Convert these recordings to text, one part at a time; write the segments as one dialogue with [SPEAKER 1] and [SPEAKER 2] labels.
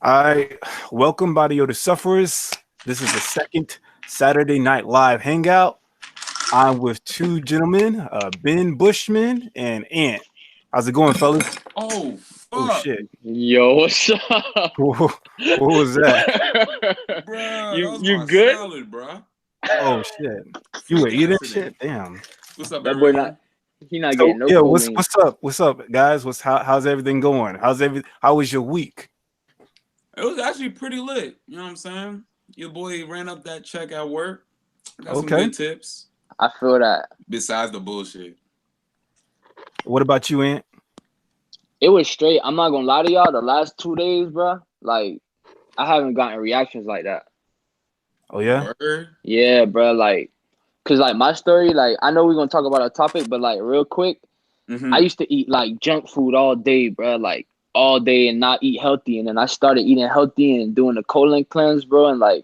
[SPEAKER 1] I welcome Body Odor sufferers. This is the second Saturday Night Live Hangout. I'm with two gentlemen, Ben Bushman and Ant. How's it going, fellas?
[SPEAKER 2] Oh,
[SPEAKER 1] Oh
[SPEAKER 2] fuck.
[SPEAKER 1] shit!
[SPEAKER 3] Yo, what's up?
[SPEAKER 1] What was that?
[SPEAKER 2] Bruh,
[SPEAKER 3] you
[SPEAKER 2] that was
[SPEAKER 3] you
[SPEAKER 2] my
[SPEAKER 3] good?
[SPEAKER 2] salad, bruh.
[SPEAKER 1] Oh shit! You were
[SPEAKER 2] Freak
[SPEAKER 1] eating
[SPEAKER 2] accident.
[SPEAKER 1] shit? Damn.
[SPEAKER 2] What's up,
[SPEAKER 3] That boy
[SPEAKER 2] everyone?
[SPEAKER 3] he not
[SPEAKER 1] So
[SPEAKER 3] getting no
[SPEAKER 1] yeah,
[SPEAKER 3] choline.
[SPEAKER 1] what's up? What's up, guys? How's everything going? How was your week?
[SPEAKER 2] It was actually pretty lit. You know what I'm saying? Your boy ran up that check at work. Got some
[SPEAKER 1] Okay.
[SPEAKER 2] good tips.
[SPEAKER 3] I feel that.
[SPEAKER 2] Besides the bullshit.
[SPEAKER 1] What about you, Ant?
[SPEAKER 3] It was straight. I'm not gonna lie to y'all. The last 2 days, bro, like I haven't gotten reactions like that.
[SPEAKER 1] Oh yeah.
[SPEAKER 2] Word?
[SPEAKER 3] Yeah, bro, like, cause like my story, like I know we're gonna talk about a topic, but like real quick, I
[SPEAKER 2] Mm-hmm.
[SPEAKER 3] used to eat like junk food all day, bro, like all day and not eat healthy, and then I started eating healthy and doing the colon cleanse, bro, and like,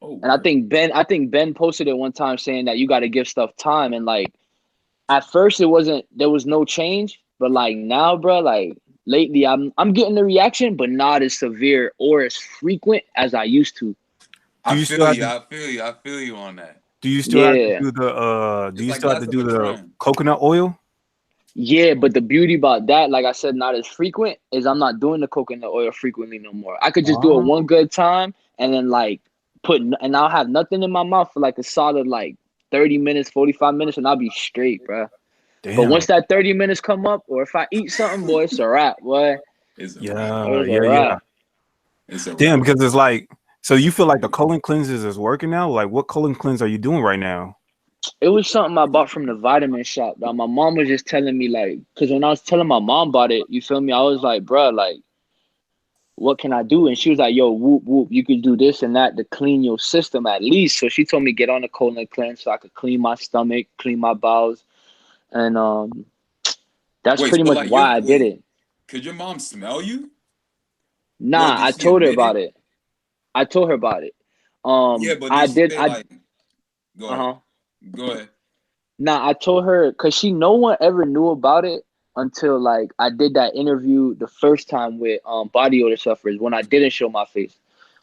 [SPEAKER 2] Oh,
[SPEAKER 3] and I
[SPEAKER 2] word.
[SPEAKER 3] think Ben posted it one time saying that you got to give stuff time, and like at first there was no change, but like now, bro, like lately I'm getting the reaction, but not as severe or as frequent as I used to.
[SPEAKER 1] Do
[SPEAKER 2] I
[SPEAKER 1] you still
[SPEAKER 2] feel
[SPEAKER 1] have
[SPEAKER 2] you.
[SPEAKER 1] to?
[SPEAKER 2] I feel you. I feel you on that.
[SPEAKER 1] Do you still have to
[SPEAKER 3] Yeah.
[SPEAKER 1] do the? Do
[SPEAKER 2] It's
[SPEAKER 1] you
[SPEAKER 2] like
[SPEAKER 1] still have to
[SPEAKER 2] less of
[SPEAKER 1] do
[SPEAKER 2] a
[SPEAKER 1] the
[SPEAKER 2] trend.
[SPEAKER 1] coconut oil?
[SPEAKER 3] Yeah, but the beauty about that, like I said, not as frequent, is I'm not doing the coconut oil frequently no more. I could just do it
[SPEAKER 1] Oh,
[SPEAKER 3] one good time and then like and I'll have nothing in my mouth for like a solid like 30 minutes, 45 minutes, and I'll be straight, bro. But
[SPEAKER 1] damn.
[SPEAKER 3] once that 30 minutes come up, or if I eat something, boy, it's a wrap, boy.
[SPEAKER 2] It's a wrap.
[SPEAKER 1] Yeah,
[SPEAKER 3] It's a
[SPEAKER 1] yeah.
[SPEAKER 3] wrap.
[SPEAKER 2] It's a
[SPEAKER 1] Damn,
[SPEAKER 2] wrap.
[SPEAKER 1] because it's like, so you feel like the colon cleanses is working now? Like, what colon cleanse are you doing right now?
[SPEAKER 3] It was something I bought from the vitamin shop. Dog. My mom was just telling me like, cause when I was telling my mom about it, you feel me? I was like, bro, like, what can I do? And she was like, yo, whoop, whoop, you can do this and that to clean your system at least. So she told me get on the colon cleanse so I could clean my stomach, clean my bowels. And that's
[SPEAKER 2] Wait,
[SPEAKER 3] pretty
[SPEAKER 2] so
[SPEAKER 3] much
[SPEAKER 2] like
[SPEAKER 3] why I did it.
[SPEAKER 2] could your mom smell you? Or
[SPEAKER 3] Nah,
[SPEAKER 2] did
[SPEAKER 3] I
[SPEAKER 2] she
[SPEAKER 3] told her
[SPEAKER 2] admit
[SPEAKER 3] about
[SPEAKER 2] it?
[SPEAKER 3] it. I told her about it.
[SPEAKER 2] Yeah, but
[SPEAKER 3] I
[SPEAKER 2] did she
[SPEAKER 3] did,
[SPEAKER 2] say
[SPEAKER 3] I,
[SPEAKER 2] like go ahead.
[SPEAKER 3] uh-huh.
[SPEAKER 2] Go ahead.
[SPEAKER 3] Nah, I told her because no one ever knew about it until like I did that interview the first time with body odor sufferers when I didn't show my face.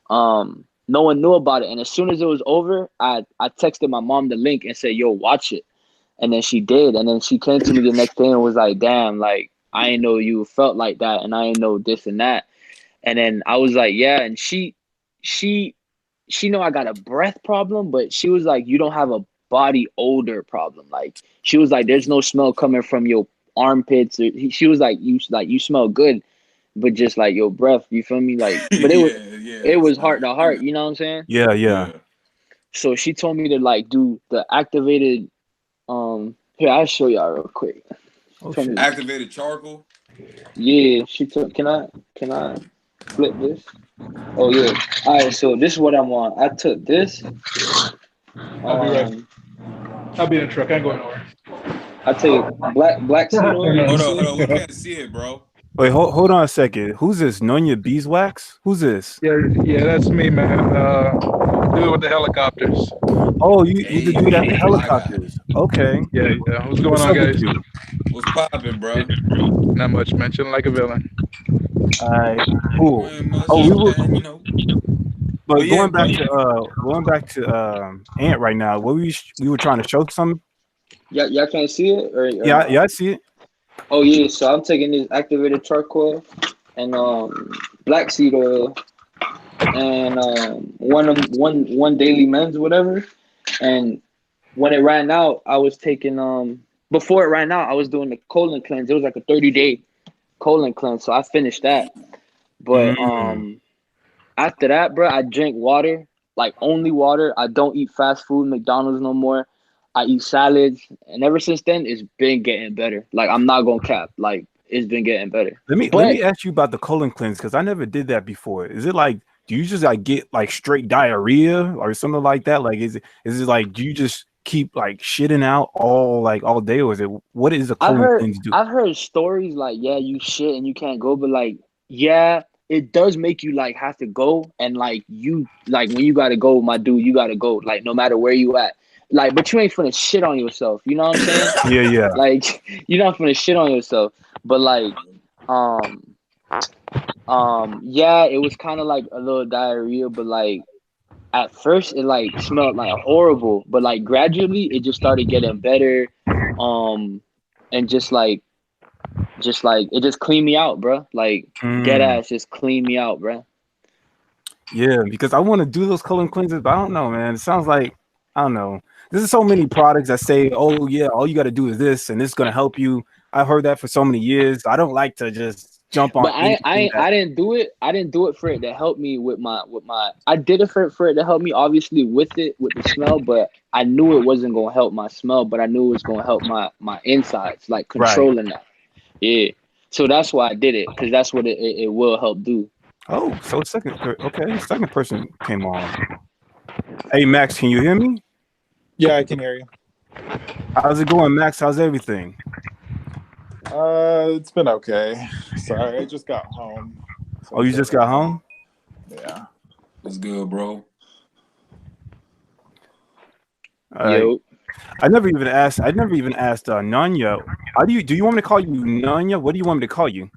[SPEAKER 3] No one knew about it, and as soon as it was over, I texted my mom the link and said, "Yo, watch it," and then she did, and then she came to me the next day and was like, "Damn, like I didn't know you felt like that, and I didn't know this and that," and then I was like, "Yeah," and she she know I got a breath problem, but she was like, "You don't have a body odor problem." Like she was like, "There's no smell coming from your armpits." She was like, you smell good, but just like your breath." You feel me? Like, but
[SPEAKER 2] Yeah,
[SPEAKER 3] it
[SPEAKER 2] it's
[SPEAKER 3] was
[SPEAKER 2] not
[SPEAKER 3] heart
[SPEAKER 2] your
[SPEAKER 3] to heart.
[SPEAKER 2] breath.
[SPEAKER 3] You know what I'm saying?
[SPEAKER 1] Yeah, yeah.
[SPEAKER 2] Yeah.
[SPEAKER 3] So she told me to like do the activated. Here I'll show y'all real quick.
[SPEAKER 1] Oh
[SPEAKER 3] Told
[SPEAKER 1] shit.
[SPEAKER 3] me,
[SPEAKER 2] Activated charcoal.
[SPEAKER 3] yeah. She took. Can I flip this? Oh yeah. All right. So this is what I'm on. I took this.
[SPEAKER 4] I'll be right.
[SPEAKER 3] Um,
[SPEAKER 4] I'll be in the truck. I ain't going nowhere.
[SPEAKER 3] I take black seed oil. You
[SPEAKER 2] Hold
[SPEAKER 3] see
[SPEAKER 2] on, hold
[SPEAKER 3] it?
[SPEAKER 2] on. We can't see it, bro.
[SPEAKER 1] Wait, hold on a second. Who's this? Nonya Beeswax? Who's this?
[SPEAKER 4] Yeah, that's me, man. Dude with the helicopters.
[SPEAKER 1] Oh, you the dude at the
[SPEAKER 2] Hey, my guy.
[SPEAKER 1] helicopters. Okay.
[SPEAKER 4] Yeah. What's going
[SPEAKER 1] What's
[SPEAKER 4] on,
[SPEAKER 1] up with
[SPEAKER 4] guys?
[SPEAKER 1] you?
[SPEAKER 2] What's popping, bro?
[SPEAKER 4] Not much, man. Chilling like a villain.
[SPEAKER 1] All right, cool.
[SPEAKER 2] Ain't much,
[SPEAKER 1] Oh, we were,
[SPEAKER 2] man. You know.
[SPEAKER 1] but
[SPEAKER 2] But yeah,
[SPEAKER 1] going back to Ant right now. What we were trying to show some.
[SPEAKER 3] Y'all can't see it or
[SPEAKER 1] Yeah,
[SPEAKER 3] not?
[SPEAKER 1] yeah, I see it.
[SPEAKER 3] Oh yeah. So I'm taking this activated charcoal and black seed oil and one daily mens whatever. And when it ran out, I was taking before it ran out, I was doing the colon cleanse. It was like a 30-day colon cleanse, so I finished that. But
[SPEAKER 1] Mm.
[SPEAKER 3] after that, bro, I drink water, like only water. I don't eat fast food, McDonald's no more. I eat salads, and ever since then, it's been getting better. Like I'm not gonna cap, like it's been getting better.
[SPEAKER 1] Let
[SPEAKER 3] But
[SPEAKER 1] me ask you about the colon cleanse because I never did that before. Is it like do you just like get like straight diarrhea or something like that? Like is it like do you just keep like shitting out all day or is it what is a
[SPEAKER 3] I've
[SPEAKER 1] colon
[SPEAKER 3] heard
[SPEAKER 1] cleanse do?
[SPEAKER 3] I've heard stories like, yeah, you shit and you can't go, but like, yeah, it does make you like have to go, and like you like when you gotta go, my dude, you gotta go, like no matter where you at. Like, but you ain't finna shit on yourself, you know what I'm saying?
[SPEAKER 1] Yeah, yeah.
[SPEAKER 3] Like you're not finna shit on yourself. But like um Yeah, it was kind of like a little diarrhea, but like at first it like smelled like horrible, but like gradually it just started getting better. Um, and just like it just cleaned me out, bro. Like dead
[SPEAKER 1] Mm.
[SPEAKER 3] ass just cleaned me out, bro.
[SPEAKER 1] Yeah, because I want to do those colon cleanses, but I don't know, man. It sounds like I don't know. There's so many products that say, "Oh yeah, all you got to do is this, and this is gonna help you." I've heard that for so many years. I don't like to just jump on
[SPEAKER 3] But I
[SPEAKER 1] anything
[SPEAKER 3] I
[SPEAKER 1] that.
[SPEAKER 3] I didn't do it. I didn't do it for it to help me with my. I did it for it to help me, obviously with the smell. But I knew it wasn't gonna help my smell. But I knew it was gonna help my insides, like
[SPEAKER 1] Right.
[SPEAKER 3] controlling that. Yeah. So that's why I did it, because that's what it will help do.
[SPEAKER 1] Oh, so okay, second person came on. Hey Max, can you hear me?
[SPEAKER 5] Yeah, I can hear you.
[SPEAKER 1] How's it going, Max? How's everything?
[SPEAKER 5] It's been okay. Sorry, I just got home. So
[SPEAKER 1] Oh, you just got home?
[SPEAKER 5] Yeah.
[SPEAKER 2] What's good, bro?
[SPEAKER 1] All right.
[SPEAKER 3] Yo.
[SPEAKER 1] I never even asked Nanya. How do you want me to call you Nanya? What do you want me to call you?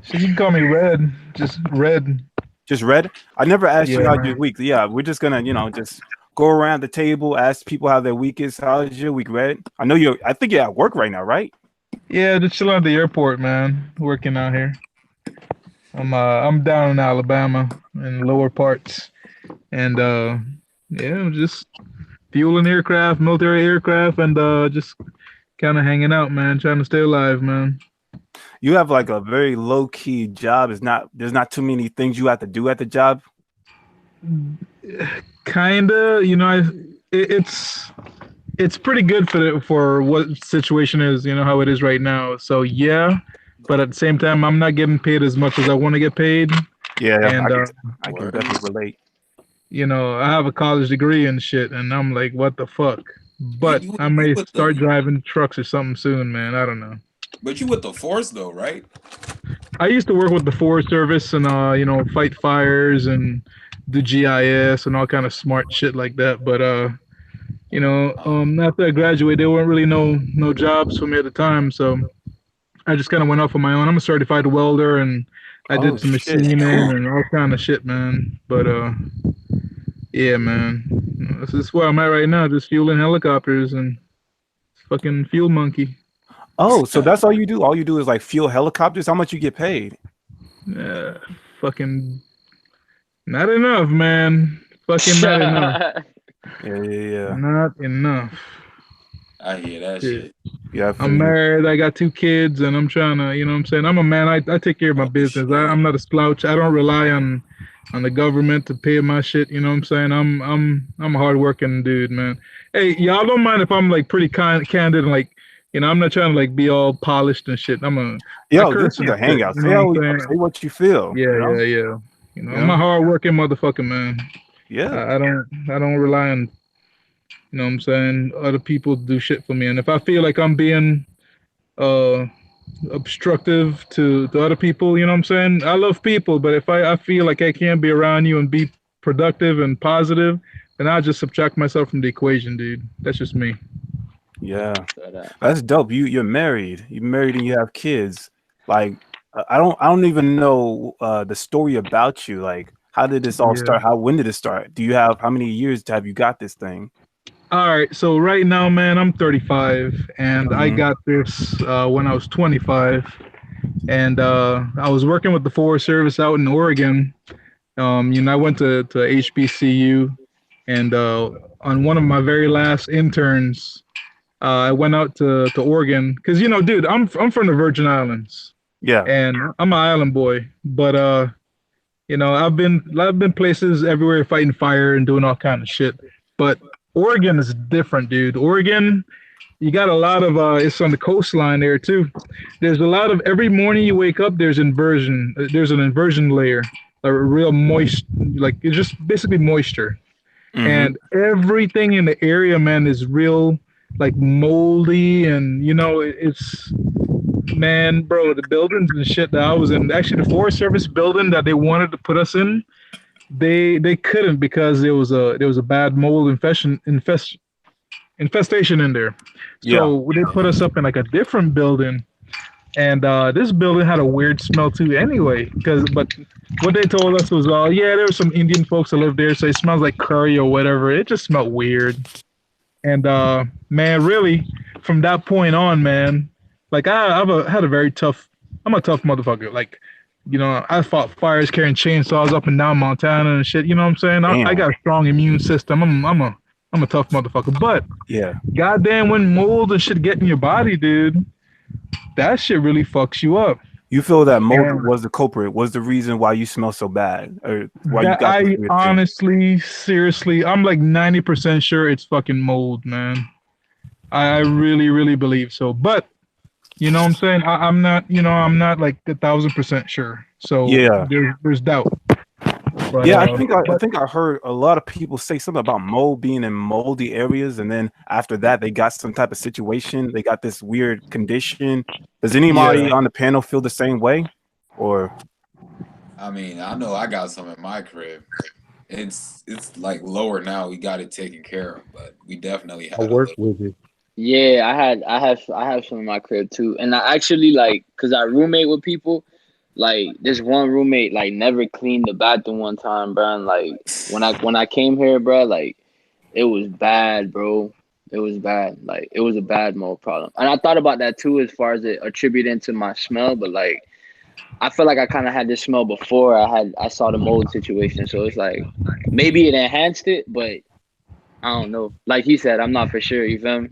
[SPEAKER 4] So you can call me Red. Just Red.
[SPEAKER 1] Just Red? I never asked you
[SPEAKER 4] Yeah,
[SPEAKER 1] how
[SPEAKER 4] man.
[SPEAKER 1] your week. Yeah, we're just gonna, just go around the table, ask people how their week is. How's your week, Red? I think you're at work right now, right?
[SPEAKER 4] Yeah, just chilling at the airport, man. Working out here. I'm down in Alabama in the lower parts, and yeah, just fueling aircraft, military aircraft, and just kind of hanging out, man. Trying to stay alive, man.
[SPEAKER 1] You have like a very low key job. There's not too many things you have to do at the job.
[SPEAKER 4] Kinda, it's pretty good for what situation is, how it is right now. So yeah, but at the same time, I'm not getting paid as much as I want to get paid,
[SPEAKER 1] Yeah,
[SPEAKER 4] and
[SPEAKER 1] I can definitely relate.
[SPEAKER 4] I have a college degree and shit, and I'm like, what the fuck? But I
[SPEAKER 2] You
[SPEAKER 4] may
[SPEAKER 2] with
[SPEAKER 4] start
[SPEAKER 2] the
[SPEAKER 4] driving trucks or something soon, man. I don't know.
[SPEAKER 2] but you with the force though, right?
[SPEAKER 4] I used to work with the Forest Service and fight fires and do GIS and all kind of smart shit like that. But after I graduated, there weren't really no jobs for me at the time, so I just kind of went off on my own. I'm a certified welder, and I
[SPEAKER 1] Oh
[SPEAKER 4] did some
[SPEAKER 1] shit.
[SPEAKER 4] machining and all kind of shit, man. But yeah, man, this is where I'm at right now, just fueling helicopters and fucking fuel monkey.
[SPEAKER 1] Oh, so that's all you do? All you do is like fuel helicopters? How much you get paid?
[SPEAKER 4] Fucking not enough, man. Fucking not enough.
[SPEAKER 1] Yeah.
[SPEAKER 4] Not enough.
[SPEAKER 2] I hear that
[SPEAKER 4] Shit.
[SPEAKER 2] shit.
[SPEAKER 1] Yeah, I feel
[SPEAKER 4] I'm
[SPEAKER 1] you.
[SPEAKER 4] married. I got 2 kids, and I'm trying to, what I'm saying. I'm a man. I take care of my
[SPEAKER 2] Oh,
[SPEAKER 4] business.
[SPEAKER 2] shit.
[SPEAKER 4] I'm not a slouch. I don't rely on the government to pay my shit. You know what I'm saying? I'm a hardworking dude, man. Hey, y'all don't mind if I'm like pretty candid and like, I'm not trying to like be all polished and shit. I
[SPEAKER 1] Yo, this
[SPEAKER 4] curse
[SPEAKER 1] is
[SPEAKER 4] and
[SPEAKER 1] a
[SPEAKER 4] shit.
[SPEAKER 1] hangout.
[SPEAKER 4] You know what I'm
[SPEAKER 1] Say
[SPEAKER 4] saying?
[SPEAKER 1] what you feel,
[SPEAKER 4] Yeah. I'm a
[SPEAKER 1] Yeah.
[SPEAKER 4] hardworking motherfucker, man.
[SPEAKER 1] Yeah.
[SPEAKER 4] I don't rely on, what I'm saying, other people to do shit for me. And if I feel like I'm being uh obstructive to other people, you know what I'm saying? I love people, but if I feel like I can't be around you and be productive and positive, then I just subtract myself from the equation, dude. That's just me.
[SPEAKER 1] Yeah. That's dope. You're married. You're married and you have kids. Like I don't even know the story about you. Like how did this all
[SPEAKER 4] Yeah.
[SPEAKER 1] start? When did it start? How many years have you got this thing?
[SPEAKER 4] All right. So right now, man, I'm 35 and I
[SPEAKER 1] Mhm.
[SPEAKER 4] got this when I was 25. And I was working with the Forest Service out in Oregon. I went to HBCU, and on one of my very last interns, I went out to Oregon because dude, I'm from the Virgin Islands,
[SPEAKER 1] Yeah.
[SPEAKER 4] and I'm an island boy. But I've been places everywhere fighting fire and doing all kind of shit. But Oregon is different, dude. Oregon, you got a lot of it's on the coastline there too. There's a lot of every morning you wake up, there's inversion. There's an inversion layer, a real moist, like it's just basically moisture,
[SPEAKER 1] Mhm.
[SPEAKER 4] and everything in the area, man, is real like moldy, and it's man, bro, the buildings and shit that I was in. Actually, the Forest Service building that they wanted to put us in, they couldn't because there was a bad mold infestation in there.
[SPEAKER 1] Yeah.
[SPEAKER 4] So they put us up in like a different building, And this building had a weird smell too anyway. But what they told us was, yeah, there were some Indian folks that lived there, so it smells like curry or whatever. It just smelled weird. And man, really, from that point on, man, like I'm a tough motherfucker. Like, you know, I fought fires carrying chainsaws up and down Montana and shit. You know what I'm saying? I got a strong immune system. I'm a tough motherfucker. But
[SPEAKER 1] yeah,
[SPEAKER 4] goddamn, when mold and shit get in your body, dude, that shit really fucks you up.
[SPEAKER 1] you feel that mold was the culprit, was the reason why you smell so bad, or why you got
[SPEAKER 4] I honestly, seriously, I'm like 90% sure it's fucking mold, man. I really, really believe so. But you know what I'm saying? I'm not like 1,000% sure. So
[SPEAKER 1] yeah,
[SPEAKER 4] there's doubt. But,
[SPEAKER 1] yeah, I think I heard a lot of people say something about mold being in moldy areas, and then after that they got some type of situation. They got this weird condition. Does anybody on the panel feel the same way? Or
[SPEAKER 2] I mean, I know I got some in my crib. It's like lower now. We got it taken care of, but we definitely had
[SPEAKER 6] I work with it.
[SPEAKER 3] Yeah, I have some in my crib too, and I actually like, cause I roommate with people. Like this one roommate like never cleaned the bathroom one time, bro. And like when I came here, bro, like it was bad, bro. It was bad. Like it was a bad mold problem. And I thought about that too, as far as it attributing to my smell. But like I feel like I kind of had this smell before I saw the mold situation. So it's like maybe it enhanced it, but I don't know. Like he said, I'm not for sure. You feel me?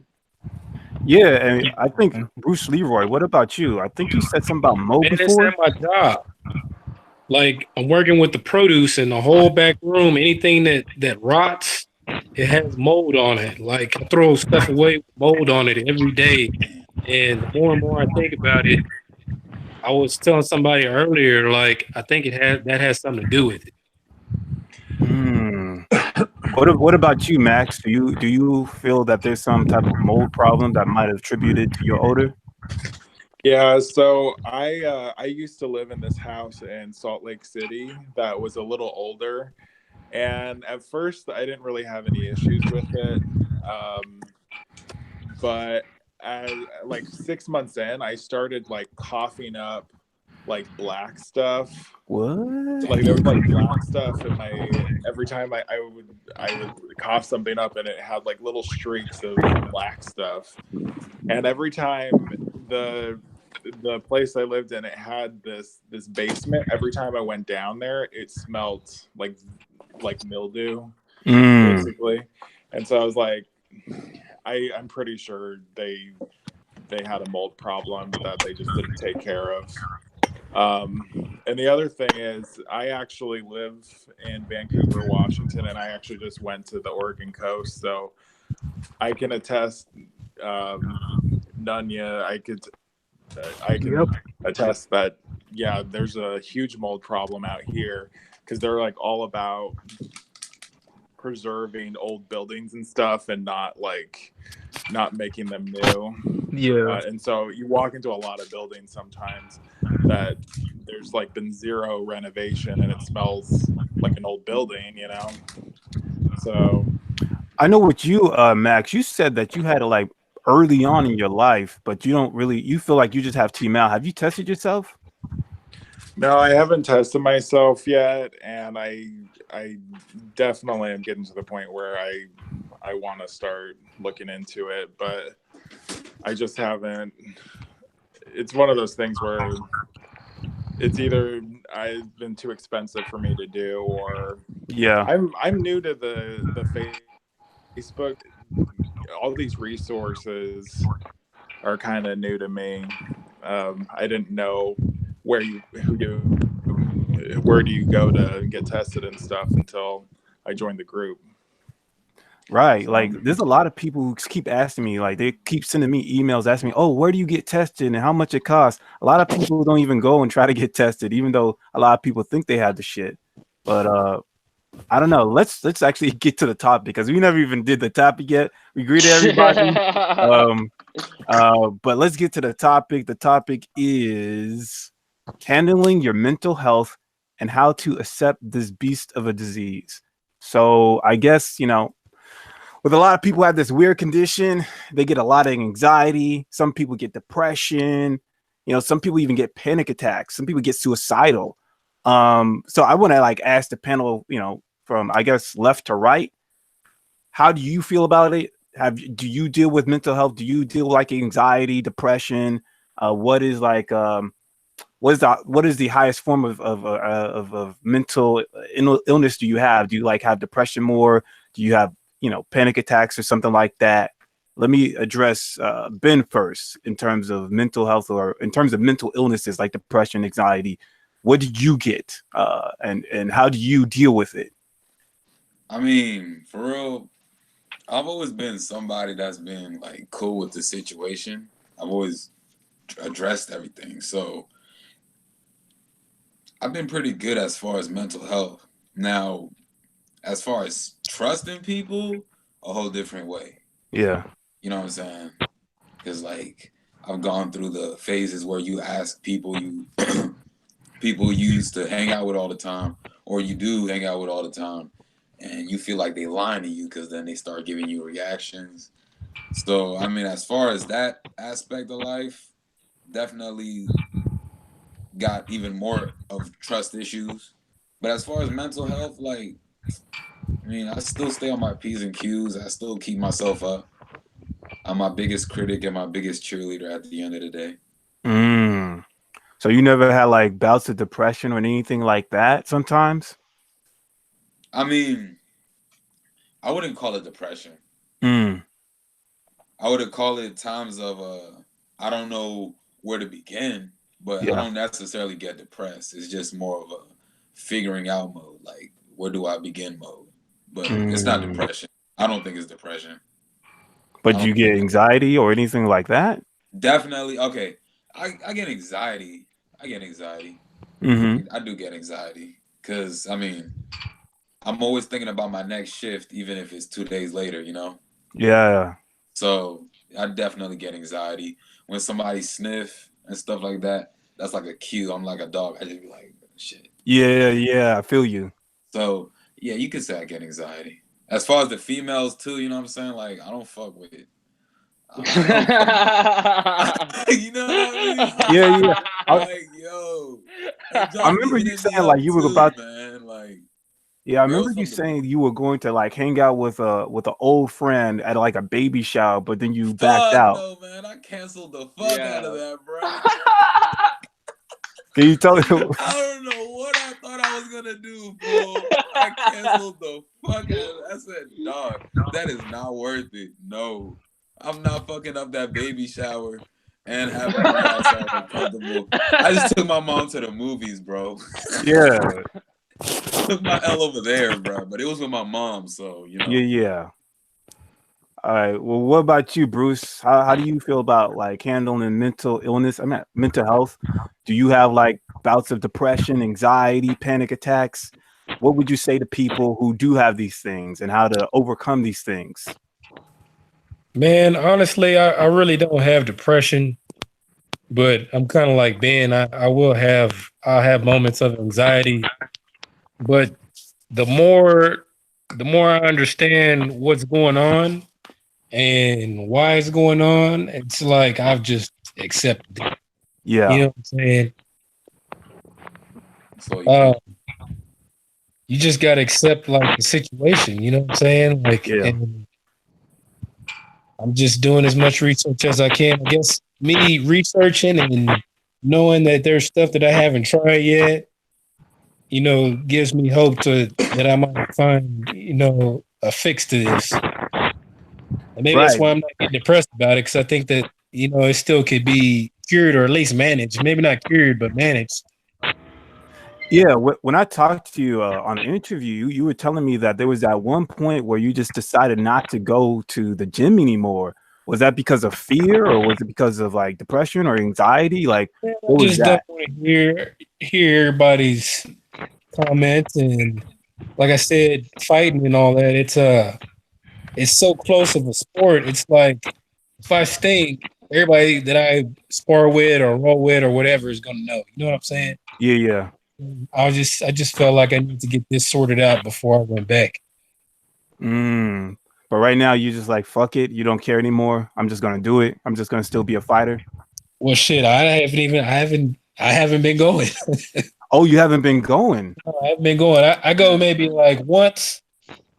[SPEAKER 1] yeah, and I think Bruce Leroy. What about you? I think you said something about mold
[SPEAKER 6] Man, it's
[SPEAKER 1] before.
[SPEAKER 6] not my job. Like I'm working with the produce in the whole back room. Anything that rots, it has mold on it. Like I throw stuff away with mold on it every day. And the more and more I think about it, I was telling somebody earlier, like I think that has something to do with it.
[SPEAKER 1] What about you, Max? Do you feel that there's some type of mold problem that might have attributed to your odor?
[SPEAKER 5] Yeah, so I used to live in this house in Salt Lake City that was a little older, and at first I didn't really have any issues with it, but as like 6 months in, I started like coughing up like black stuff.
[SPEAKER 1] What?
[SPEAKER 5] Like there was like black stuff in my every time I would cough something up and it had like little streaks of black stuff. And every time the place I lived in, it had this basement. Every time I went down there, it smelled like mildew, basically. And so I was like, I'm pretty sure they had a mold problem that they just didn't take care of. And the other thing is, I actually live in Vancouver, Washington, and I actually just went to the Oregon coast, so I can attest, Nunya, I can attest that, yeah, there's a huge mold problem out here because they're like all about preserving old buildings and stuff and not making them new.
[SPEAKER 4] Yeah.
[SPEAKER 5] And so you walk into a lot of buildings sometimes that there's like been zero renovation and it smells like an old building, you know? So
[SPEAKER 1] I know with you, Max, you said that you had it like early on in your life, but you feel like you just have TMAL. Have you tested yourself?
[SPEAKER 5] no, I haven't tested myself yet, and I definitely am getting to the point where I want to start looking into it, but I just haven't. It's one of those things where it's either I've been too expensive for me to do, or I'm new to the Facebook. All these resources are kind of new to me. I didn't know where do you go to get tested and stuff until I joined the group.
[SPEAKER 1] Right. So, like there's a lot of people who keep asking me, like they keep sending me emails asking me, oh, where do you get tested and how much it costs? A lot of people don't even go and try to get tested, even though a lot of people think they have the shit. But I don't know. Let's actually get to the topic because we never even did the topic yet. We greeted everybody. But let's get to the topic. The topic is handling your mental health and how to accept this beast of a disease. So I guess, with a lot of people have this weird condition, they get a lot of anxiety. Some people get depression. You know, some people even get panic attacks. Some people get suicidal. So I want to like ask the panel, you know, from I guess left to right, how do you feel about it? Do you deal with mental health? Do you deal with like anxiety, depression? What is like what is the highest form of mental illness do you have? Do you like have depression more? Do you have, you know, panic attacks or something like that? Let me address Ben first in terms of mental health or in terms of mental illnesses like depression, anxiety. What did you get, and how do you deal with it?
[SPEAKER 2] I mean, for real, I've always been somebody that's been like cool with the situation. I've always addressed everything, so I've been pretty good as far as mental health. Now, as far as trusting people, a whole different way.
[SPEAKER 1] Yeah.
[SPEAKER 2] You know what I'm saying? Because like I've gone through the phases where you ask people you people you used to hang out with all the time, or you do hang out with all the time, and you feel like they lying to you because then they start giving you reactions. So I mean, as far as that aspect of life, definitely got even more of trust issues. But as far as mental health, like I mean, I still stay on my P's and Q's. I still keep myself up. I'm my biggest critic and my biggest cheerleader at the end of the day.
[SPEAKER 1] So you never had like bouts of depression or anything like that sometimes?
[SPEAKER 2] I mean, I wouldn't call it depression.
[SPEAKER 1] Mm.
[SPEAKER 2] I would call it times of I don't know where to begin, but I don't necessarily get depressed. It's just more of a figuring out mode, like where do I begin mode. But it's not depression. I don't think it's depression.
[SPEAKER 1] But do you get anxiety or anything like that?
[SPEAKER 2] Definitely. Okay. I get anxiety. I get anxiety.
[SPEAKER 1] Mm-hmm.
[SPEAKER 2] I do get anxiety because, I mean, I'm always thinking about my next shift, even if it's 2 days later, you know?
[SPEAKER 1] Yeah.
[SPEAKER 2] So I definitely get anxiety. When somebody sniff and stuff like that, that's like a cue. I'm like a dog. I just be like, shit.
[SPEAKER 1] Yeah. I feel you.
[SPEAKER 2] So, yeah, you could say I get anxiety. As far as the females, too, you know what I'm saying? Like, I don't fuck with it. You know what I mean?
[SPEAKER 1] Yeah.
[SPEAKER 2] Like, yo.
[SPEAKER 1] I remember you saying like you were about
[SPEAKER 2] man. Like,
[SPEAKER 1] I remember you saying you were going to like hang out with an old friend at like a baby shower, but then you backed out.
[SPEAKER 2] No, man, I canceled the fuck out of that, bro.
[SPEAKER 1] Can you tell me?
[SPEAKER 2] I don't know what I thought I was gonna do, bro. I canceled the fuck out of it. I said, dog, that is not worth it. No, I'm not fucking up that baby shower and having my ass all uncomfortable. I just took my mom to the movies, bro.
[SPEAKER 1] Yeah.
[SPEAKER 2] Took my L over there, bro. But it was with my mom, so you know.
[SPEAKER 1] Yeah. All right. Well, what about you, Bruce? How do you feel about like handling mental illness? I mean, mental health. Do you have like bouts of depression, anxiety, panic attacks? What would you say to people who do have these things and how to overcome these things?
[SPEAKER 6] Man, honestly, I really don't have depression, but I'm kind of like Ben. I'll have moments of anxiety, but the more I understand what's going on and why it's going on, it's like I've just accepted it.
[SPEAKER 1] Yeah.
[SPEAKER 6] You know what I'm saying?
[SPEAKER 2] So
[SPEAKER 6] you just gotta accept like the situation, you know what I'm saying? Like, and I'm just doing as much research as I can. I guess me researching and knowing that there's stuff that I haven't tried yet, you know, gives me hope that I might find, you know, a fix to this. And maybe that's why I'm not getting depressed about it, because I think that, you know, it still could be cured or at least managed. Maybe not cured, but managed.
[SPEAKER 1] Yeah, when I talked to you on an interview, you were telling me that there was that one point where you just decided not to go to the gym anymore. Was that because of fear, or was it because of like depression or anxiety? Like, what was that?
[SPEAKER 6] Don't want to hear everybody's comments, and like I said, fighting and all that. It's so close of a sport. It's like if I stink, everybody that I spar with or roll with or whatever is gonna know. You know what I'm saying?
[SPEAKER 1] Yeah.
[SPEAKER 6] I just felt like I need to get this sorted out before I went back.
[SPEAKER 1] But right now you just like fuck it. You don't care anymore. I'm just gonna do it. I'm just gonna still be a fighter.
[SPEAKER 6] Well, shit, I haven't been going.
[SPEAKER 1] Oh, you haven't been going.
[SPEAKER 6] I haven't been going. I go maybe like once.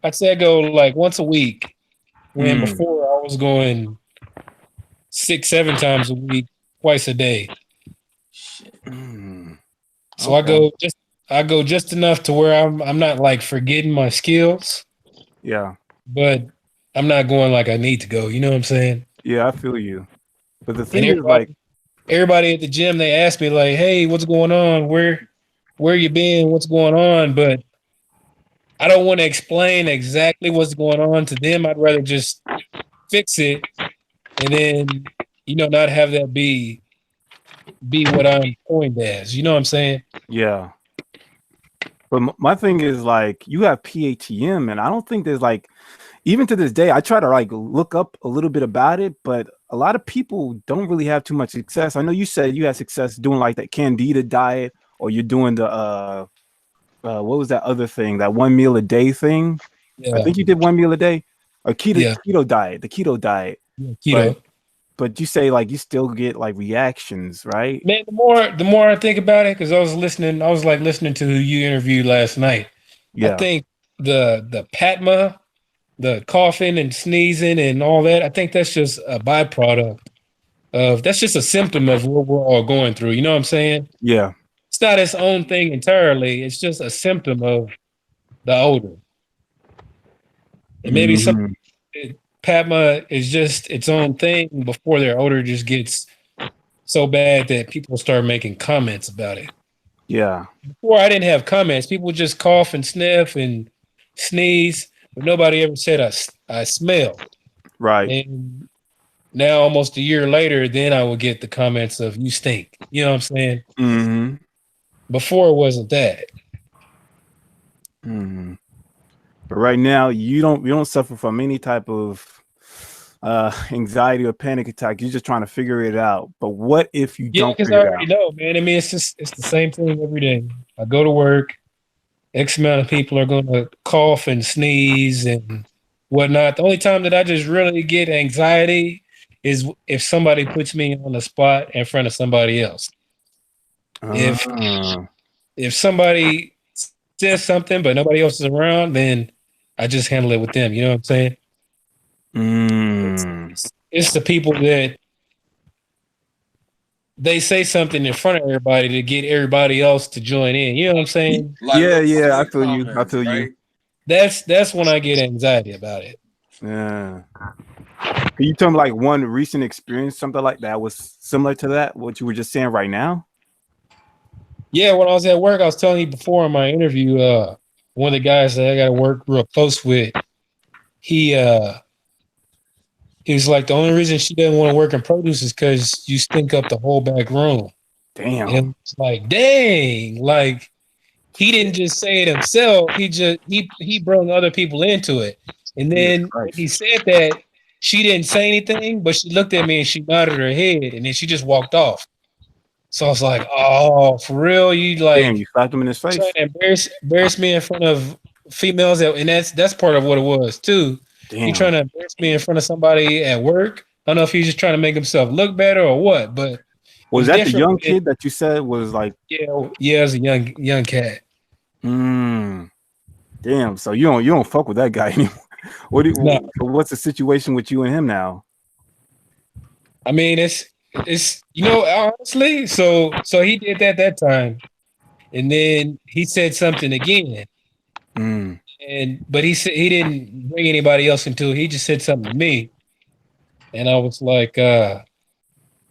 [SPEAKER 6] I'd say I go like once a week. When
[SPEAKER 1] Mm.
[SPEAKER 6] before I was going 6, 7 times a week, twice a day.
[SPEAKER 2] Shit.
[SPEAKER 1] Mm.
[SPEAKER 6] So
[SPEAKER 1] Okay.
[SPEAKER 6] I go just enough to where I'm not like forgetting my skills,
[SPEAKER 1] Yeah.
[SPEAKER 6] but I'm not going like I need to go. You know what I'm saying?
[SPEAKER 1] Yeah, I feel you. But the
[SPEAKER 6] And
[SPEAKER 1] thing is, like,
[SPEAKER 6] everybody at the gym, they ask me like, "Hey, what's going on? Where you been? What's going on?" But I don't want to explain exactly what's going on to them. I'd rather just fix it and then not have that be what I'm coined as. You know what I'm saying?
[SPEAKER 1] yeah. But my thing is, like, you have PATM, and I don't think there's like, even to this day, I try to like look up a little bit about it, but a lot of people don't really have too much success. I know you said you had success doing like that Candida diet, or you're doing the what was that other thing? That 1 meal a day thing. I
[SPEAKER 6] Yeah,
[SPEAKER 1] think you did 1 meal a day, or
[SPEAKER 6] yeah,
[SPEAKER 1] keto diet, the keto diet.
[SPEAKER 6] yeah.
[SPEAKER 1] But
[SPEAKER 6] Keto.
[SPEAKER 1] you say like you still get like reactions, right?
[SPEAKER 6] Man, the more I think about it, because I was like listening to who you interviewed last night. I
[SPEAKER 1] Yeah.
[SPEAKER 6] think the Patma, the coughing and sneezing and all that, I think that's just a byproduct of that's just a symptom of what we're all going through. You know what I'm saying?
[SPEAKER 1] Yeah.
[SPEAKER 6] It's not its own thing entirely. It's just a symptom of the odor. And maybe
[SPEAKER 1] Hmm.
[SPEAKER 6] Patma is just its own thing before their odor just gets so bad that people start making comments about it.
[SPEAKER 1] Yeah.
[SPEAKER 6] Before I didn't have comments. People would just cough and sniff and sneeze, but nobody ever said I smell.
[SPEAKER 1] Right.
[SPEAKER 6] And now, almost a year later, then I would get the comments of "you stink." You know what I'm saying?
[SPEAKER 1] Hmm.
[SPEAKER 6] Before it wasn't that.
[SPEAKER 1] Hmm. But right now, you don't suffer from any type of anxiety or panic attack. You're just trying to figure it out. But what if you
[SPEAKER 6] Yeah,
[SPEAKER 1] don't
[SPEAKER 6] because I
[SPEAKER 1] figure it
[SPEAKER 6] already
[SPEAKER 1] out?
[SPEAKER 6] know, man. I mean, it's the same thing every day. I go to work. X amount of people are going to cough and sneeze and whatnot. The only time that I just really get anxiety is if somebody puts me on the spot in front of somebody else. If
[SPEAKER 1] Uh,
[SPEAKER 6] if somebody says something but nobody else is around, then I just handle it with them. You know what I'm saying? It's,
[SPEAKER 1] mm.
[SPEAKER 6] it's the people that they say something in front of everybody to get everybody else to join in. You know what I'm saying?
[SPEAKER 2] Like
[SPEAKER 1] Yeah,
[SPEAKER 2] little
[SPEAKER 1] yeah, I
[SPEAKER 2] public
[SPEAKER 1] feel you. I
[SPEAKER 2] comments,
[SPEAKER 1] feel you.
[SPEAKER 2] right?
[SPEAKER 6] That's when I get anxiety about it.
[SPEAKER 1] Yeah. Can you tell me like one recent experience, something like that was similar to that? What you were just saying right now?
[SPEAKER 6] Yeah, when I was at work, I was telling you before in my interview, one of the guys that I got to work real close with, he uh he was like, the only reason she doesn't want to work in produce is because you stink up the whole back room.
[SPEAKER 1] Damn.
[SPEAKER 6] And it's like, dang, like he didn't just say it himself. He brought other people into it. And
[SPEAKER 1] Jesus
[SPEAKER 6] then when
[SPEAKER 1] Christ.
[SPEAKER 6] he said that, she didn't say anything, but she looked at me and she nodded her head, and then she just walked off. So I was like, oh, for real? You
[SPEAKER 1] Damn, you
[SPEAKER 6] like
[SPEAKER 1] slapped him in his
[SPEAKER 6] trying
[SPEAKER 1] face.
[SPEAKER 6] to embarrass me in front of females, and that's part of what it was too. He trying
[SPEAKER 1] Damn.
[SPEAKER 6] to embarrass me in front of somebody at work. I don't know if he's just trying to make himself look better or what, but it
[SPEAKER 1] Was
[SPEAKER 6] was
[SPEAKER 1] that the
[SPEAKER 6] different
[SPEAKER 1] young
[SPEAKER 6] when
[SPEAKER 1] kid that you said was like,
[SPEAKER 6] yeah, it was a young cat.
[SPEAKER 1] mm, damn, so you don't fuck with that guy anymore.
[SPEAKER 6] No,
[SPEAKER 1] So what's the situation with you and him now?
[SPEAKER 6] I mean it's honestly, so he did that time, and then he said something again,
[SPEAKER 1] Mm,
[SPEAKER 6] and but he said he didn't bring anybody else into it. He just said something to me, and I was like,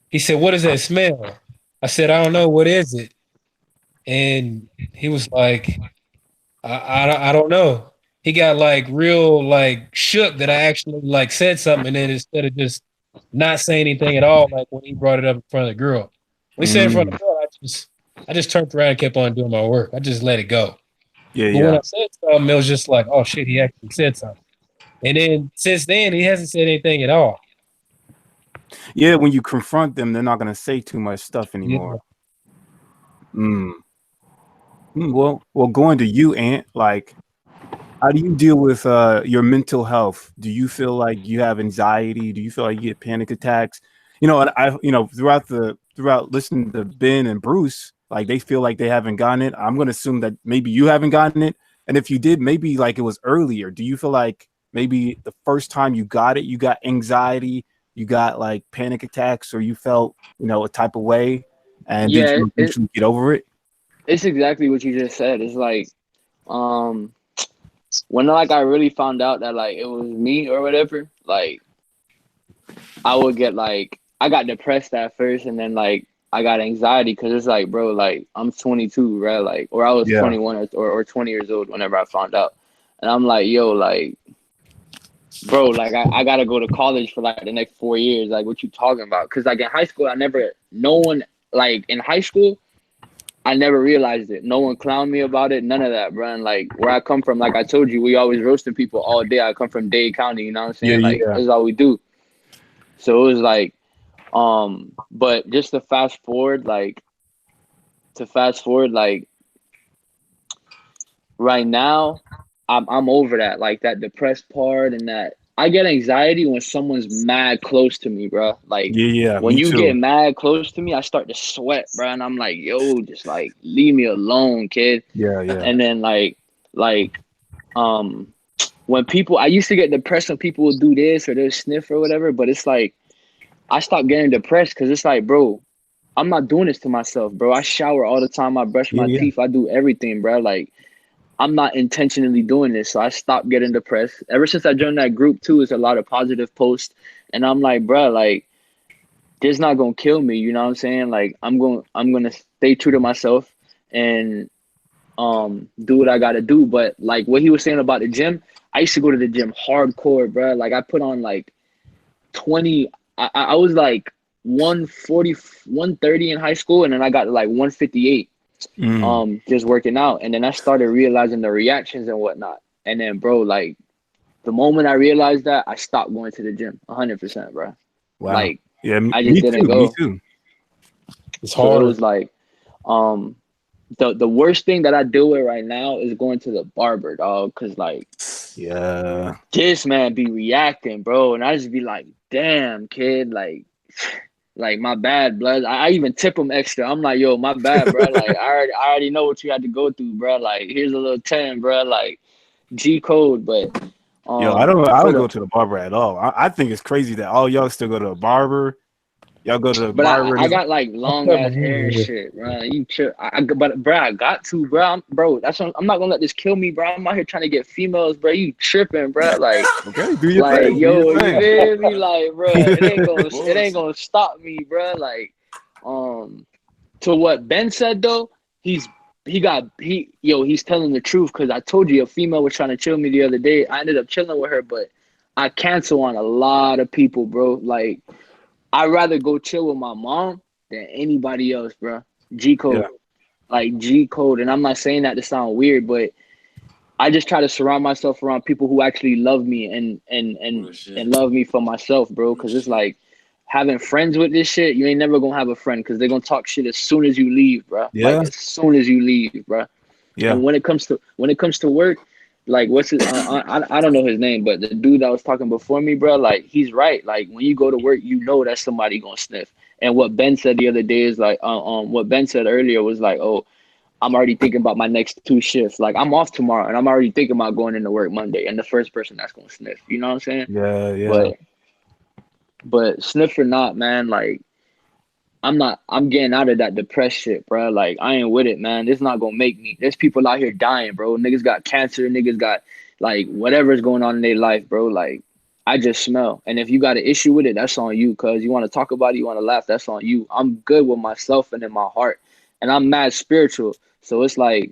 [SPEAKER 6] he said, "What does that smell?" I said, "I don't know. What is it?" And he was like, I don't know. He got like real like shook that I actually like said something, and then instead of just not saying anything at all, like when he brought it up in front of the girl. When he said it in front of
[SPEAKER 1] mm,
[SPEAKER 6] the girl, I just turned around and kept on doing my work. I just let it go.
[SPEAKER 1] yeah,
[SPEAKER 6] But when
[SPEAKER 1] yeah.
[SPEAKER 6] I said something, it was just like, oh shit, he actually said something. And then since then, he hasn't said anything at all.
[SPEAKER 1] Yeah, when you confront them, they're not gonna say too much stuff
[SPEAKER 6] Yeah.
[SPEAKER 1] anymore. Mm. Well, going to you, Ant, like, how do you deal with your mental health? Do you feel like you have anxiety? Do you feel like you get panic attacks? You know, and throughout listening to Ben and Bruce, like they feel like they haven't gotten it. I'm gonna assume that maybe you haven't gotten it, and if you did, maybe like it was earlier. Do you feel like maybe the first time you got it, you got anxiety, you got like panic attacks, or you felt a type of way, and did
[SPEAKER 3] Yeah,
[SPEAKER 1] you eventually get over it?
[SPEAKER 3] it's exactly what you just said. It's like, when like I really found out that like it was me or whatever, like I would get like I got depressed at first, and then like I got anxiety because it's like, bro, like I'm 22, right? Like, or I was
[SPEAKER 1] Yeah.
[SPEAKER 3] 21 or 20 years old whenever I found out, and I'm like, yo, like, bro, like I gotta go to college for like the next 4 years. Like, what you talking about? Because like in high school, in high school, I never realized it. No one clowned me about it. None of that, bro. And like where I come from, like I told you, we always roasting people all day. I come from Dade County, you know what I'm saying?
[SPEAKER 1] Yeah,
[SPEAKER 3] Like
[SPEAKER 1] yeah.
[SPEAKER 3] that's all we do. So it was like, but just to fast forward, like right now, I'm over that, like that depressed part, and that I get anxiety when someone's mad close to me, bro. Like
[SPEAKER 1] Yeah,
[SPEAKER 3] when
[SPEAKER 1] me
[SPEAKER 3] you
[SPEAKER 1] too.
[SPEAKER 3] get mad close to me, I start to sweat, bro, and I'm like, yo, just like leave me alone, kid.
[SPEAKER 1] Yeah.
[SPEAKER 3] And then like when people, I used to get depressed when people would do this or they'll sniff or whatever, but it's like I stopped getting depressed because it's like, bro, I'm not doing this to myself, bro. I shower all the time. I brush my
[SPEAKER 1] Yeah.
[SPEAKER 3] teeth. I do everything, bro. Like I'm not intentionally doing this, so I stopped getting depressed. Ever since I joined that group too, it's a lot of positive posts, and I'm like, bro, like this not gonna kill me. You know what I'm saying? Like I'm gonna stay true to myself and do what I gotta do. But like what he was saying about the gym, I used to go to the gym hardcore, bro. Like I put on like 20. I was like 140, 130 in high school, and then I got to like 158. Just working out, and then I started realizing the reactions and whatnot. And then, bro, like the moment I realized that, I stopped going to the gym 100%, bro.
[SPEAKER 1] Wow.
[SPEAKER 3] Like
[SPEAKER 1] Yeah,
[SPEAKER 3] I
[SPEAKER 1] me
[SPEAKER 3] just didn't
[SPEAKER 1] too.
[SPEAKER 3] go.
[SPEAKER 1] Me too.
[SPEAKER 6] It's
[SPEAKER 3] So it
[SPEAKER 6] hard.
[SPEAKER 3] was like, the worst thing that I deal with right now is going to the barber, dog. Cause like,
[SPEAKER 1] Yeah.
[SPEAKER 3] this man be reacting, bro, and I just be like, damn, kid, like my bad, blood. I even tip him extra. I'm like, yo, my bad, bro. Like I already know what you had to go through, bro. Like here's a little 10, bro. Like G code, but
[SPEAKER 1] Yo, I don't
[SPEAKER 3] for
[SPEAKER 1] go
[SPEAKER 3] the
[SPEAKER 1] to the barber at all. I think it's crazy that all y'all still go to a barber. Y'all go to the
[SPEAKER 3] but
[SPEAKER 1] barber.
[SPEAKER 3] I got like long
[SPEAKER 6] cut my
[SPEAKER 3] ass hair and
[SPEAKER 6] hair.
[SPEAKER 3] shit, bro. You trip, but bro, I got to, bro. Bro, that's what, I'm not gonna let this kill me, bro. I'm out here trying to get females, bro. You tripping, bro? Like.
[SPEAKER 1] Okay, do your
[SPEAKER 3] Like,
[SPEAKER 1] thing. Do
[SPEAKER 3] yo,
[SPEAKER 1] your
[SPEAKER 3] you
[SPEAKER 1] thing.
[SPEAKER 3] feel me? Like, bro, it ain't
[SPEAKER 2] Bullshit.
[SPEAKER 3] gonna stop me, bro. Like, to what Ben said though, he's telling the truth, because I told you a female was trying to chill me the other day. I ended up chilling with her, but I cancel on a lot of people, bro. Like, I'd rather go chill with my mom than anybody else, bro. G code,
[SPEAKER 1] Yeah.
[SPEAKER 3] like G code, and I'm not saying that to sound weird, but I just try to surround myself around people who actually love me and love me for myself, bro. Because it's like having friends with this shit. You ain't never gonna have a friend because they're gonna talk shit as soon as you leave, bro.
[SPEAKER 1] Yeah.
[SPEAKER 3] Like as soon as you leave, bro.
[SPEAKER 1] Yeah.
[SPEAKER 3] And when it comes to work, like what's his? I don't know his name, but the dude that was talking before me, bro. Like he's right. Like when you go to work, you know that somebody gonna sniff. And what Ben said the other day is like, what Ben said earlier was like, oh, I'm already thinking about my next 2 shifts. Like I'm off tomorrow, and I'm already thinking about going into work Monday. And the first person that's gonna sniff, you know what I'm saying?
[SPEAKER 1] Yeah. Yeah.
[SPEAKER 3] But sniff or not, man. Like I'm getting out of that depressed shit, bro. Like I ain't with it, man. It's not gonna make me. There's people out here dying, bro. Niggas got cancer. Niggas got like whatever's going on in their life, bro. Like I just smell. And if you got an issue with it, that's on you. Cause you want to talk about it, you want to laugh, that's on you. I'm good with myself and in my heart, and I'm mad spiritual. So it's like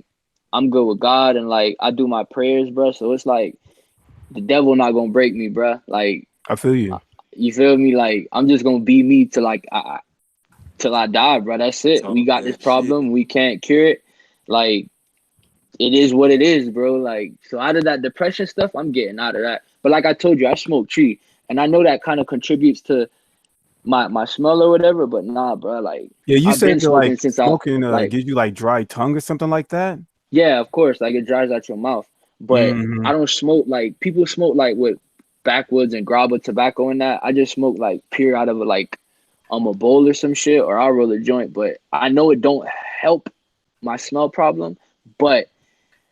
[SPEAKER 3] I'm good with God, and like I do my prayers, bro. So it's like the devil not gonna break me, bro. Like
[SPEAKER 1] I feel you.
[SPEAKER 3] you feel me? Like I'm just gonna be me till till I die, bro. That's it. We got this problem. We can't cure it. Like it is what it is, bro. Like so out of that depression stuff, I'm getting out of that. But like I told you, I smoke tree, and I know that kind of contributes to my smell or whatever. But nah, bro. Like
[SPEAKER 1] Yeah, you
[SPEAKER 3] I've been
[SPEAKER 1] said that
[SPEAKER 3] smoking
[SPEAKER 1] like
[SPEAKER 3] since
[SPEAKER 1] smoking
[SPEAKER 3] like
[SPEAKER 1] gives you like dry tongue or something like that.
[SPEAKER 3] yeah, of course. Like it dries out your mouth, but
[SPEAKER 1] Mm-hmm.
[SPEAKER 3] I don't smoke like people smoke like with backwoods and grabba tobacco and that. I just smoke like pure out of like a bowl or some shit, or I'll roll a joint. But I know it don't help my smell problem. But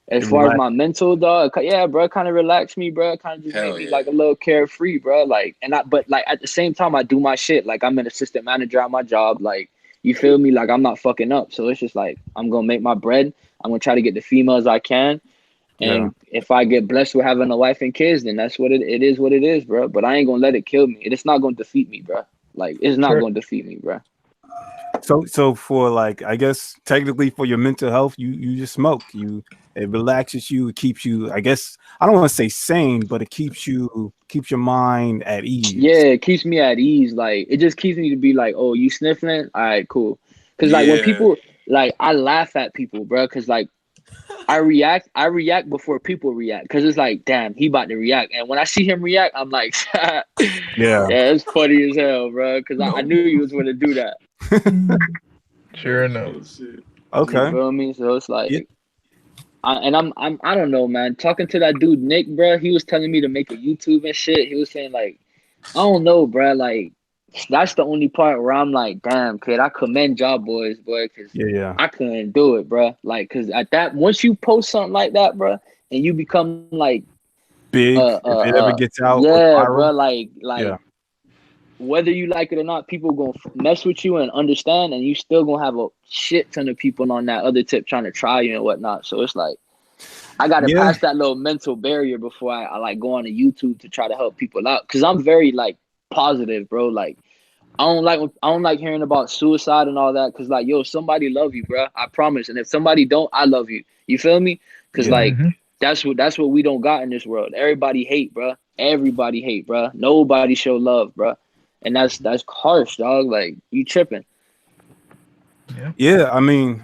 [SPEAKER 3] as far as my mental, dog, yeah, bro, kind of relax me, bro. Kind of just make me like a little carefree, bro. Like, but like at the same time, I do my shit. Like, I'm an assistant manager at my job. Like, you feel me? Like, I'm not fucking up. So it's just like, I'm gonna make my bread. I'm gonna try to get the females I can. And if I get blessed with having a wife and kids, then that's what it is. What it is, bro. But I ain't gonna let it kill me. It's not gonna defeat me, bro. Like, it's not gonna defeat me, bro.
[SPEAKER 1] So for like, I guess technically for your mental health, you just smoke. It relaxes you. It keeps you. I guess I don't want to say sane, but it keeps your mind at ease.
[SPEAKER 3] Yeah, it keeps me at ease. Like, it just keeps me to be like, oh, you sniffling? All right, cool. Because like when people like, I laugh at people, bro. Because like, I react before people react. Because it's like, damn, he about to react. And when I see him react, I'm like, yeah, it's funny as hell, bro. Because I knew you was going to do that.
[SPEAKER 4] Sure enough.
[SPEAKER 1] Okay.
[SPEAKER 3] You feel me? So it's like, I don't know, man. Talking to that dude Nick, bro, he was telling me to make a YouTube and shit. He was saying like, I don't know, bro. Like, that's the only part where I'm like, damn, kid, I commend y'all boys, boy, because I couldn't do it, bro. Like, because at that, once you post something like that, bro, and you become like
[SPEAKER 1] big, if it ever gets out,
[SPEAKER 3] yeah, bro, like. Whether you like it or not, people gonna mess with you and understand, and you still gonna have a shit ton of people on that other tip trying to try you and whatnot. So it's like, I gotta pass that little mental barrier before I like go on to YouTube to try to help people out. Cause I'm very like positive, bro. Like I don't like hearing about suicide and all that. Cause like, yo, somebody love you, bro. I promise. And if somebody don't, I love you. You feel me? Cause like that's what we don't got in this world. Everybody hate, bro. Everybody hate, bro. Nobody show love, bro. And that's harsh, dog. Like, you tripping.
[SPEAKER 1] Yeah, I mean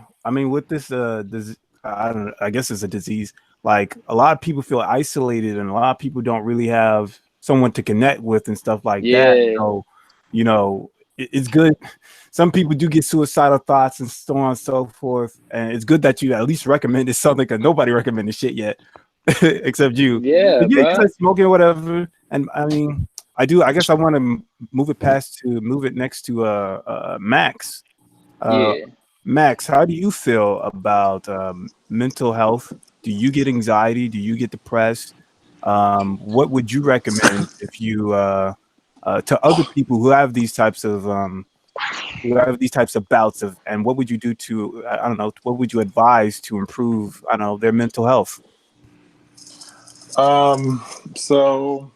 [SPEAKER 1] with this I guess it's a disease. Like a lot of people feel isolated, and a lot of people don't really have someone to connect with and stuff like that. So, you know, it's good. Some people do get suicidal thoughts and so on and so forth. And it's good that you at least recommended something, because nobody recommended shit yet, except you.
[SPEAKER 3] Yeah, bro.
[SPEAKER 1] Smoking or whatever. And I mean, I guess I want to move it next to Max. Max, how do you feel about mental health? Do you get anxiety? Do you get depressed? What would you recommend if you to other people who have these types of bouts of, and what would you do to, I don't know, what would you advise to improve, I don't know, their mental health?
[SPEAKER 5] So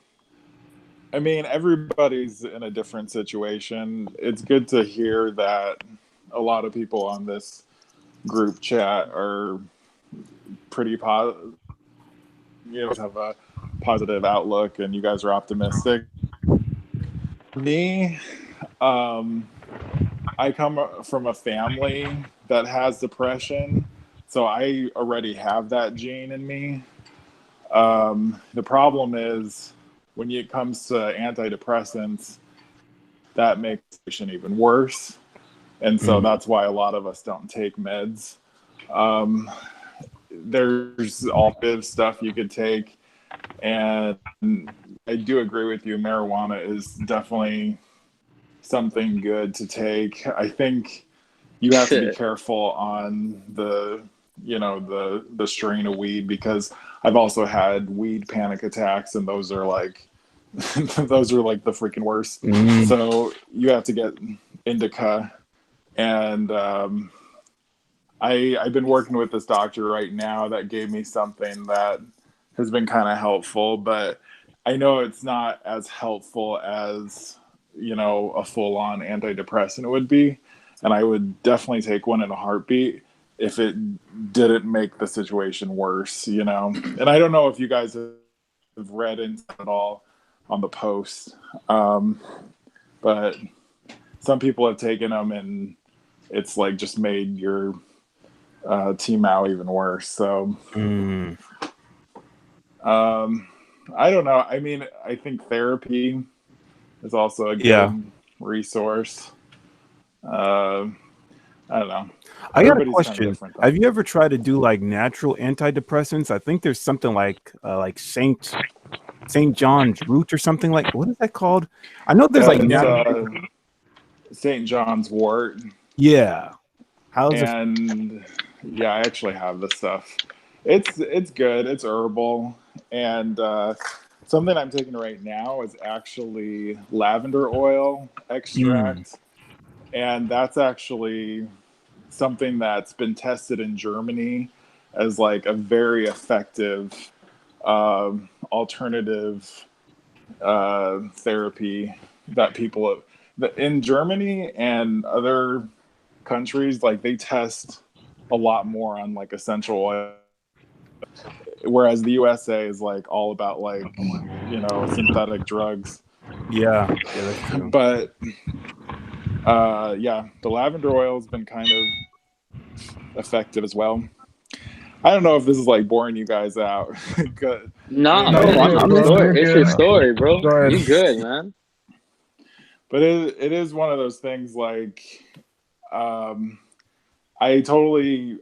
[SPEAKER 5] I mean, everybody's in a different situation. It's good to hear that a lot of people on this group chat are pretty positive, have a positive outlook, and you guys are optimistic. Me, I come from a family that has depression, so I already have that gene in me. The problem is, when it comes to antidepressants, that makes the situation even worse. And so that's why a lot of us don't take meds. There's all good stuff you could take. And I do agree with you. Marijuana is definitely something good to take. I think you have to be careful on the strain of weed, because I've also had weed panic attacks, and those are like the freaking worst. So you have to get indica. And I've been working with this doctor right now that gave me something that has been kind of helpful, but I know it's not as helpful as, a full-on antidepressant would be. And I would definitely take one in a heartbeat if it didn't make the situation worse, And I don't know if you guys have read into it at all on the post, but some people have taken them and it's like just made your TMAO even worse. So I don't know. I mean, I think therapy is also a good resource. I don't know.
[SPEAKER 1] I got a question. Have you ever tried to do like natural antidepressants? I think there's something like Saint John's root or something like. What is that called? I know there's like natural.
[SPEAKER 5] St. John's wort.
[SPEAKER 1] Yeah. How's it?
[SPEAKER 5] And yeah, I actually have this stuff. It's good. It's herbal, and something I'm taking right now is actually lavender oil extract, and that's actually something that's been tested in Germany as like a very effective alternative therapy that people in Germany and other countries, like they test a lot more on like essential oil, whereas the USA is like all about like, you know, synthetic drugs.
[SPEAKER 1] Yeah, that's true.
[SPEAKER 5] But yeah, the lavender oil has been kind of effective as well. I don't know if this is like boring you guys out. Good.
[SPEAKER 3] Nah,
[SPEAKER 4] No,
[SPEAKER 3] bro,
[SPEAKER 4] you're
[SPEAKER 3] I'm
[SPEAKER 4] good, bro.
[SPEAKER 3] story.
[SPEAKER 4] You're
[SPEAKER 3] It's your
[SPEAKER 4] good.
[SPEAKER 3] story, bro.
[SPEAKER 4] Go ahead.
[SPEAKER 3] You good, man.
[SPEAKER 5] But it is one of those things like I totally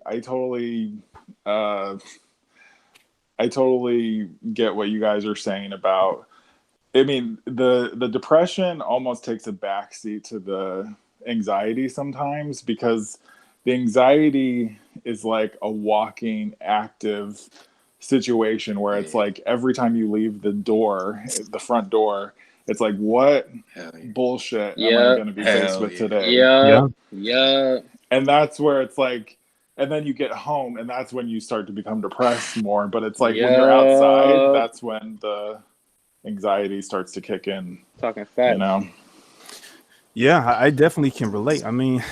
[SPEAKER 5] get what you guys are saying about, I mean, the depression almost takes a backseat to the anxiety sometimes, because the anxiety is like a walking active situation where it's like every time you leave the front door, it's like, what bullshit am I going to be faced with today?
[SPEAKER 3] Yeah.
[SPEAKER 5] And that's where it's like, and then you get home and that's when you start to become depressed more. But it's like when you're outside, that's when the anxiety starts to kick in.
[SPEAKER 3] Talking facts.
[SPEAKER 5] You know?
[SPEAKER 1] Yeah, I definitely can relate. I mean,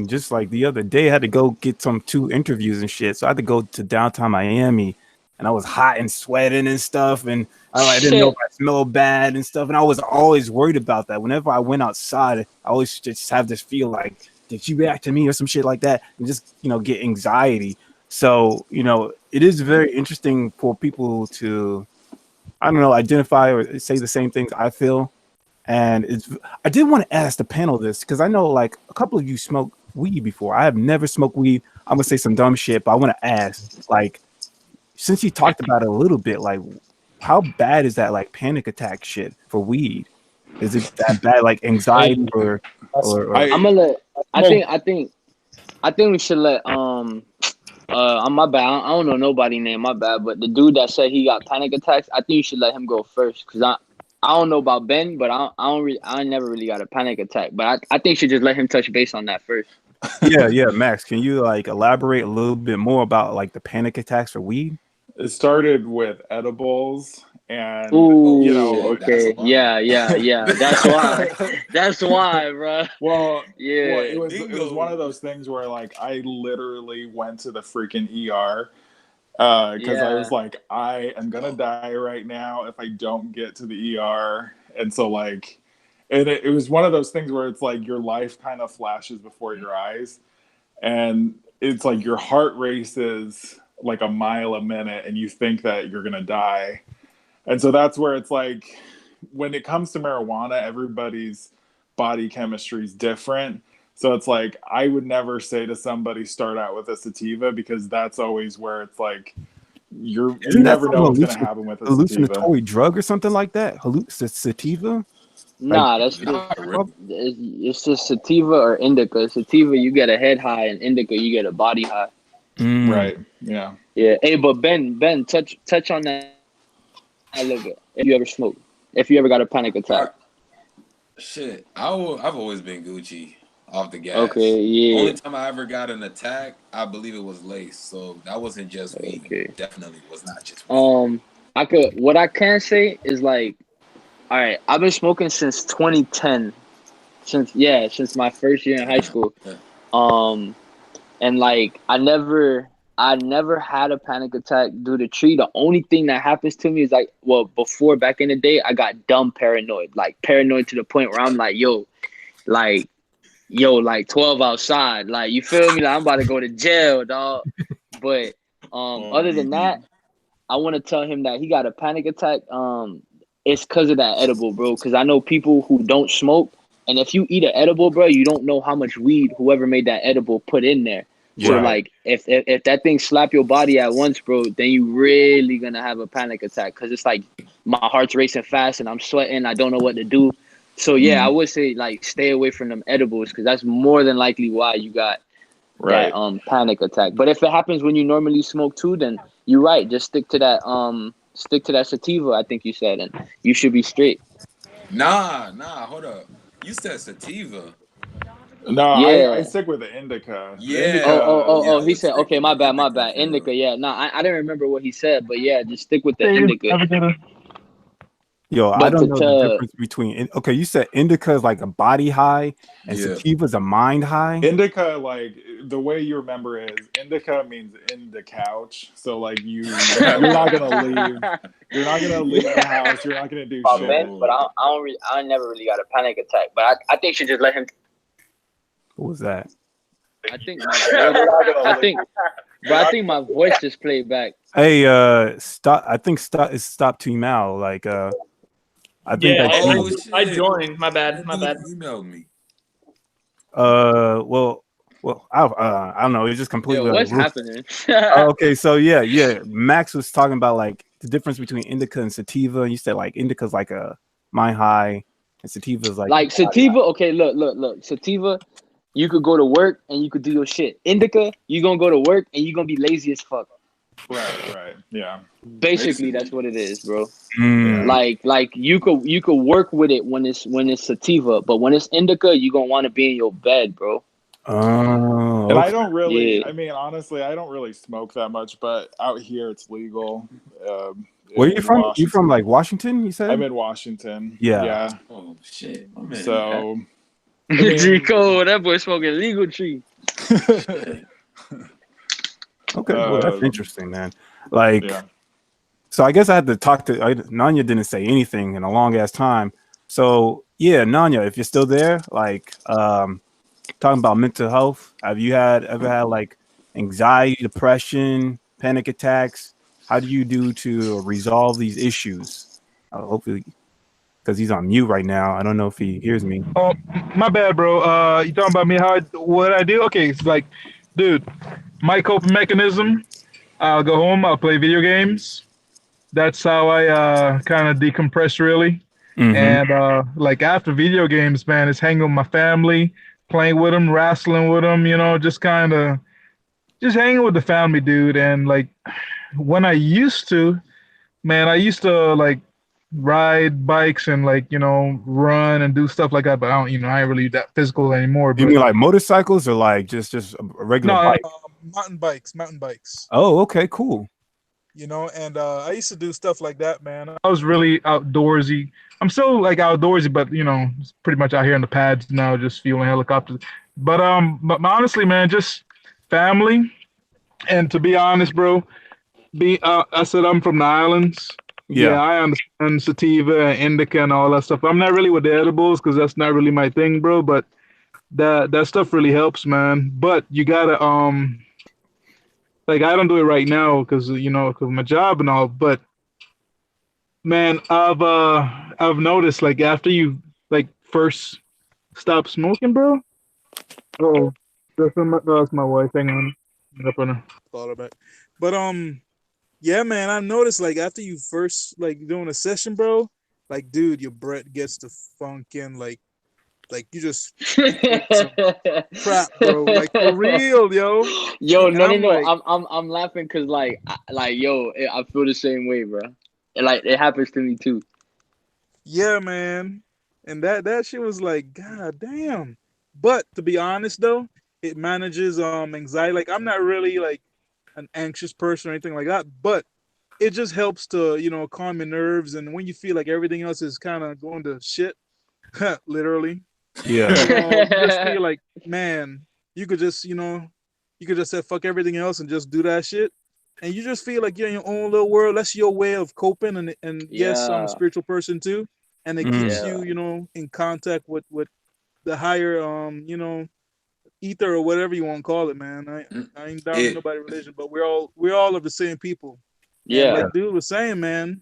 [SPEAKER 1] just like the other day, I had to go get 2 interviews and shit. So I had to go to downtown Miami, and I was hot and sweating and stuff, and I didn't know if I smelled bad and stuff. And I was always worried about that. Whenever I went outside, I always just have this feel like, did you react to me or some shit like that, and just get anxiety. So it is very interesting for people to, I don't know, identify or say the same things I feel. And I did want to ask the panel this, because I know like a couple of you smoked weed before. I have never smoked weed. I'm gonna say some dumb shit, but I want to ask, like, since you talked about it a little bit, like, how bad is that like panic attack shit for weed? Is it that bad, like anxiety or
[SPEAKER 3] I'm gonna let. I think we should let on my bad. I don't know nobody name. My bad. But the dude that said he got panic attacks, I think you should let him go first, because I don't know about Ben, but I never really got a panic attack. But I think you should just let him touch base on that first.
[SPEAKER 1] yeah, Max, can you like elaborate a little bit more about like the panic attacks for weed?
[SPEAKER 5] It started with edibles, and
[SPEAKER 3] Ooh, okay, yeah. That's why. That's why, bro.
[SPEAKER 5] Well,
[SPEAKER 3] Yeah.
[SPEAKER 5] it was one of those things where like I literally went to the freaking ER because I was like, I am gonna die right now if I don't get to the ER. And so like, and it was one of those things where it's like your life kind of flashes before your eyes, and it's like your heart races like a mile a minute and you think that you're gonna die. And so that's where it's like, when it comes to marijuana, everybody's body chemistry is different. So it's like, I would never say to somebody start out with a sativa, because that's always where it's like, you never know what's going to happen with a
[SPEAKER 1] hallucinatory drug or something like that. Sativa?
[SPEAKER 3] Nah, it's just sativa or indica. Sativa, you get a head high, and indica, you get a body high.
[SPEAKER 5] Right. Yeah.
[SPEAKER 3] Yeah. Hey, but Ben, touch on that a little bit. If you ever smoked, if you ever got a panic attack.
[SPEAKER 2] Shit, I've always been Gucci off the gas.
[SPEAKER 3] Okay, yeah.
[SPEAKER 2] Only time I ever got an attack, I believe it was lace. So that wasn't just weed.
[SPEAKER 3] Okay.
[SPEAKER 2] Definitely was not just weed.
[SPEAKER 3] What I can say is like, all right, I've been smoking since 2010, since my first year in high school. And like I never had a panic attack due to tree. The only thing that happens to me is like, well, before, back in the day, I got dumb paranoid, like paranoid to the point where I'm like, like 12 outside, like, you feel me? Like, I'm about to go to jail, dog. But other than that, I want to tell him that he got a panic attack. It's because of that edible, bro. Because I know people who don't smoke, and if you eat an edible, bro, you don't know how much weed whoever made that edible put in there. So like, if that thing slap your body at once, bro, then you really gonna have a panic attack, because it's like my heart's racing fast and I'm sweating. I don't know what to do. So yeah, I would say like stay away from them edibles because that's more than likely why you got
[SPEAKER 5] Right.
[SPEAKER 3] that panic attack. But if it happens when you normally smoke too, then you're right. Just stick to that sativa, I think you said, and you should be straight.
[SPEAKER 2] Nah, hold up. You said sativa.
[SPEAKER 5] No, I
[SPEAKER 3] Yeah.
[SPEAKER 5] stick with the indica. The
[SPEAKER 2] Yeah.
[SPEAKER 5] indica,
[SPEAKER 2] Yeah, I
[SPEAKER 3] He
[SPEAKER 2] would
[SPEAKER 3] said,
[SPEAKER 2] stick
[SPEAKER 3] okay,
[SPEAKER 2] with
[SPEAKER 3] my
[SPEAKER 2] the
[SPEAKER 3] bad.
[SPEAKER 2] indica for real.
[SPEAKER 3] Indica, yeah. No, I didn't remember what he said, but yeah, just stick with the
[SPEAKER 4] Hey,
[SPEAKER 3] indica.
[SPEAKER 4] navigator.
[SPEAKER 1] Yo, I
[SPEAKER 3] But
[SPEAKER 1] don't know the difference between. Okay, you said indica is like a body high, and
[SPEAKER 2] Yeah.
[SPEAKER 1] sativa is a mind high.
[SPEAKER 5] indica, like the way you remember it is indica means in the couch. So like you're not gonna leave. You're not gonna leave the house. You're not gonna do shit.
[SPEAKER 3] Ben, but I never really got a panic attack. But I think you should just let him.
[SPEAKER 1] What was that?
[SPEAKER 3] I think I think my voice just played back.
[SPEAKER 1] Hey, stop. I think stop team out. Like, I think
[SPEAKER 7] Yeah,
[SPEAKER 1] that.
[SPEAKER 7] I joined. My bad.
[SPEAKER 2] That dude emailed me.
[SPEAKER 1] Well, I don't know. It's just completely.
[SPEAKER 3] Yo, what's happening?
[SPEAKER 1] Okay, so yeah. Max was talking about like the difference between indica and sativa. You said like indica's like a mind high, and sativa's like
[SPEAKER 3] sativa. Okay, look. Sativa, you could go to work and you could do your shit. Indica, you gonna go to work and you gonna be lazy as fuck.
[SPEAKER 5] Right. Yeah.
[SPEAKER 3] Basically, that's what it is, bro.
[SPEAKER 1] Mm.
[SPEAKER 3] Like you could work with it when it's sativa, but when it's indica, you gonna want to be in your bed, bro.
[SPEAKER 1] Oh,
[SPEAKER 5] And I don't really.
[SPEAKER 3] Yeah.
[SPEAKER 5] I mean, honestly, I don't really smoke that much. But out here, it's legal.
[SPEAKER 1] where are you from?
[SPEAKER 5] Washington.
[SPEAKER 1] You from like Washington? You said.
[SPEAKER 5] I'm in Washington.
[SPEAKER 1] Yeah.
[SPEAKER 2] Oh shit, my man.
[SPEAKER 5] So. I mean,
[SPEAKER 3] Chico, that boy smoking legal tree.
[SPEAKER 1] Okay, well, that's interesting, man. Like,
[SPEAKER 5] yeah.
[SPEAKER 1] so I guess I had to talk to Nanya. Didn't say anything in a long ass time. So yeah, Nanya, if you're still there, like, talking about mental health, have you ever had like anxiety, depression, panic attacks? How do you do to resolve these issues? Hopefully, because he's on mute right now. I don't know if he hears me.
[SPEAKER 4] Oh, my bad, bro. You talking about me? What I do? Okay, it's like, dude, my coping mechanism. I'll go home. I'll play video games. That's how I kind of decompress, really.
[SPEAKER 1] Mm-hmm.
[SPEAKER 4] And like after video games, man, it's hanging with my family, playing with them, wrestling with them. You know, just hanging with the family, dude. And like when I used to like ride bikes and like, you know, run and do stuff like that, but I ain't really that physical anymore.
[SPEAKER 1] You mean like motorcycles or like just a regular bike?
[SPEAKER 4] Mountain bikes.
[SPEAKER 1] Oh, okay, cool.
[SPEAKER 4] You know, and I used to do stuff like that, man. I was really outdoorsy. I'm still like outdoorsy, but you know, it's pretty much out here in the pads now, just fueling helicopters. But honestly, man, just family. And to be honest, bro, I said I'm from the islands. Yeah, I understand sativa and indica and all that stuff. I'm not really with the edibles because that's not really my thing, bro. But that stuff really helps, man. But you gotta like I don't do it right now because of my job and all. But man, I've noticed like after you like first stop smoking, bro. Oh, that's my wife. Hang on, I'm up on a call her back. But yeah, man, I've noticed like after you first like doing a session, bro, like dude, your breath gets to funkin' like you just crap, bro, like for real, yo.
[SPEAKER 3] Yo,
[SPEAKER 4] And
[SPEAKER 3] no,
[SPEAKER 4] like,
[SPEAKER 3] I'm laughing because yo, I feel the same way, bro. It happens to me too.
[SPEAKER 4] Yeah, man, and that shit was like, god damn. But to be honest though, it manages anxiety. Like I'm not really like an anxious person or anything like that, but it just helps to calm your nerves. And when you feel like everything else is kind of going to shit, literally,
[SPEAKER 1] Yeah.
[SPEAKER 4] you just feel like, man, you could just say fuck everything else and just do that shit, and you just feel like you're in your own little world. That's your way of coping. And yes, I'm a spiritual person too, and it keeps you in contact with the higher ether or whatever you want to call it, man. I ain't down with nobody's religion, but we're all of the same people.
[SPEAKER 3] Yeah,
[SPEAKER 4] and like dude was saying, man,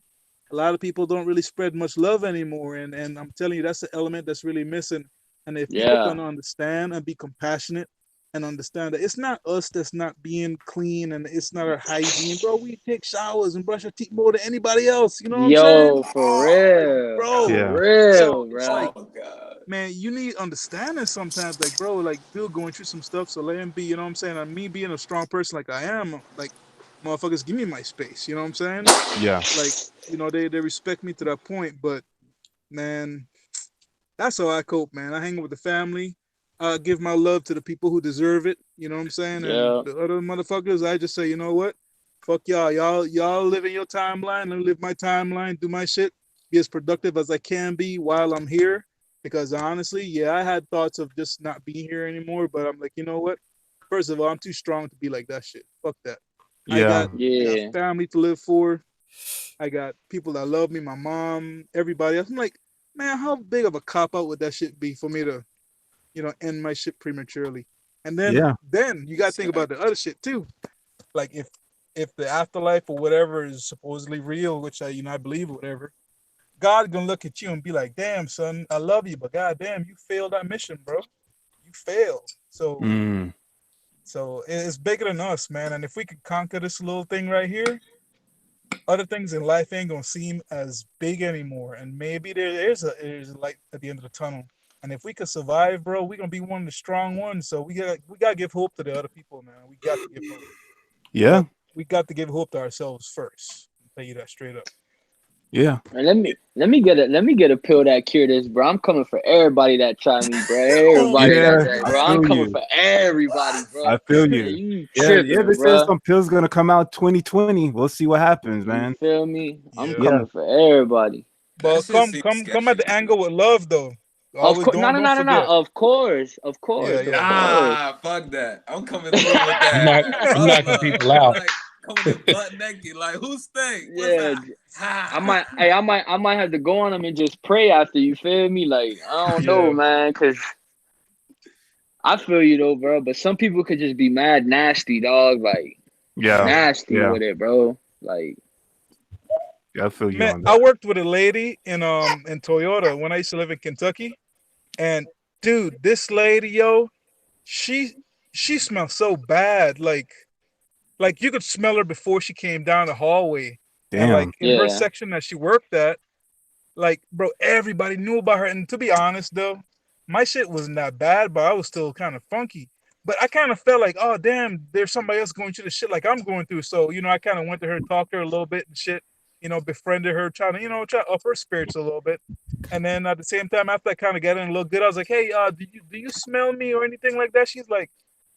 [SPEAKER 4] a lot of people don't really spread much love anymore, and I'm telling you, that's the element that's really missing. And if people can understand and be compassionate and understand that it's not us that's not being clean and it's not our hygiene, bro. We take showers and brush our teeth more than anybody else. You know what I'm saying?
[SPEAKER 3] Yo, for
[SPEAKER 4] Like,
[SPEAKER 3] real.
[SPEAKER 4] bro.
[SPEAKER 3] For
[SPEAKER 1] Yeah.
[SPEAKER 3] real,
[SPEAKER 4] So it's
[SPEAKER 3] bro.
[SPEAKER 4] like,
[SPEAKER 2] Oh God.
[SPEAKER 4] man, you need understanding sometimes. Like, bro, like Bill going through some stuff, so let him be. You know what I'm saying? And me being a strong person like I am, like, motherfuckers, give me my space. You know what I'm saying?
[SPEAKER 1] Yeah.
[SPEAKER 4] Like, they respect me to that point. But man, that's how I cope, man. I hang with the family. Give my love to the people who deserve it. You know what I'm saying?
[SPEAKER 3] Yeah.
[SPEAKER 4] And the other motherfuckers, I just say, you know what? Fuck y'all. Y'all live in your timeline. I live my timeline. Do my shit. Be as productive as I can be while I'm here. Because honestly, yeah, I had thoughts of just not being here anymore. But I'm like, you know what? First of all, I'm too strong to be like that shit. Fuck that. I
[SPEAKER 1] Yeah.
[SPEAKER 4] got
[SPEAKER 3] Yeah.
[SPEAKER 4] family to live for. I got people that love me, my mom, everybody else. I'm like, man, how big of a cop out would that shit be for me to, end my shit prematurely? And
[SPEAKER 1] Yeah.
[SPEAKER 4] then you got to think about the other shit too. Like if the afterlife or whatever is supposedly real, which I believe or whatever, God gonna look at you and be like, damn son, I love you, but goddamn, you failed that mission, bro. You failed. So
[SPEAKER 1] Mm.
[SPEAKER 4] so it's bigger than us, man. And if we could conquer this little thing right here, other things in life ain't gonna seem as big anymore. And maybe there's a light at the end of the tunnel. And if we could survive, bro, we're gonna be one of the strong ones. So we gotta give hope to the other people, man. We got to give hope.
[SPEAKER 1] Yeah.
[SPEAKER 4] But we got to give hope to ourselves first. I'll tell you that straight up.
[SPEAKER 1] Yeah.
[SPEAKER 3] And let me get a pill that cure this, bro. I'm coming for everybody that try me, bro. Everybody
[SPEAKER 1] Yeah.
[SPEAKER 3] that try,
[SPEAKER 1] I
[SPEAKER 3] bro. I'm
[SPEAKER 1] feel
[SPEAKER 3] coming
[SPEAKER 1] you.
[SPEAKER 3] for everybody, bro.
[SPEAKER 1] I feel
[SPEAKER 3] Yeah,
[SPEAKER 1] you.
[SPEAKER 3] you
[SPEAKER 1] Yeah. Yeah.
[SPEAKER 3] tripping,
[SPEAKER 1] They said
[SPEAKER 3] bro.
[SPEAKER 1] some pills gonna come out 2020. We'll see what happens,
[SPEAKER 3] You
[SPEAKER 1] man.
[SPEAKER 3] feel me? I'm
[SPEAKER 4] Yeah.
[SPEAKER 1] Yeah.
[SPEAKER 3] coming for everybody.
[SPEAKER 2] That
[SPEAKER 4] But
[SPEAKER 2] shit
[SPEAKER 4] come
[SPEAKER 2] seems
[SPEAKER 4] come come at
[SPEAKER 2] sketchy.
[SPEAKER 4] the angle with love though.
[SPEAKER 3] Of
[SPEAKER 4] Always
[SPEAKER 3] course, no, no,
[SPEAKER 4] don't
[SPEAKER 3] no, no, no.
[SPEAKER 4] forget.
[SPEAKER 3] Of course,
[SPEAKER 4] Yeah,
[SPEAKER 3] of
[SPEAKER 4] yeah.
[SPEAKER 3] course.
[SPEAKER 2] Nah, fuck that. I'm coming through with
[SPEAKER 6] I'm
[SPEAKER 2] that.
[SPEAKER 6] not I'm
[SPEAKER 2] Brother
[SPEAKER 6] knocking
[SPEAKER 2] love.
[SPEAKER 6] people out.
[SPEAKER 2] Like coming in butt naked. Like who's stink? What's
[SPEAKER 3] Yeah,
[SPEAKER 2] that?
[SPEAKER 3] I
[SPEAKER 2] Ha.
[SPEAKER 3] might, hey, I might have to go on them and just pray after. You feel me? Like I don't know,
[SPEAKER 4] Yeah.
[SPEAKER 3] man, cause I feel you though, bro. But some people could just be mad nasty, dog. Like
[SPEAKER 1] Yeah.
[SPEAKER 3] nasty
[SPEAKER 1] Yeah.
[SPEAKER 3] with it, bro. Like
[SPEAKER 1] Yeah. I feel you
[SPEAKER 4] Man,
[SPEAKER 1] on
[SPEAKER 4] I
[SPEAKER 1] that.
[SPEAKER 4] worked with a lady in Toyota when I used to live in Kentucky. And dude, this lady, yo, she she smelled so bad. Like you could smell her before she came down the hallway. And like
[SPEAKER 1] Damn.
[SPEAKER 4] in her
[SPEAKER 3] yeah,
[SPEAKER 4] section that she worked at, like bro, everybody knew about her. And to be honest though, my shit wasn't that bad, but I was still kind of funky. But I kind of felt like, oh damn, there's somebody else going through the shit like I'm going through. So, I kind of went to her, talked to her a little bit and shit, befriended her, trying to, try to up her spirits a little bit. And then at the same time, after I kind of got in a little good, I was like, hey, do you smell me or anything like that? She's like,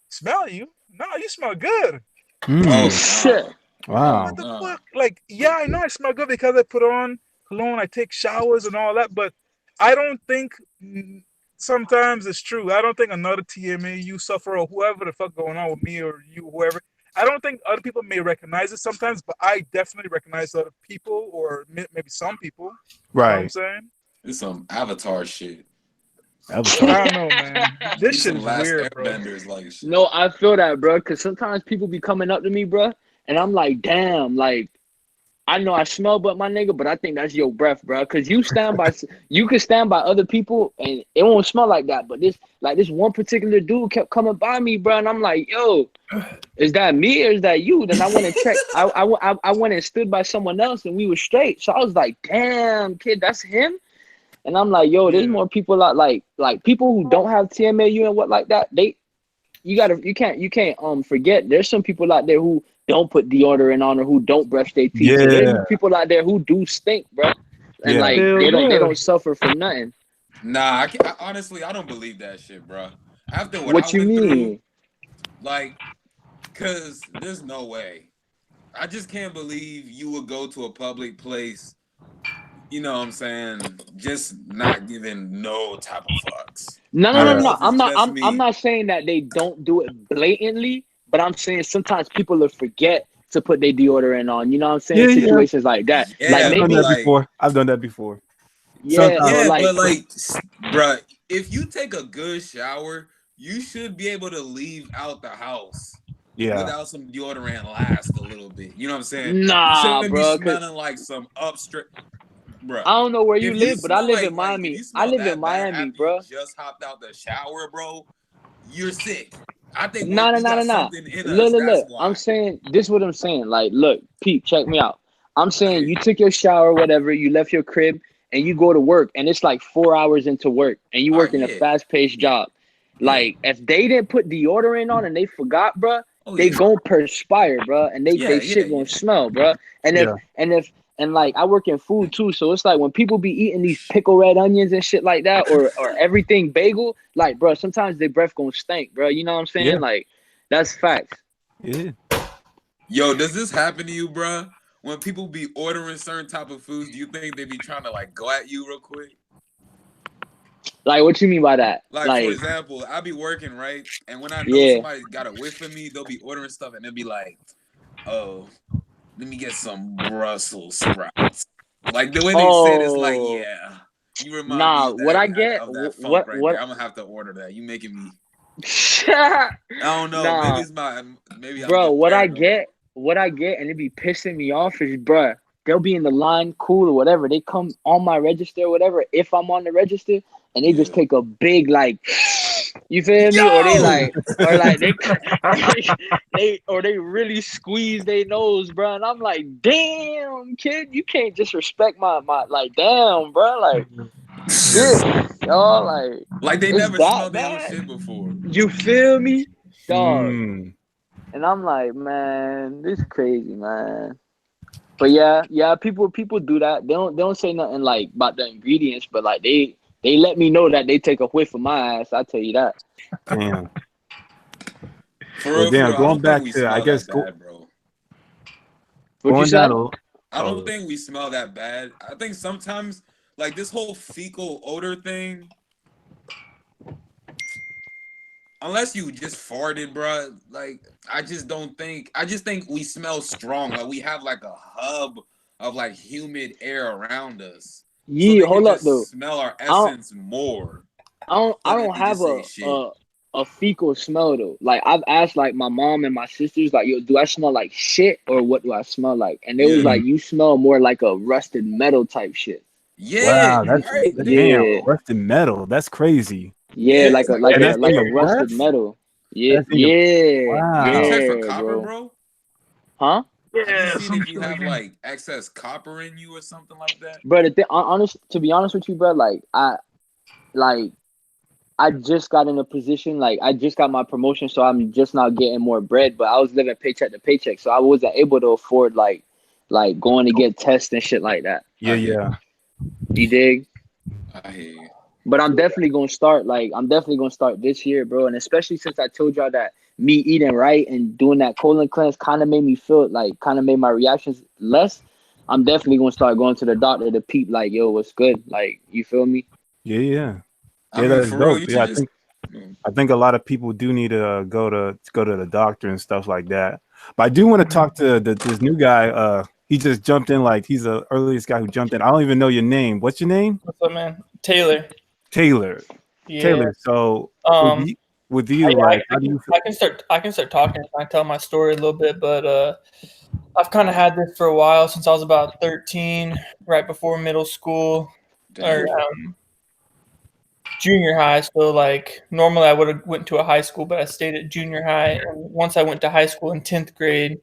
[SPEAKER 4] smell you? No, you smell good.
[SPEAKER 2] Oh
[SPEAKER 1] Mm.
[SPEAKER 3] shit.
[SPEAKER 2] no. Oh
[SPEAKER 1] Wow.
[SPEAKER 4] What the
[SPEAKER 2] no.
[SPEAKER 4] fuck? Like, yeah, I know I smell good because I put on cologne, I take showers and all that, but I don't think sometimes it's true. I don't think another TMA, you suffer or whoever the fuck going on with me or you, whoever. I don't think other people may recognize it sometimes, but I definitely recognize other people or maybe some people. You know what I'm
[SPEAKER 1] Right.
[SPEAKER 4] saying?
[SPEAKER 2] It's some Avatar shit.
[SPEAKER 4] But
[SPEAKER 1] Avatar.
[SPEAKER 4] I don't know, man. This
[SPEAKER 2] These
[SPEAKER 4] shit
[SPEAKER 2] some
[SPEAKER 4] is
[SPEAKER 2] last
[SPEAKER 4] weird, bro.
[SPEAKER 2] airbenders like shit.
[SPEAKER 3] No, I feel that, bro. Cause sometimes people be coming up to me, bro, and I'm like, damn, like I know I smell, but my nigga, but I think that's your breath, bro. Cause you can stand by other people, and it won't smell like that. But this one particular dude kept coming by me, bro, and I'm like, yo, is that me or is that you? Then I went and checked. I went and stood by someone else, and we were straight. So I was like, damn, kid, that's him. And I'm like, yo, there's
[SPEAKER 4] Yeah.
[SPEAKER 3] more people out like people who don't have TMAU and what like that. You can't forget there's some people out there who don't put deodorant on or who don't brush their teeth. So there's
[SPEAKER 1] Yeah.
[SPEAKER 3] people out there who do stink, bro. And
[SPEAKER 1] Yeah.
[SPEAKER 3] like
[SPEAKER 4] Hell
[SPEAKER 3] they
[SPEAKER 4] yeah.
[SPEAKER 3] don't suffer from nothing.
[SPEAKER 2] Nah, honestly, I don't believe that shit, bro. After what I
[SPEAKER 3] What you
[SPEAKER 2] went through,
[SPEAKER 3] mean?
[SPEAKER 2] like, cause there's no way. I just can't believe you would go to a public place, you know what I'm saying, just not giving no type of fucks.
[SPEAKER 3] No, no,
[SPEAKER 2] I
[SPEAKER 3] no,
[SPEAKER 2] don't
[SPEAKER 1] Yeah.
[SPEAKER 2] know
[SPEAKER 3] no.
[SPEAKER 2] if
[SPEAKER 3] I'm
[SPEAKER 2] it's
[SPEAKER 3] not.
[SPEAKER 2] just
[SPEAKER 3] I'm
[SPEAKER 2] me.
[SPEAKER 3] not saying that they don't do it blatantly, but I'm saying sometimes people will forget to put their deodorant on. You know what I'm saying?
[SPEAKER 1] Yeah. Yeah.
[SPEAKER 3] Situations like that. Like
[SPEAKER 2] Yeah,
[SPEAKER 1] I've done
[SPEAKER 2] but
[SPEAKER 3] maybe,
[SPEAKER 1] that
[SPEAKER 2] like,
[SPEAKER 1] before. I've done that before.
[SPEAKER 3] yeah,
[SPEAKER 1] Sometimes.
[SPEAKER 3] or
[SPEAKER 2] yeah,
[SPEAKER 3] like
[SPEAKER 2] but like, bruh, if you take a good shower, you should be able to leave out the house
[SPEAKER 1] Yeah.
[SPEAKER 2] without some deodorant last a little bit. You know what I'm saying? You
[SPEAKER 3] nah,
[SPEAKER 2] shouldn't be
[SPEAKER 3] bro. Cause
[SPEAKER 2] smelling like some upstraight, bruh.
[SPEAKER 3] I don't know where you
[SPEAKER 2] If you
[SPEAKER 3] live, but I
[SPEAKER 2] smell
[SPEAKER 3] live in
[SPEAKER 2] if
[SPEAKER 3] Miami.
[SPEAKER 2] you
[SPEAKER 3] I
[SPEAKER 2] smell
[SPEAKER 3] live in
[SPEAKER 2] that bad
[SPEAKER 3] Miami,
[SPEAKER 2] after you
[SPEAKER 3] bro.
[SPEAKER 2] just hopped out the shower, bro, you're sick. I think
[SPEAKER 3] Nah.
[SPEAKER 2] we got something in us.
[SPEAKER 3] Look.
[SPEAKER 2] That's why.
[SPEAKER 3] I'm saying this. What I'm saying. Like, look, Pete, check me out. I'm saying you took your shower, whatever. You left your crib and you go to work, and it's like 4 hours into work, and you work in a fast-paced job. Like, if they didn't put deodorant on and they forgot, bro, they gon' perspire, bro, and they shit gonna smell, bro. And like I work in food too, so it's like when people be eating these pickle red onions and shit like that, or everything bagel, like, bro, sometimes their breath gonna stink, bro. You know what I'm saying?
[SPEAKER 1] Yeah.
[SPEAKER 3] Like, that's facts.
[SPEAKER 1] Yeah.
[SPEAKER 2] Yo, does this happen to you, bro? When people be ordering certain type of foods, do you think they be trying to like go at you real quick?
[SPEAKER 3] Like, what you mean by that?
[SPEAKER 2] Like for example, I be working, right? And when I know somebody got a whiff of me, they'll be ordering stuff and they'll be like, oh, let me get some Brussels sprouts. Like the way they said it's like, yeah. You remind me of that,
[SPEAKER 3] what I get,
[SPEAKER 2] of that funk right there. I'm gonna have to order that. You making me I don't know. Maybe
[SPEAKER 3] bro, what I get, and it be pissing me off is, bro, they'll be in the line, cool or whatever. They come on my register or whatever, if I'm on the register, and they just take a big, like, you feel me? Or they like, they really squeeze their nose, bro. And I'm like, damn, kid, you can't disrespect my like, damn, bro, like, shit, y'all,
[SPEAKER 2] like they never smelled their own shit before.
[SPEAKER 3] You feel me, dog? And I'm like, man, this is crazy, man. But yeah, people do that. They don't say nothing like about the ingredients, but like they let me know that they take a whiff of my ass. I tell you that.
[SPEAKER 1] Damn.
[SPEAKER 2] For real,
[SPEAKER 1] going back to, I guess,
[SPEAKER 2] bad, bro.
[SPEAKER 3] What you said?
[SPEAKER 2] I don't think we smell that bad. I think sometimes, like this whole fecal odor thing, unless you just farted, bro. Like I just think we smell strong. Like we have like a hub of like humid air around us.
[SPEAKER 3] Yeah, so hold up though.
[SPEAKER 2] Smell our essence more.
[SPEAKER 3] I don't have a fecal smell though. Like I've asked like my mom and my sisters, like, yo, do I smell like shit or what do I smell like? And they was like, you smell more like a rusted metal type shit.
[SPEAKER 2] Yeah,
[SPEAKER 1] wow, that's right. Damn, rusted metal. That's crazy.
[SPEAKER 3] Yeah, like a rusted metal. Yeah,
[SPEAKER 2] Wow. Have you checked for copper, bro?
[SPEAKER 3] Huh?
[SPEAKER 2] Yeah. Have you seen if you have like excess copper in you or something like that?
[SPEAKER 3] Bro, to be honest with you, bro, I just got in a position, like I just got my promotion, so I'm just not getting more bread. But I was living paycheck to paycheck, so I wasn't able to afford like going to get tests and shit like that.
[SPEAKER 1] Yeah.
[SPEAKER 3] You dig?
[SPEAKER 2] I hear you.
[SPEAKER 3] But I'm definitely gonna start. Like I'm definitely gonna start this year, bro. And especially since I told y'all that me eating right and doing that colon cleanse kind of made me feel like made my reactions less. I'm definitely gonna start going to the doctor to peep like, yo, what's good? Like, you feel me?
[SPEAKER 1] Yeah, that's dope. Yeah, I think a lot of people do need to go to the doctor and stuff like that. But I do want to talk to this new guy. He just jumped in, like he's the earliest guy who jumped in. I don't even know your name. What's your name?
[SPEAKER 7] What's up, man? Taylor.
[SPEAKER 1] Yeah. Taylor. So with you, how do you feel?
[SPEAKER 7] I can start talking. I tell my story a little bit, but I've kind of had this for a while since I was about 13, right before middle school or junior high. So like normally I would have went to a high school, but I stayed at junior high. And once I went to high school in 10th grade,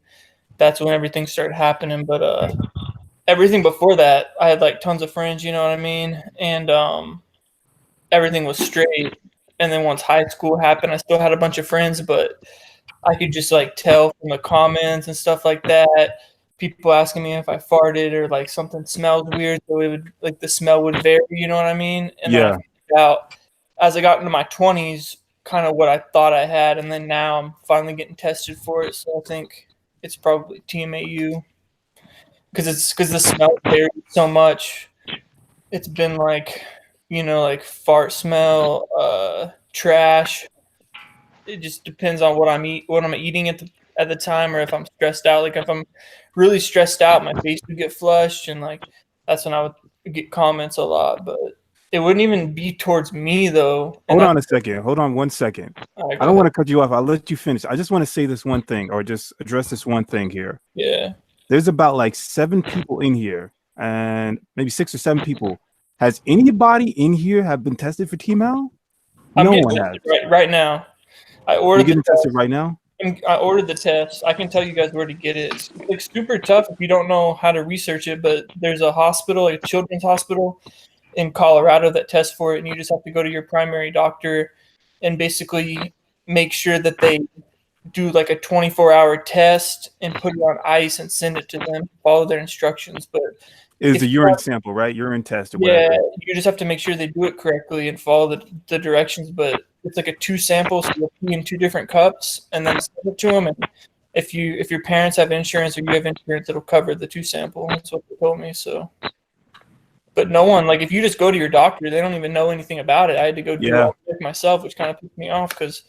[SPEAKER 7] that's when everything started happening. But everything before that, I had like tons of friends, you know what I mean? And everything was straight. And then once high school happened, I still had a bunch of friends, but I could just like tell from the comments and stuff like that, people asking me if I farted or like something smells weird. So it would like the smell would vary, you know what I mean? And then I figured out as I got into my 20s, kind of what I thought I had. And then now I'm finally getting tested for it. So I think it's probably TMAU because the smell varies so much. It's been like, you know, like fart smell, trash. It just depends on what I'm eating at the time, or if I'm stressed out. Like if I'm really stressed out, my face would get flushed, and like that's when I would get comments a lot. But it wouldn't even be towards me though.
[SPEAKER 1] Hold on a second. Hold on 1 second.
[SPEAKER 7] Right,
[SPEAKER 1] I don't want to cut you off. I'll let you finish. I just want to say this one thing, or just address this one thing here.
[SPEAKER 7] Yeah.
[SPEAKER 1] There's about like 7 people in here, and maybe 6 or 7 people. Has anybody in here have been tested for TMAO? No one has.
[SPEAKER 7] Right now. I
[SPEAKER 1] You
[SPEAKER 7] ordered
[SPEAKER 1] getting
[SPEAKER 7] the test.
[SPEAKER 1] tested right now?
[SPEAKER 7] I ordered the test. I can tell you guys where to get it. It's like super tough if you don't know how to research it, but there's a hospital, a children's hospital in Colorado that tests for it, and you just have to go to your primary doctor and basically make sure that they do like a 24-hour test and put it on ice and send it to them, follow their instructions. But
[SPEAKER 1] It's
[SPEAKER 7] if
[SPEAKER 1] a
[SPEAKER 7] you
[SPEAKER 1] urine
[SPEAKER 7] have-
[SPEAKER 1] sample, right? Urine test or
[SPEAKER 7] yeah,
[SPEAKER 1] whatever.
[SPEAKER 7] you just have to make sure they do it correctly and follow the directions. But it's like a 2 samples, so you'll pee in 2 different cups and then send it to them. And if your parents have insurance or you have insurance, it'll cover the 2 sample. That's what they told me. So, but no one, like if you just go to your doctor, they don't even know anything about it. I had to go do
[SPEAKER 1] Yeah.
[SPEAKER 7] all the work myself, which kind of pissed me off because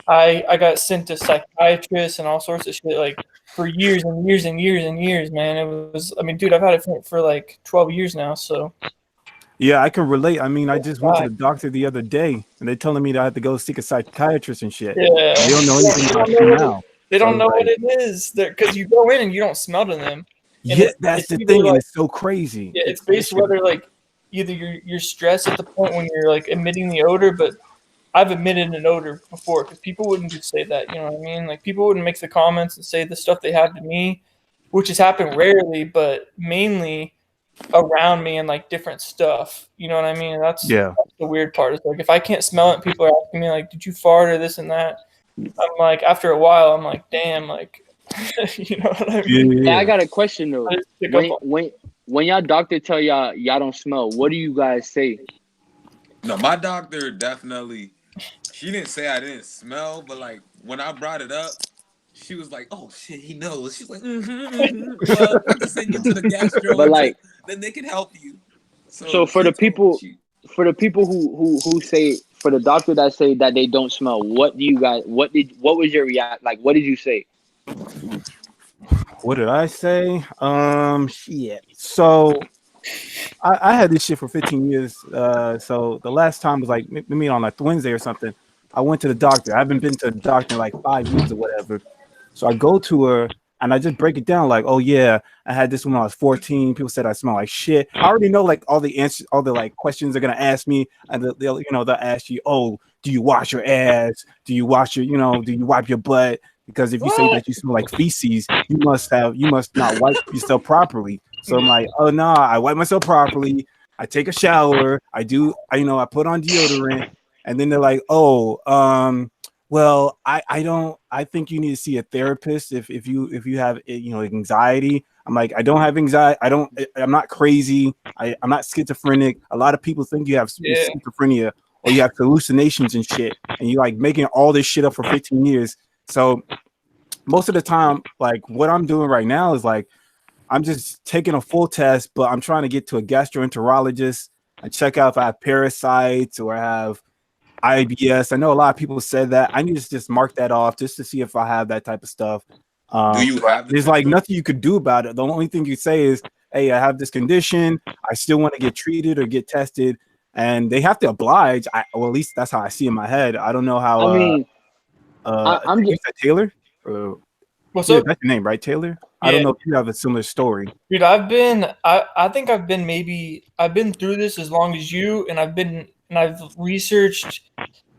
[SPEAKER 7] I got sent to psychiatrists and all sorts of shit like for years and years and years and years, man. It was, I mean, dude, I've had it for like 12 years now. So
[SPEAKER 1] Yeah, I can relate. I mean, I just went to the doctor the other day, and they're telling me that I have to go seek a psychiatrist and shit.
[SPEAKER 7] yeah,
[SPEAKER 1] They don't know anything about
[SPEAKER 7] know
[SPEAKER 1] me
[SPEAKER 7] what
[SPEAKER 1] now.
[SPEAKER 7] they don't
[SPEAKER 1] So,
[SPEAKER 7] know
[SPEAKER 1] like,
[SPEAKER 7] what it is because you go in and you don't smell to them. And
[SPEAKER 1] yeah, that's the
[SPEAKER 7] either
[SPEAKER 1] thing, and
[SPEAKER 7] like,
[SPEAKER 1] it's so crazy.
[SPEAKER 7] yeah, it's based whether like either you're stressed at the point when you're like emitting the odor, but I've emitted an odor before because people wouldn't just say that, you know what I mean? Like people wouldn't make the comments and say the stuff they have to me, which has happened rarely, but mainly around me and like different stuff. You know what I mean? That's the weird part. It's like if I can't smell it, people are asking me like, "Did you fart or this and that?" I'm like, after a while, I'm like, "Damn!" Like, you know what I mean?
[SPEAKER 3] Yeah, I got a question though.
[SPEAKER 7] I just pick up
[SPEAKER 3] When y'all doctor tell y'all don't smell, what do you guys say?
[SPEAKER 2] No, my doctor definitely. She didn't say I didn't smell, but like when I brought it up, she was like, "Oh shit, he knows." She's like, "Well, we can send you to the gastro,
[SPEAKER 3] But like,
[SPEAKER 2] then they can help you."
[SPEAKER 3] So for the people who say, for the doctor that say that they don't smell, what was your react? Like, what did you say?
[SPEAKER 1] What did I say? Shit. So I had this shit for 15 years. So the last time was like maybe on like Wednesday or something. I went to the doctor. I haven't been to the doctor in like 5 years or whatever. So I go to her and I just break it down like, oh yeah, I had this when I was 14. People said I smell like shit. I already know like all the answers, all the like questions they're gonna ask me, and they'll ask you, oh, do you wash your ass? Do you wash your, do you wipe your butt? Because if you say that you smell like feces, you must not wipe yourself properly. So I'm like, oh no, I wipe myself properly. I take a shower. I put on deodorant, and then they're like, oh, well, I think you need to see a therapist if you have anxiety. I'm like, I don't have anxiety. I'm not crazy. I'm not schizophrenic. A lot of people think you have schizophrenia or you have hallucinations and shit, and you like making all this shit up for 15 years. So most of the time, like what I'm doing right now is like I'm just taking a full test, but I'm trying to get to a gastroenterologist and check out if I have parasites or I have IBS. I know a lot of people said that. I need to just mark that off just to see if I have that type of stuff.
[SPEAKER 2] Do you have
[SPEAKER 1] there's like nothing you could do about it. The only thing you say is, hey, I have this condition. I still want to get treated or get tested. And they have to oblige. Well, at least that's how I see in my head. I don't know how.
[SPEAKER 3] I mean, I'm just
[SPEAKER 1] Taylor.
[SPEAKER 7] What's up?
[SPEAKER 1] That's your name, right, Taylor?
[SPEAKER 7] Yeah.
[SPEAKER 1] I don't know if you have a similar story.
[SPEAKER 7] Dude, I think I've been through this as long as you, and I've researched.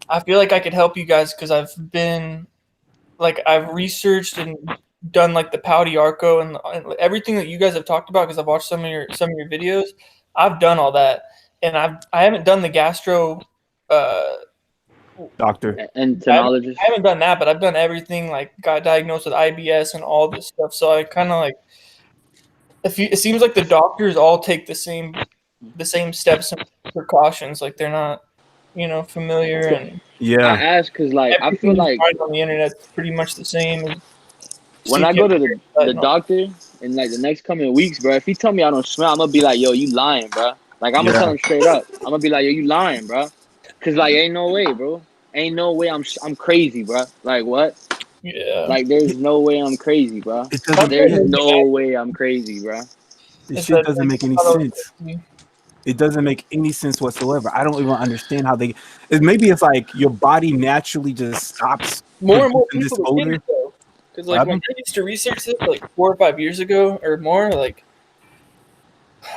[SPEAKER 7] I feel like I could help you guys because I've researched and done like the Pouty Arco and everything that you guys have talked about because I've watched some of your videos. I've done all that, and I haven't done the gastro.
[SPEAKER 1] Doctor.
[SPEAKER 3] Entomologist.
[SPEAKER 7] I haven't done that, but I've done everything. Like got diagnosed with IBS and all this stuff. So I kind of like. It seems like the doctors all take the same steps and precautions. Like they're not, familiar and.
[SPEAKER 1] Yeah.
[SPEAKER 3] I ask because like I feel like
[SPEAKER 7] on the internet is pretty much the same.
[SPEAKER 3] When I go to the doctor in like the next coming weeks, bro, if he tell me I don't smell, I'm gonna be like, yo, you lying, bro. Like I'm gonna tell him straight up. I'm gonna be like, yo, you lying, bro. Cause like ain't no way, bro. Ain't no way I'm crazy, bro. Like what?
[SPEAKER 7] Yeah.
[SPEAKER 3] Like there's no way I'm crazy, bro. There's no way I'm crazy, bro.
[SPEAKER 1] This shit doesn't make any sense. It doesn't make any sense whatsoever. I don't even understand how maybe it's like your body naturally just stops
[SPEAKER 7] more and more
[SPEAKER 1] this
[SPEAKER 7] people
[SPEAKER 1] odor.
[SPEAKER 7] Because like when I used to research this like 4 or 5 years ago or more, like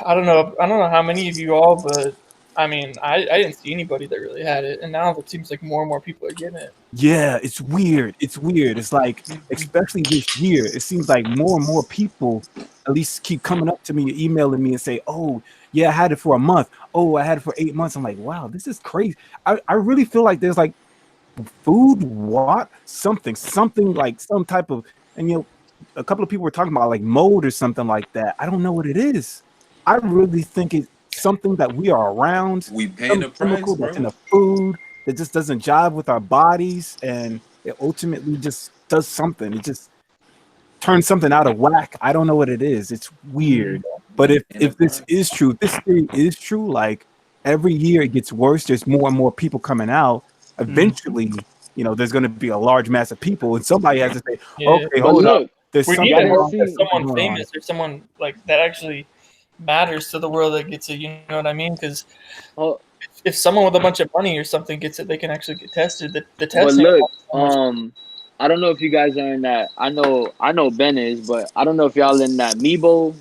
[SPEAKER 7] I don't know how many of you all, but I mean, I didn't see anybody that really had it, and now it seems like more and more people are getting it.
[SPEAKER 1] Yeah, it's weird. It's weird. It's like, especially this year, it seems like more and more people at least keep coming up to me, emailing me and say, oh, yeah, I had it for a month. Oh, I had it for 8 months. I'm like, wow, this is crazy. I really feel like there's like food, what? Something like some type of, and a couple of people were talking about like mold or something like that. I don't know what it is. I really think it's something that we are around.
[SPEAKER 2] We paying the price,
[SPEAKER 1] chemical
[SPEAKER 2] bro.
[SPEAKER 1] that's in the food that just doesn't jive with our bodies, and it ultimately just does something. It just turns something out of whack. I don't know what it is. It's weird. But if this is true, if this theory is true, like every year it gets worse. There's more and more people coming out. Eventually, there's going to be a large mass of people, and somebody has to say,
[SPEAKER 7] Yeah.
[SPEAKER 1] okay,
[SPEAKER 3] But
[SPEAKER 1] hold up.
[SPEAKER 3] look,
[SPEAKER 1] There's
[SPEAKER 7] We
[SPEAKER 1] something
[SPEAKER 7] need to
[SPEAKER 1] wrong.
[SPEAKER 7] know
[SPEAKER 1] There's
[SPEAKER 7] that
[SPEAKER 1] something
[SPEAKER 7] someone
[SPEAKER 1] going on.
[SPEAKER 7] famous or someone like that actually matters to the world that gets it. You know what I mean? Because
[SPEAKER 3] oh,
[SPEAKER 7] if someone with a bunch of money or something gets it, they can actually get tested. The
[SPEAKER 3] but
[SPEAKER 7] testing.
[SPEAKER 3] look,
[SPEAKER 7] so much-
[SPEAKER 3] I don't know if you guys are in that. I know Ben is, but I don't know if y'all in that Meebo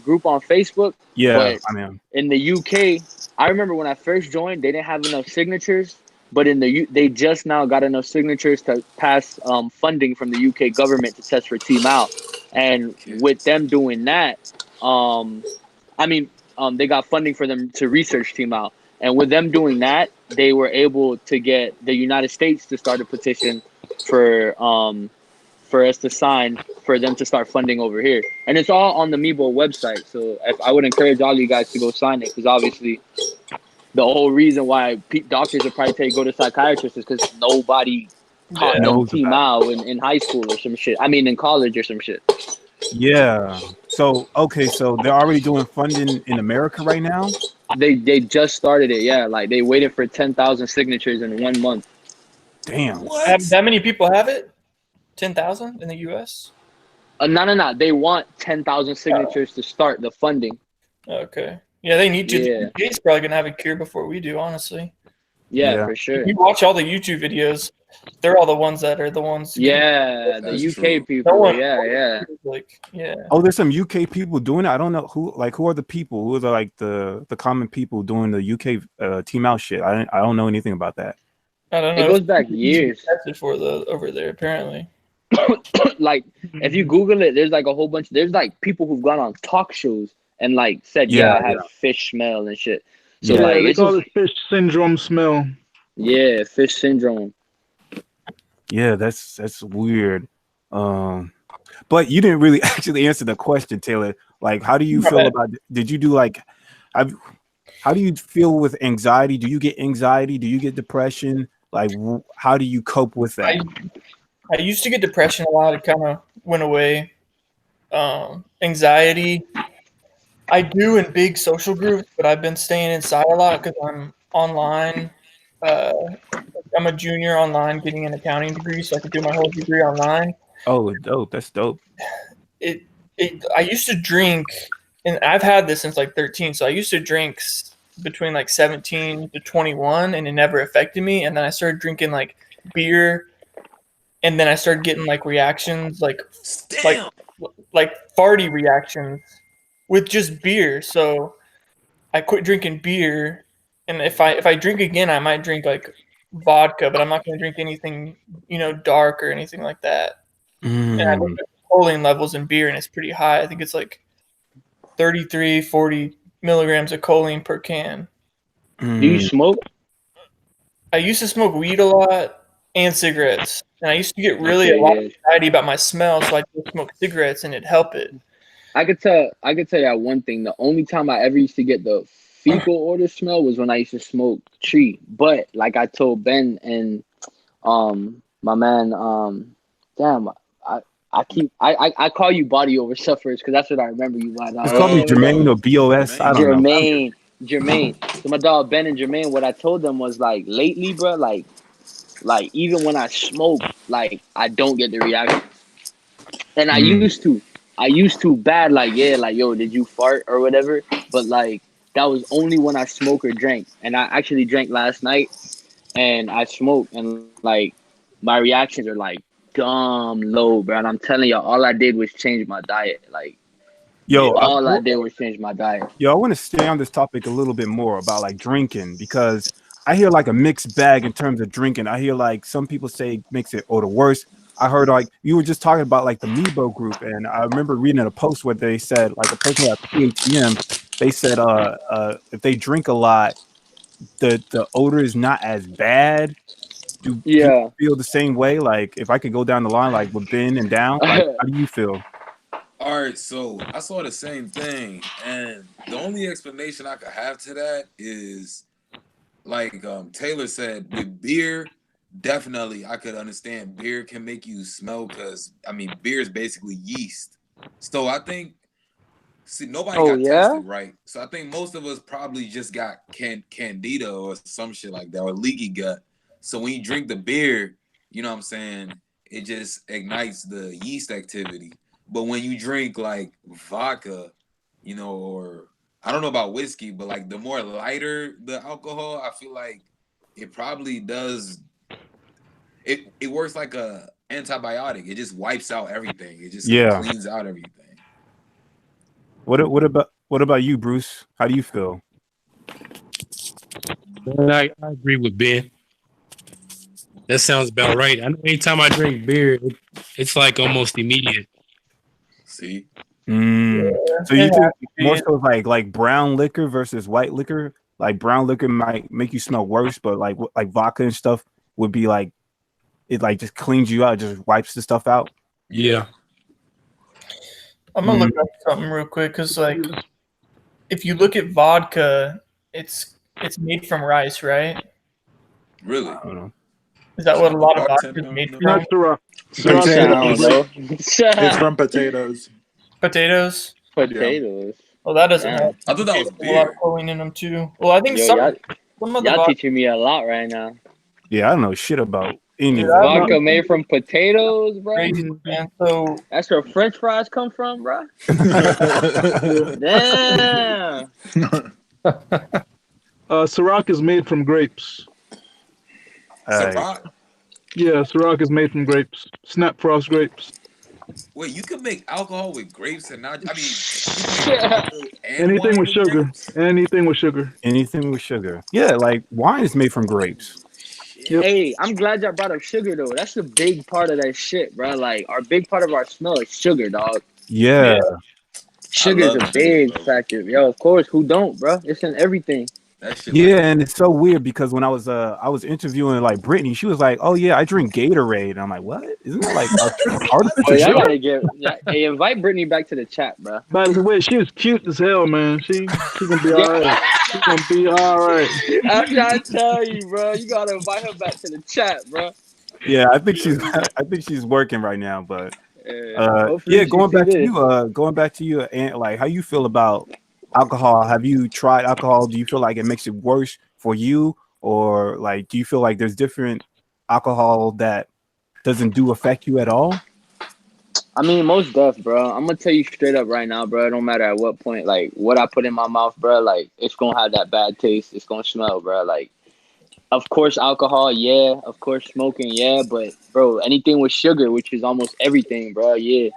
[SPEAKER 3] group on Facebook.
[SPEAKER 1] Yeah,
[SPEAKER 3] But
[SPEAKER 1] I mean,
[SPEAKER 3] in the UK, I remember when I first joined, they didn't have enough signatures. But they just now got enough signatures to pass funding from the UK government to test for Team Out. And with them doing that, they got funding for them to research Team Out. And with them doing that, they were able to get the United States to start a petition for us to sign for them to start funding over here. And it's all on the Meebo website. So I would encourage all you guys to go sign it, because obviously the whole reason why doctors would probably go to psychiatrists is because nobody taught them
[SPEAKER 1] knows
[SPEAKER 3] Team
[SPEAKER 1] about
[SPEAKER 3] Out in high school or some shit. I mean, in college or some shit.
[SPEAKER 1] Yeah. So okay, so they're already doing funding in America right now.
[SPEAKER 3] They just started it. Yeah, like they waited for 10,000 signatures in 1 month.
[SPEAKER 1] Damn.
[SPEAKER 2] What?
[SPEAKER 7] that many people have it? 10,000 in the U.S.
[SPEAKER 3] No. They want 10,000 signatures to start the funding.
[SPEAKER 7] Okay. Yeah, they need to.
[SPEAKER 3] Yeah.
[SPEAKER 7] The UK's probably gonna have a cure before we do. Honestly,
[SPEAKER 3] Yeah,
[SPEAKER 1] Yeah.
[SPEAKER 3] for sure.
[SPEAKER 7] if you watch all the YouTube videos, they're all the ones that are the ones.
[SPEAKER 3] Yeah, the
[SPEAKER 2] That's
[SPEAKER 3] UK
[SPEAKER 2] true.
[SPEAKER 3] people.
[SPEAKER 7] No one-
[SPEAKER 3] Yeah.
[SPEAKER 7] Like, yeah.
[SPEAKER 1] Oh, there's some UK people doing it. I don't know who are the people. Who are the common people doing the UK Team Out shit? I don't know anything about that.
[SPEAKER 7] I don't know.
[SPEAKER 3] It goes back years.
[SPEAKER 7] Tested for over there apparently.
[SPEAKER 3] Like, if you Google it, there's like a whole bunch. There's like people who've gone on talk shows and like said,
[SPEAKER 1] Yeah,
[SPEAKER 3] I have fish smell and shit. So
[SPEAKER 1] Yeah.
[SPEAKER 3] like,
[SPEAKER 4] they
[SPEAKER 3] it's
[SPEAKER 4] call
[SPEAKER 3] just,
[SPEAKER 4] it fish syndrome smell.
[SPEAKER 3] yeah, fish syndrome.
[SPEAKER 1] Yeah, that's weird. But you didn't really actually answer the question, Taylor. Like, how do you
[SPEAKER 7] My
[SPEAKER 1] feel
[SPEAKER 7] bad.
[SPEAKER 1] about? Did you do like? How do you feel with anxiety? Do you get anxiety? Do you get depression? Like, how do you cope with that?
[SPEAKER 7] I used to get depression a lot. It kind of went away. Anxiety, I do in big social groups, but I've been staying inside a lot because I'm online. I'm a junior online getting an accounting degree, so I can do my whole degree online.
[SPEAKER 1] Oh, dope. That's dope.
[SPEAKER 7] I used to drink, and I've had this since like 13. So I used to drink between like 17 to 21, and it never affected me. And then I started drinking like beer, and then I started getting like reactions, like farty reactions with just beer. So I quit drinking beer, and if I drink again, I might drink like vodka, but I'm not going to drink anything dark or anything like that. And I looked at the choline levels in beer, and it's pretty high. I think it's like 33, 40 milligrams of choline per can.
[SPEAKER 3] Do you smoke?
[SPEAKER 7] I used to smoke weed a lot and cigarettes, and I used to get really
[SPEAKER 3] Okay,
[SPEAKER 7] a lot of
[SPEAKER 3] yeah.
[SPEAKER 7] anxiety about my smell, so I just smoke cigarettes, and it'd help it.
[SPEAKER 3] I could tell you one thing. The only time I ever used to get the fecal odor smell was when I used to smoke tree. But like I told Ben and my man, damn, I call you body over sufferers because that's what I remember you by.
[SPEAKER 1] Just call me Jermaine or BOS. I don't know.
[SPEAKER 3] Jermaine. So my dog Ben and Jermaine, what I told them was like lately, bro, like even when I smoke, like I don't get the reaction. And I used to bad, like, yeah, like, yo, did you fart or whatever? But like that was only when I smoke or drank. And I actually drank last night and I smoked, and like my reactions are like dumb low, bro. And I'm telling y'all, all I did was change my diet. Like
[SPEAKER 1] Yo,
[SPEAKER 3] All I did was change my diet.
[SPEAKER 1] Yo, I want to stay on this topic a little bit more about like drinking because I hear like a mixed bag in terms of drinking. I hear like some people say it makes it or the worst. I heard like you were just talking about like the Mebo group, and I remember reading a post where they said like a person at PATM, they said if they drink a lot, the odor is not as bad. Do people feel the same way? Like if I could go down the line like with Ben and down, like how do you feel?
[SPEAKER 2] All right, so I saw the same thing, and the only explanation I could have to that is like Taylor said, with beer, definitely I could understand beer can make you smell because I mean beer is basically yeast. So I think nobody got tested, right? So I think most of us probably just got candida or some shit like that or leaky gut. So when you drink the beer, you know what I'm saying, it just ignites the yeast activity. But when you drink like vodka, you know, or I don't know about whiskey, but like the more lighter the alcohol, I feel like it probably does. It works like a antibiotic. It just wipes out everything. It just cleans out everything.
[SPEAKER 1] What about you, Bruce? How do you feel?
[SPEAKER 6] I agree with Ben. That sounds about right. I know anytime I drink beer, it's like almost immediate.
[SPEAKER 2] See?
[SPEAKER 1] So you think more so like brown liquor versus white liquor? Like brown liquor might make you smell worse, but like vodka and stuff would be like it like just cleans you out, just wipes the stuff out.
[SPEAKER 6] Yeah.
[SPEAKER 7] I'm gonna look up something real quick because like if you look at vodka, it's made from rice, right?
[SPEAKER 2] Really?
[SPEAKER 1] I don't know.
[SPEAKER 7] Is that what a lot of vodka is made from?
[SPEAKER 4] Not Ciroc.
[SPEAKER 5] It's from potatoes.
[SPEAKER 7] Potatoes.
[SPEAKER 3] Potatoes.
[SPEAKER 7] Well, that doesn't have
[SPEAKER 2] I thought that was
[SPEAKER 7] a lot of
[SPEAKER 2] beer.
[SPEAKER 7] choline in them too. Well, I think
[SPEAKER 3] y'all
[SPEAKER 7] vodka
[SPEAKER 3] teaching me a lot right now.
[SPEAKER 1] Yeah, I don't know shit about any of
[SPEAKER 3] Vodka
[SPEAKER 1] that.
[SPEAKER 3] made from potatoes, bro.
[SPEAKER 7] crazy, man. So
[SPEAKER 3] that's where French fries come from, bro. Damn.
[SPEAKER 4] Ciroc is made from grapes.
[SPEAKER 2] Ciroc?
[SPEAKER 4] Yeah, Ciroc is made from grapes. Snap frost grapes.
[SPEAKER 2] Wait, you can make alcohol with grapes and not? I mean,
[SPEAKER 4] anything with sugar. Grapes? Anything with sugar.
[SPEAKER 1] Anything with sugar. Yeah, like wine is made from grapes.
[SPEAKER 3] Yep. Hey, I'm glad y'all brought up sugar though. That's the big part of that shit, bro. Like our big part of our smell is sugar, dog.
[SPEAKER 1] Yeah.
[SPEAKER 3] Sugar is a big factor. Yo, of course, who don't, bro? It's in everything.
[SPEAKER 1] And it's so weird because when I was interviewing like Brittany, she was like, "Oh yeah, I drink Gatorade." And I'm like, "What? Isn't that like artificial
[SPEAKER 3] y'all gotta hey, invite Brittany back to the chat, bro."
[SPEAKER 4] By the way, she was cute as hell, man. She gonna be all right. She gonna be all right.
[SPEAKER 3] I'm trying to tell you, bro. You gotta invite her back to the chat, bro.
[SPEAKER 1] Yeah, I think she's working right now, but going back to you, and like how you feel about alcohol. Have you tried alcohol? Do you feel like it makes it worse for you, or like do you feel like there's different alcohol that doesn't affect you at all?
[SPEAKER 3] I mean, most def, bro. I'm gonna tell you straight up right now, bro. It don't matter at what point, like what I put in my mouth, bro. Like it's gonna have that bad taste. It's gonna smell, bro. Like, of course, alcohol, yeah. Of course, smoking, yeah. But bro, anything with sugar, which is almost everything, bro, yeah.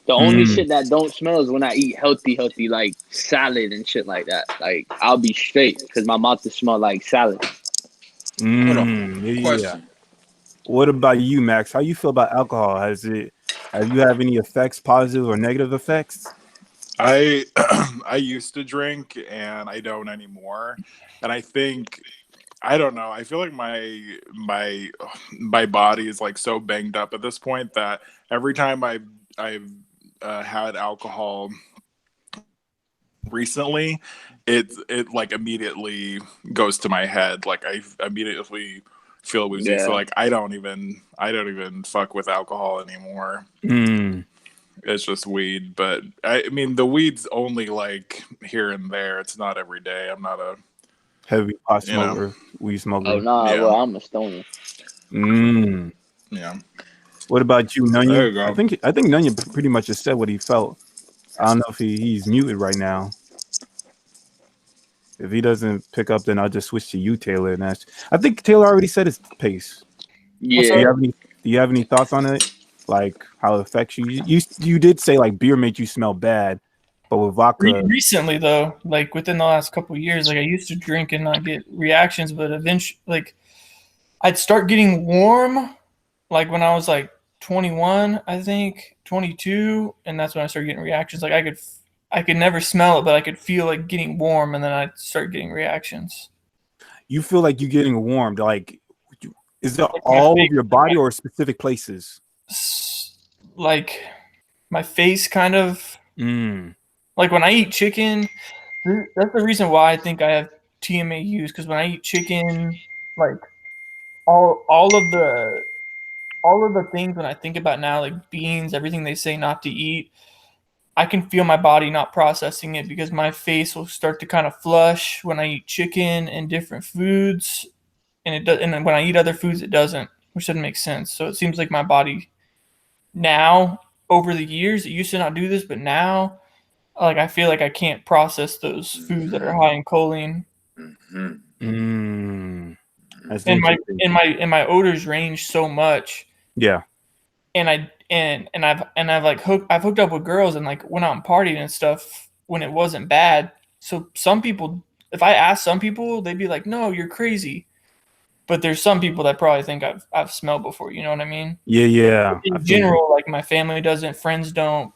[SPEAKER 3] The only shit that don't smell is when I eat healthy, like salad and shit like that. Like I'll be straight because my mouth will smell like salad.
[SPEAKER 2] Question.
[SPEAKER 1] What about you, Max? How you feel about alcohol? Have you have any effects, positive or negative effects?
[SPEAKER 5] I used to drink and I don't anymore. And I think I don't know. I feel like my body is like so banged up at this point that every time I've had alcohol recently, it like immediately goes to my head. Like I immediately feel woozy. Yeah. So like I don't even fuck with alcohol anymore. It's just weed, but I mean the weed's only like here and there. It's not every day. I'm not a
[SPEAKER 1] heavy pot smoker, weed smoker.
[SPEAKER 3] Oh no, well I'm a stoner.
[SPEAKER 5] Yeah.
[SPEAKER 1] What about you, Nunya? I think Nunya pretty much just said what he felt. I don't know if he's muted right now. If he doesn't pick up, then I'll just switch to you, Taylor. And I think Taylor already said his pace.
[SPEAKER 3] Yeah.
[SPEAKER 1] So do you have any thoughts on it? Like how it affects you? You did say like beer made you smell bad. but with vodka,
[SPEAKER 7] Recently though, like within the last couple of years, like I used to drink and not get reactions, but eventually, like I'd start getting warm, like when I was like 21, I think 22, and that's when I started getting reactions. Like I could never smell it, but I could feel like getting warm, and then I'd start getting reactions.
[SPEAKER 1] you feel like you're getting warmed. Like, is it
[SPEAKER 7] Like
[SPEAKER 1] all of your body or specific places?
[SPEAKER 7] Like my face, kind of.
[SPEAKER 1] Mm.
[SPEAKER 7] Like when I eat chicken, that's the reason why I think I have TMAUs. Because when I eat chicken, like all of the things when I think about now, like beans, everything they say not to eat, I can feel my body not processing it because my face will start to kind of flush when I eat chicken and different foods, and it does. And then when I eat other foods, it doesn't, which doesn't make sense. So it seems like my body now, over the years, it used to not do this, but now, like I feel like I can't process those foods that are high in choline.
[SPEAKER 1] That's
[SPEAKER 7] And
[SPEAKER 1] interesting.
[SPEAKER 7] my odors range so much.
[SPEAKER 1] Yeah.
[SPEAKER 7] And I've hooked up with girls and like went out and partied and stuff when it wasn't bad. So some people, if I ask some people, they'd be like, "No, you're crazy." But there's some people that probably think I've smelled before. You know what I mean?
[SPEAKER 1] Yeah.
[SPEAKER 7] In general, like my family doesn't, friends don't,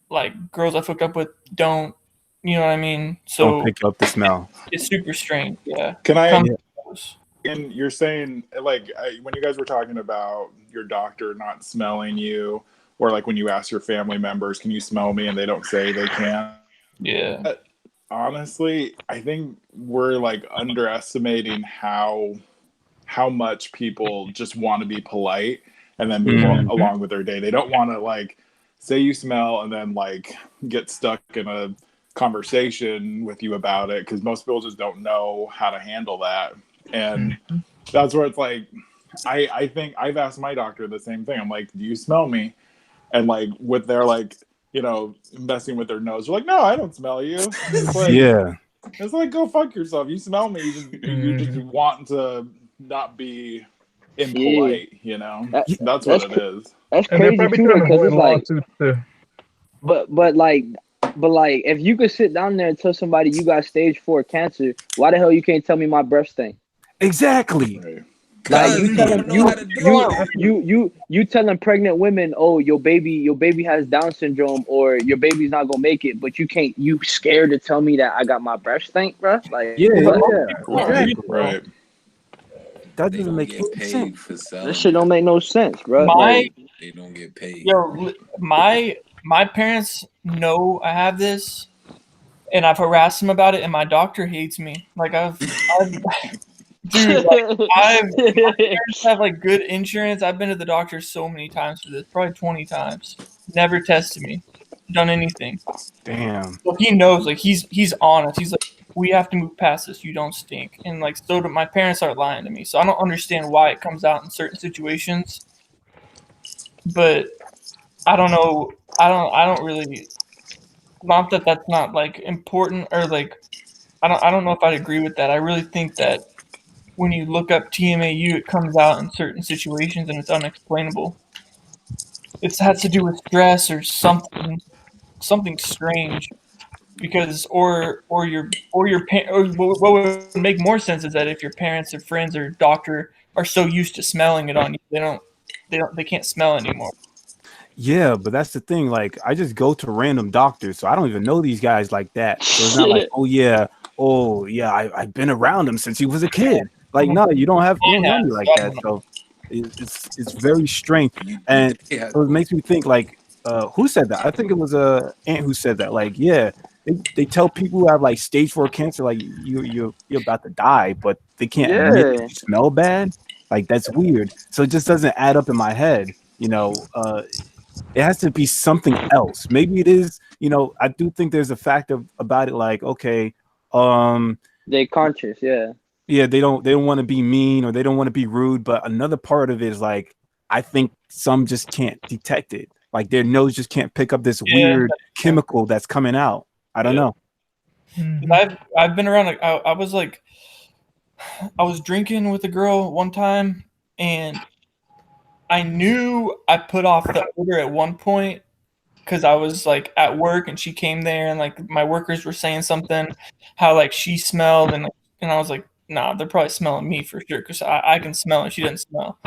[SPEAKER 7] like girls I've hooked up with don't. You know what I mean? So
[SPEAKER 1] don't pick up the smell.
[SPEAKER 7] It's super strange. Yeah.
[SPEAKER 5] Can I?
[SPEAKER 7] Close.
[SPEAKER 5] And you're saying, like, when you guys were talking about your doctor not smelling you, or like when you ask your family members, "Can you smell me?" and they don't say they can.
[SPEAKER 7] Yeah.
[SPEAKER 5] Honestly, I think we're like underestimating how much people just want to be polite and then move along with their day. They don't want to like say you smell and then like get stuck in a conversation with you about it, because most people just don't know how to handle that. And that's where it's like, I think I've asked my doctor the same thing. I'm like, "Do you smell me?" And like with their like, you know, messing with their nose, they're like, "No, I don't smell you." It's like,
[SPEAKER 1] yeah.
[SPEAKER 5] It's like, go fuck yourself. You smell me. You just want to not be impolite, you know? That's what it is.
[SPEAKER 3] That's
[SPEAKER 4] And they're
[SPEAKER 3] crazy
[SPEAKER 4] probably
[SPEAKER 3] too,
[SPEAKER 4] trying to
[SPEAKER 3] because
[SPEAKER 4] avoid
[SPEAKER 3] it's like,
[SPEAKER 4] lawsuits too.
[SPEAKER 3] but like, if you could sit down there and tell somebody you got stage 4 cancer, why the hell you can't tell me my breath stink?
[SPEAKER 1] Exactly.
[SPEAKER 5] Right.
[SPEAKER 3] Like
[SPEAKER 2] You don't know how to do it.
[SPEAKER 3] you telling pregnant women, "Oh, your baby has Down syndrome," or "Your baby's not gonna make it," but you scared to tell me that I got my breath stink, bro? Like,
[SPEAKER 1] Yeah.
[SPEAKER 5] Right. Right.
[SPEAKER 1] That
[SPEAKER 2] They
[SPEAKER 1] doesn't
[SPEAKER 2] don't
[SPEAKER 1] make
[SPEAKER 2] get
[SPEAKER 1] any
[SPEAKER 2] paid
[SPEAKER 1] sense.
[SPEAKER 2] for selling.
[SPEAKER 3] That shit don't make no sense, bro.
[SPEAKER 2] They don't get paid.
[SPEAKER 7] Yo, my parents know I have this, and I've harassed them about it, and my doctor hates me. Like dude, like, my parents have like good insurance. I've been to the doctor so many times for this, probably 20 times. Never tested me, done anything.
[SPEAKER 1] Damn.
[SPEAKER 7] Well, he knows, like he's honest. He's like, "We have to move past this. You don't stink." And like, so do my parents aren't lying to me. So I don't understand why it comes out in certain situations. But I don't know. I don't really. Not that that's not like important, or like I don't know if I'd agree with that. I really think that when you look up TMAU, it comes out in certain situations and it's unexplainable. It has to do with stress or something strange. Because or what would make more sense is that if your parents or friends or doctor are so used to smelling it on you, they can't smell anymore.
[SPEAKER 1] Yeah, but that's the thing. Like, I just go to random doctors, so I don't even know these guys like that. So it's not like, oh yeah, I've been around him since he was a kid. Like, no, you don't know me like that. So it's very strange. And so it makes me think, like, who said that? I think it was a aunt who said that. Like, yeah, they tell people who have like stage 4 cancer, like you're about to die, but they can't admit that you smell bad. Like, that's weird. So it just doesn't add up in my head. It has to be something else. Maybe it is, I do think there's a fact about it, like, okay,
[SPEAKER 3] they conscious,
[SPEAKER 1] yeah, they don't want to be mean or they don't want to be rude, but another part of it is like, I think some just can't detect it. Like their nose just can't pick up this weird chemical that's coming out. I don't know.
[SPEAKER 7] I've been around. I was like, I was drinking with a girl one time, and I knew I put off the odor at one point because I was like at work and she came there and like my workers were saying something, how like she smelled and I was like, nah, they're probably smelling me for sure because I can smell and she didn't smell.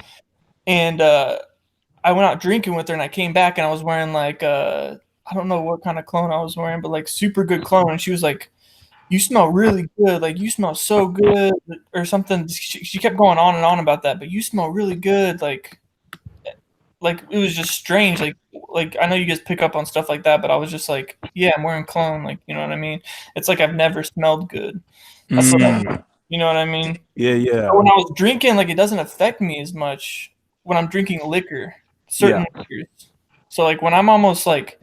[SPEAKER 7] And I went out drinking with her and I came back and I was wearing like I don't know what kind of cologne I was wearing, but like super good cologne. And she was like, you smell really good. Like you smell so good or something. She kept going on and on about that, but you smell really good. Like it was just strange. Like I know you guys pick up on stuff like that, but I was just like, yeah, I'm wearing cologne. Like, you know what I mean? It's like I've never smelled good. That's what you know what I mean?
[SPEAKER 1] Yeah.
[SPEAKER 7] But when I was drinking, like it doesn't affect me as much when I'm drinking liquor, certain liquors. So like when I'm almost like,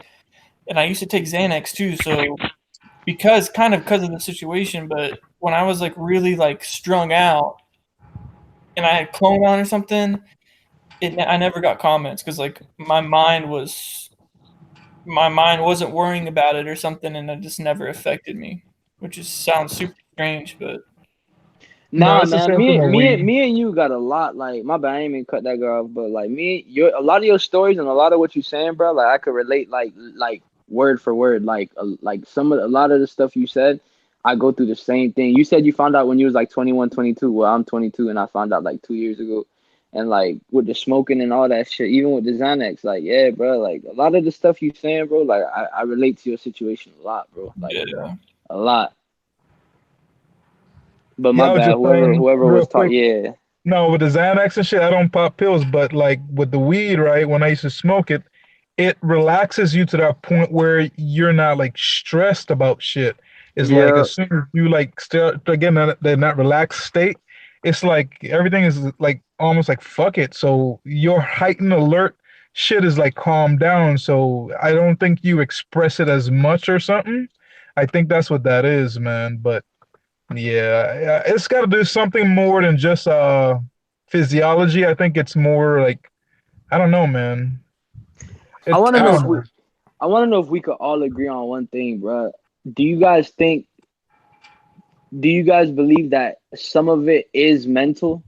[SPEAKER 7] and I used to take Xanax too, so because of the situation, but when I was like really like strung out and I had clone on or something, I never got comments because like my mind wasn't worrying about it or something, and it just never affected me, which sounds super strange, but
[SPEAKER 3] Nah,
[SPEAKER 4] it's the
[SPEAKER 3] man.
[SPEAKER 4] same thing with weed.
[SPEAKER 3] Me and you got a lot. Like, my bad, I ain't even cut that girl off, but like a lot of your stories and a lot of what you saying, bro. Like, I could relate, like word for word. Like a lot of the stuff you said, I go through the same thing. You said you found out when you was like 21, 22. Well, I'm 22, and I found out like 2 years ago. And like with the smoking and all that shit, even with the Xanax, like, yeah, bro. Like a lot of the stuff you saying, bro. Like, I relate to your situation a lot, bro. Like
[SPEAKER 7] yeah.
[SPEAKER 3] a lot. But
[SPEAKER 4] Yeah,
[SPEAKER 3] my
[SPEAKER 4] I was
[SPEAKER 3] bad.
[SPEAKER 4] just saying
[SPEAKER 3] Whoever
[SPEAKER 4] real
[SPEAKER 3] was
[SPEAKER 4] quick.
[SPEAKER 3] talking, yeah.
[SPEAKER 4] No, with the Xanax and shit, I don't pop pills, but like with the weed, right? When I used to smoke it, it relaxes you to that point where you're not like stressed about shit. It's like
[SPEAKER 3] Yeah,
[SPEAKER 4] as soon as you like start again that relaxed state, it's like everything is like almost like fuck it. So your heightened alert shit is like calmed down. So I don't think you express it as much or something. I think that's what that is, man. But yeah, it's got to do something more than just physiology. I think it's more like I don't know, man.
[SPEAKER 3] I want
[SPEAKER 4] I
[SPEAKER 3] to know
[SPEAKER 4] don't
[SPEAKER 3] if we,
[SPEAKER 4] know.
[SPEAKER 3] I want to know if we could all agree on one thing, bro. Do you guys think? Do you guys believe that some of it is mental,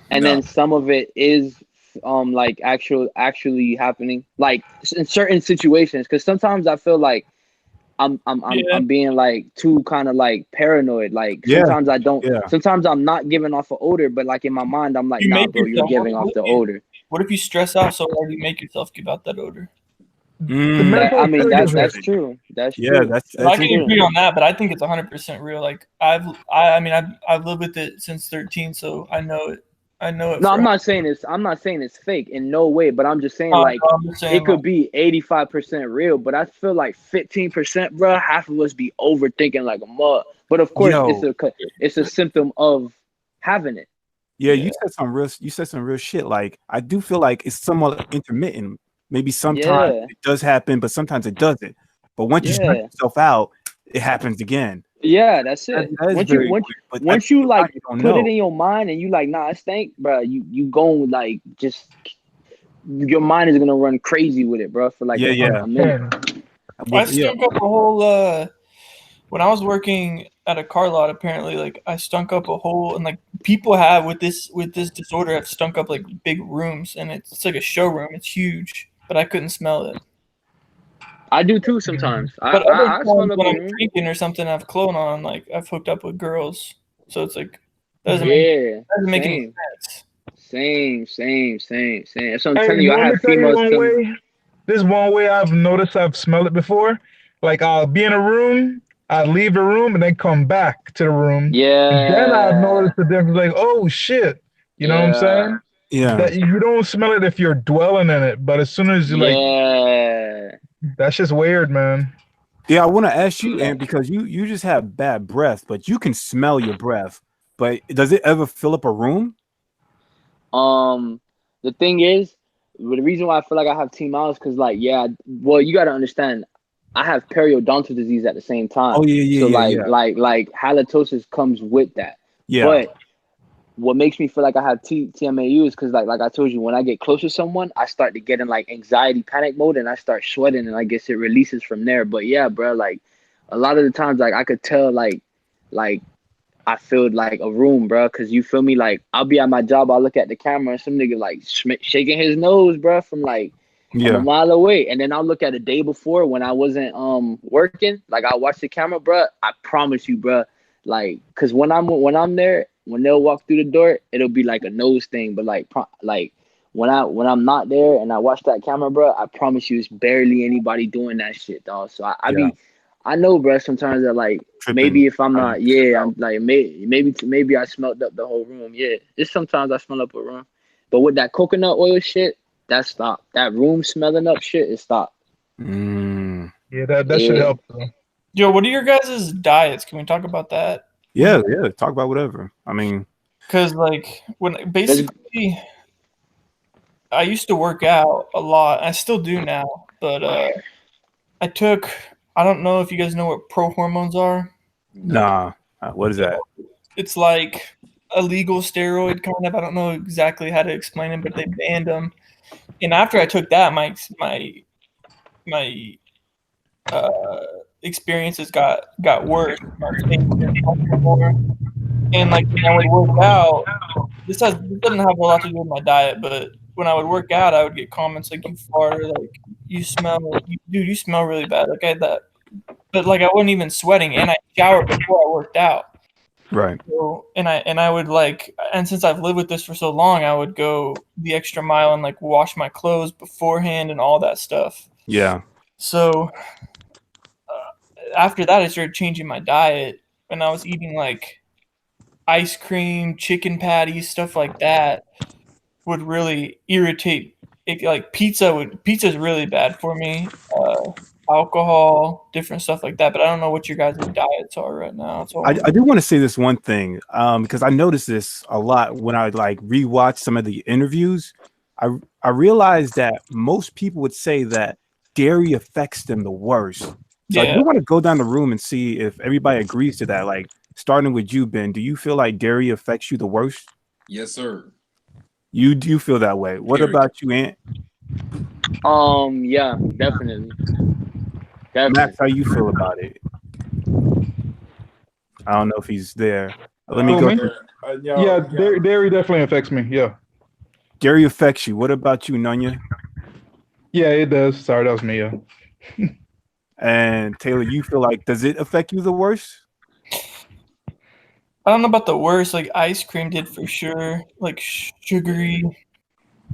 [SPEAKER 3] and
[SPEAKER 2] No.
[SPEAKER 3] then some of it is like actually happening, like in certain situations? Because sometimes I feel like
[SPEAKER 7] Yeah.
[SPEAKER 3] I'm being like too kind of like paranoid. Like
[SPEAKER 1] Yeah.
[SPEAKER 3] sometimes I don't.
[SPEAKER 1] Yeah.
[SPEAKER 3] Sometimes I'm not giving off an odor, but like in my mind, I'm like,
[SPEAKER 7] You
[SPEAKER 3] nah,
[SPEAKER 7] make
[SPEAKER 3] bro, you're
[SPEAKER 7] yourself.
[SPEAKER 3] giving off the odor.
[SPEAKER 7] What if you stress out so hard you make yourself give out that odor?
[SPEAKER 4] The
[SPEAKER 1] Mm,
[SPEAKER 3] That
[SPEAKER 4] mental
[SPEAKER 3] I mean,
[SPEAKER 4] triggers it.
[SPEAKER 3] that's true. That's
[SPEAKER 1] yeah,
[SPEAKER 3] true.
[SPEAKER 1] that's
[SPEAKER 7] I
[SPEAKER 3] That's
[SPEAKER 7] can
[SPEAKER 3] true.
[SPEAKER 7] agree on that, but I think it's 100% real. Like I've lived with it since 13, so I know it. I know it
[SPEAKER 3] No,
[SPEAKER 7] for.
[SPEAKER 3] I'm not saying it's fake in no way, but I'm just saying
[SPEAKER 7] No,
[SPEAKER 3] like
[SPEAKER 7] I'm just saying
[SPEAKER 3] it
[SPEAKER 7] like
[SPEAKER 3] could be 85% real, but I feel like 15%, bro, half of us be overthinking like a mud. But of course,
[SPEAKER 1] yo.
[SPEAKER 3] it's a symptom of having it.
[SPEAKER 1] Yeah, you said some real shit. Like I do feel like it's somewhat intermittent. Maybe sometimes
[SPEAKER 3] Yeah,
[SPEAKER 1] it does happen, but sometimes it doesn't. But once you stress
[SPEAKER 3] yeah,
[SPEAKER 1] yourself out, it happens again.
[SPEAKER 3] yeah. That's it.
[SPEAKER 1] That is very weird. But at the
[SPEAKER 3] Once you
[SPEAKER 1] same time,
[SPEAKER 3] like
[SPEAKER 1] you don't
[SPEAKER 3] put it
[SPEAKER 1] know.
[SPEAKER 3] in your mind and you like, nah, it stink, bro. You gon' like just your mind is gonna run crazy with it, bro, for like
[SPEAKER 1] Yeah, yeah.
[SPEAKER 3] a minute.
[SPEAKER 7] I
[SPEAKER 1] Yeah.
[SPEAKER 7] stunk up a whole. When I was working at a car lot, apparently, like I stunk up a whole, and like people have with this disorder have stunk up like big rooms, and it's like a showroom. It's huge, but I couldn't smell it.
[SPEAKER 3] I do too sometimes.
[SPEAKER 7] But other
[SPEAKER 3] I smell
[SPEAKER 7] times
[SPEAKER 3] up
[SPEAKER 7] when
[SPEAKER 3] a
[SPEAKER 7] I'm
[SPEAKER 3] room.
[SPEAKER 7] drinking or something, I've cologne on. Like I've hooked up with girls, so it's like
[SPEAKER 3] Yeah,
[SPEAKER 7] doesn't make any
[SPEAKER 3] same.
[SPEAKER 7] sense.
[SPEAKER 3] Same. That's what I'm
[SPEAKER 4] Hey,
[SPEAKER 3] telling
[SPEAKER 4] you
[SPEAKER 3] you. I
[SPEAKER 4] want me
[SPEAKER 3] have
[SPEAKER 4] to tell you
[SPEAKER 3] females
[SPEAKER 4] one
[SPEAKER 3] come.
[SPEAKER 4] way? This one way I've noticed I've smelled it before. Like I'll be in a room, I'd leave the room and then come back to the room. And then I
[SPEAKER 3] Yeah,
[SPEAKER 4] notice the difference like, oh shit. You know what I'm
[SPEAKER 3] yeah,
[SPEAKER 4] saying?
[SPEAKER 1] Yeah.
[SPEAKER 4] That you don't smell it if you're dwelling in it, but as soon as you like
[SPEAKER 3] yeah.
[SPEAKER 4] that's just weird, man.
[SPEAKER 1] Yeah, I want to ask you, and because you just have bad breath, but you can smell your breath. But does it ever fill up a room?
[SPEAKER 3] The thing is, the reason why I feel like I have T miles because, like, yeah, well, you got to understand, I have periodontal disease at the same time.
[SPEAKER 1] Oh yeah,
[SPEAKER 3] So,
[SPEAKER 1] yeah.
[SPEAKER 3] like halitosis comes with that.
[SPEAKER 1] Yeah.
[SPEAKER 3] But what makes me feel like I have TMAU is because, like I told you, when I get close to someone, I start to get in like anxiety, panic mode, and I start sweating, and I guess it releases from there. But yeah, bro, like a lot of the times, like I could tell, like I feel like a room, bro, because you feel me. Like I'll be at my job, I'll look at the camera, and some nigga like shaking his nose, bro, from like I'm a
[SPEAKER 1] Yeah.
[SPEAKER 3] mile away. And then I'll look at the day before when I wasn't working. Like I watch the camera, bro. I promise you, bro. Like, cause when I'm there, when they'll walk through the door, it'll be like a nose thing. But like when I'm not there and I watch that camera, bro, I promise you, it's barely anybody doing that shit, dog. So
[SPEAKER 1] Yeah.
[SPEAKER 3] I know, bro. Sometimes that like maybe
[SPEAKER 1] Tripping.
[SPEAKER 3] if I'm not, I'm like maybe I smelled up the whole room. Yeah, just sometimes I smell up a room. But with that coconut oil shit, that stopped. That room smelling up shit, it stopped.
[SPEAKER 1] Mm.
[SPEAKER 4] Yeah, that should help. Though.
[SPEAKER 7] Yo, what are your guys' diets? Can we talk about that?
[SPEAKER 1] Yeah. Talk about whatever. I mean,
[SPEAKER 7] Because like when basically, I used to work out a lot. I still do now, but I took. I don't know if you guys know what pro hormones are.
[SPEAKER 1] nah. What is that?
[SPEAKER 7] It's like a legal steroid kind of. I don't know exactly how to explain it, but they banned them. And after I took that, my experiences got worse. My face didn't function more. And like when I would work out, this doesn't have a lot to do with my diet, but when I would work out, I would get comments like, "You fart," or like, "You smell, dude, you smell really bad." Like I had that, but like I wasn't even sweating, and I showered before I worked out.
[SPEAKER 1] Right.
[SPEAKER 7] So, and I would like, and since I've lived with this for so long, I would go the extra mile and like wash my clothes beforehand and all that stuff.
[SPEAKER 1] Yeah.
[SPEAKER 7] So after that, I started changing my diet, and I was eating like ice cream, chicken patties, stuff like that would really irritate. It, like pizza's really bad for me. Alcohol, different stuff like that. But I don't know what your guys' diets are right now.
[SPEAKER 1] I do want to say this one thing, because I noticed this a lot when I like rewatch some of the interviews. I realized that most people would say that dairy affects them the worst. So I do want to go down the room and see if everybody agrees to that. Like starting with you, Ben, do you feel like dairy affects you the worst?
[SPEAKER 2] Yes, sir.
[SPEAKER 1] You do feel that way. What about you, Ant?
[SPEAKER 3] Yeah, definitely.
[SPEAKER 1] Max, how you feel about it? I don't know if he's there. Let me go.
[SPEAKER 4] Yeah, dairy definitely affects me. Yeah.
[SPEAKER 1] Dairy affects you. What about you, Nunya?
[SPEAKER 4] Yeah, it does. Sorry, that was me. Yeah.
[SPEAKER 1] And Taylor, you feel like, does it affect you the worst?
[SPEAKER 7] I don't know about the worst. Like ice cream did for sure. Like sugary.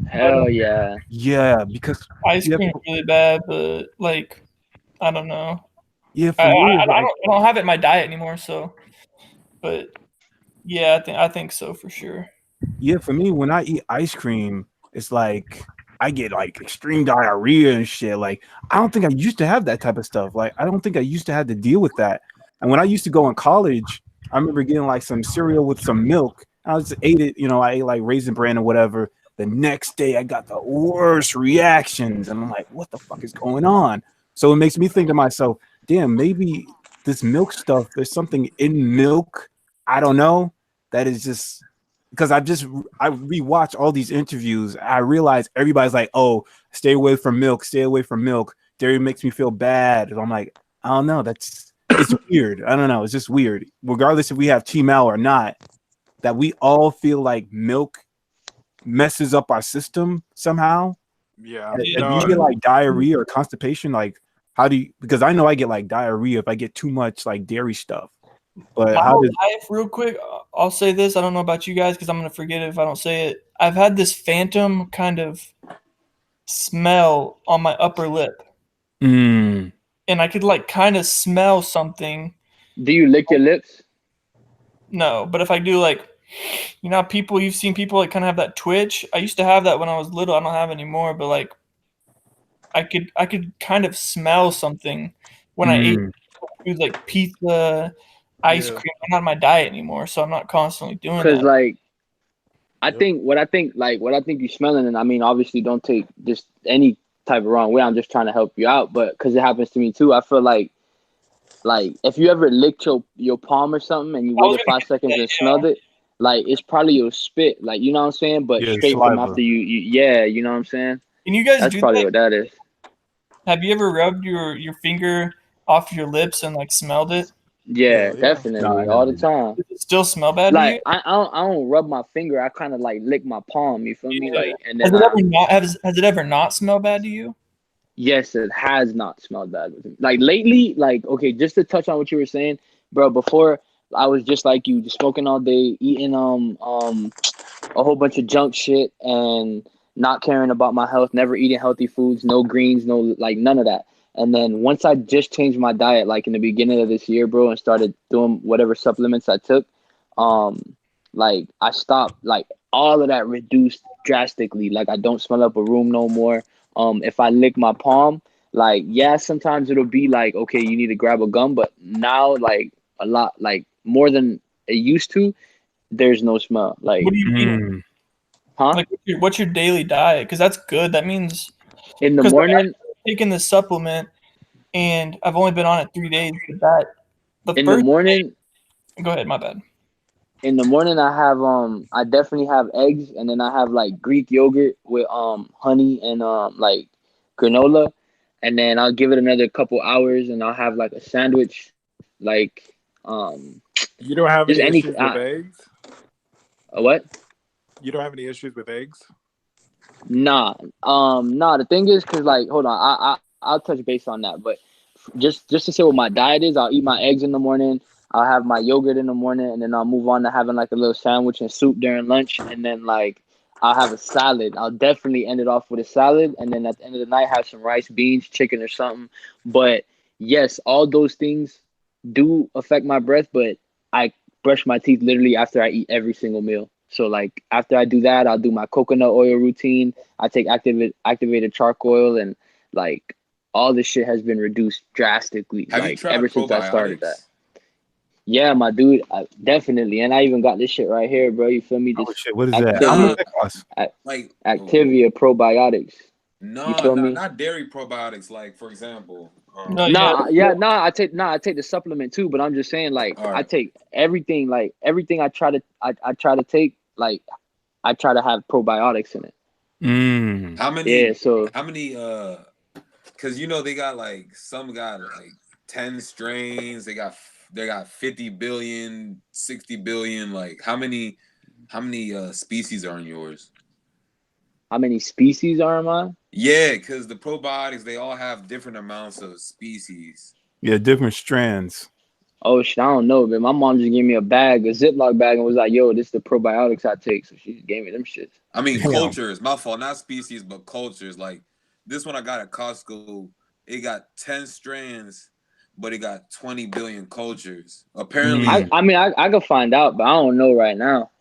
[SPEAKER 3] Hell yeah.
[SPEAKER 1] Yeah, because
[SPEAKER 7] ice cream is really bad, but like I don't know.
[SPEAKER 1] Yeah, for me,
[SPEAKER 7] I don't have it in my diet anymore. So, but yeah, I think so for sure.
[SPEAKER 1] Yeah, for me, when I eat ice cream, it's like I get like extreme diarrhea and shit. Like I don't think I used to have that type of stuff. Like I don't think I used to have to deal with that. And when I used to go in college, I remember getting like some cereal with some milk. I just ate it, I ate like Raisin Bran or whatever. The next day, I got the worst reactions, and I'm like, "What the fuck is going on?" So it makes me think to myself, "Damn, maybe this milk stuff. There's something in milk. I don't know. That is just." Because I rewatch all these interviews. I realize everybody's like, "Oh, stay away from milk. Stay away from milk. Dairy makes me feel bad." And I'm like, I don't know. It's weird. I don't know. It's just weird. Regardless if we have TMAL or not, that we all feel like milk messes up our system somehow.
[SPEAKER 5] Yeah.
[SPEAKER 1] Do you get like diarrhea or constipation? Like, how do you? Because I know I get like diarrhea if I get too much like dairy stuff. But
[SPEAKER 7] my whole life, real quick, I'll say this. I don't know about you guys because I'm gonna forget it if I don't say it. I've had this phantom kind of smell on my upper lip, and I could like kind of smell something.
[SPEAKER 3] Do you lick your lips?
[SPEAKER 7] No, but if I do, like, you've seen people like kind of have that twitch. I used to have that when I was little. I don't have it anymore, but like, I could kind of smell something when I ate food like pizza. Ice cream. I'm not in my diet anymore, so I'm not constantly doing that.
[SPEAKER 3] Because like, I think what I think you're smelling, and I mean, obviously, don't take just any type of wrong way. I'm just trying to help you out, but because it happens to me too, I feel like if you ever licked your palm or something and you waited 5 seconds and smelled it, like it's probably your spit, like you know what I'm saying, but straight
[SPEAKER 1] saliva.
[SPEAKER 3] from after you, you know what I'm saying.
[SPEAKER 7] Can you guys
[SPEAKER 3] That's
[SPEAKER 7] do
[SPEAKER 3] probably
[SPEAKER 7] that?
[SPEAKER 3] what that is.
[SPEAKER 7] Have you ever rubbed your finger off your lips and like smelled it?
[SPEAKER 3] Yeah,
[SPEAKER 5] Hell yeah.
[SPEAKER 3] definitely, all the time.
[SPEAKER 7] Does it still smell bad to you?
[SPEAKER 3] Like I don't rub my finger. I kind of like lick my palm. You feel me? Like, and
[SPEAKER 7] Has
[SPEAKER 3] then
[SPEAKER 7] it ever not smelled bad to you?
[SPEAKER 3] yes, it has not smelled bad with me. Like lately, like okay, just to touch on what you were saying, bro. Before I was just like you, just smoking all day, eating a whole bunch of junk shit, and not caring about my health, never eating healthy foods, no greens, no like none of that. And then once I just changed my diet, like in the beginning of this year, bro, and started doing whatever supplements I took, um, like I stopped, like all of that reduced drastically. Like I don't smell up a room no more. If I lick my palm, like yeah, sometimes it'll be like okay, you need to grab a gum, but now like a lot, like more than it used to, there's no smell. Like,
[SPEAKER 7] What do you eat?
[SPEAKER 1] Mm.
[SPEAKER 3] huh?
[SPEAKER 7] Like, what's your daily diet? Because that's good. That means
[SPEAKER 3] In the
[SPEAKER 7] because like,
[SPEAKER 3] morning,
[SPEAKER 7] I've taken this supplement and I've only been on it 3 days. But that the
[SPEAKER 3] in the
[SPEAKER 7] first
[SPEAKER 3] morning,
[SPEAKER 7] go ahead, my bad.
[SPEAKER 3] in the morning, I have I definitely have eggs, and then I have like Greek yogurt with honey and like granola, and then I'll give it another couple hours, and I'll have like a sandwich, like
[SPEAKER 5] You don't have
[SPEAKER 3] just
[SPEAKER 5] any
[SPEAKER 3] any
[SPEAKER 5] issues with eggs?
[SPEAKER 3] what?
[SPEAKER 5] You don't have any issues with eggs?
[SPEAKER 3] Nah, nah. The thing is, cause like, hold on, I'll touch base on that. But just to say what my diet is, I'll eat my eggs in the morning. I'll have my yogurt in the morning, and then I'll move on to having like a little sandwich and soup during lunch, and then like I'll have a salad. I'll definitely end it off with a salad, and then at the end of the night, have some rice, beans, chicken, or something. But yes, all those things do affect my breath, but I brush my teeth literally after I eat every single meal. So like after I do that, I'll do my coconut oil routine. I take activated charcoal, and like all this shit has been reduced drastically.
[SPEAKER 2] Have you
[SPEAKER 3] Like ever
[SPEAKER 2] tried
[SPEAKER 3] since I started that.
[SPEAKER 2] probiotics?
[SPEAKER 3] Yeah, my dude, definitely. And I even got this shit right here, bro. You feel me?
[SPEAKER 1] Oh
[SPEAKER 3] This
[SPEAKER 1] shit, what is that? How
[SPEAKER 3] Activia,
[SPEAKER 1] much that cost?
[SPEAKER 2] Like
[SPEAKER 3] Activia probiotics. You
[SPEAKER 2] no,
[SPEAKER 3] feel me?
[SPEAKER 2] not dairy probiotics. Like for example,
[SPEAKER 7] No, yeah,
[SPEAKER 3] I take the supplement too, but I'm just saying like
[SPEAKER 2] all
[SPEAKER 3] I
[SPEAKER 2] right.
[SPEAKER 3] take everything, like everything I try to take, like I try to have probiotics in it.
[SPEAKER 1] Mm.
[SPEAKER 2] How many?
[SPEAKER 3] Yeah, so
[SPEAKER 2] How many? Because you know they got like some got like 10 strains. They got 50 billion, 60 billion. Like how many? How many species are in yours?
[SPEAKER 3] how many species are mine?
[SPEAKER 2] Yeah, because the probiotics they all have different amounts of species.
[SPEAKER 1] Yeah, different strands.
[SPEAKER 3] Oh shit, I don't know, man. My mom just gave me a bag, a Ziploc bag, and was like, "Yo, this is the probiotics I take." So she just gave me them shits.
[SPEAKER 2] I mean
[SPEAKER 1] Damn.
[SPEAKER 2] cultures. My fault, not species, but cultures. Like this one I got at Costco. It got 10 strands, but it got 20 billion cultures. Apparently,
[SPEAKER 3] I mean, I could find out, but I don't know right now.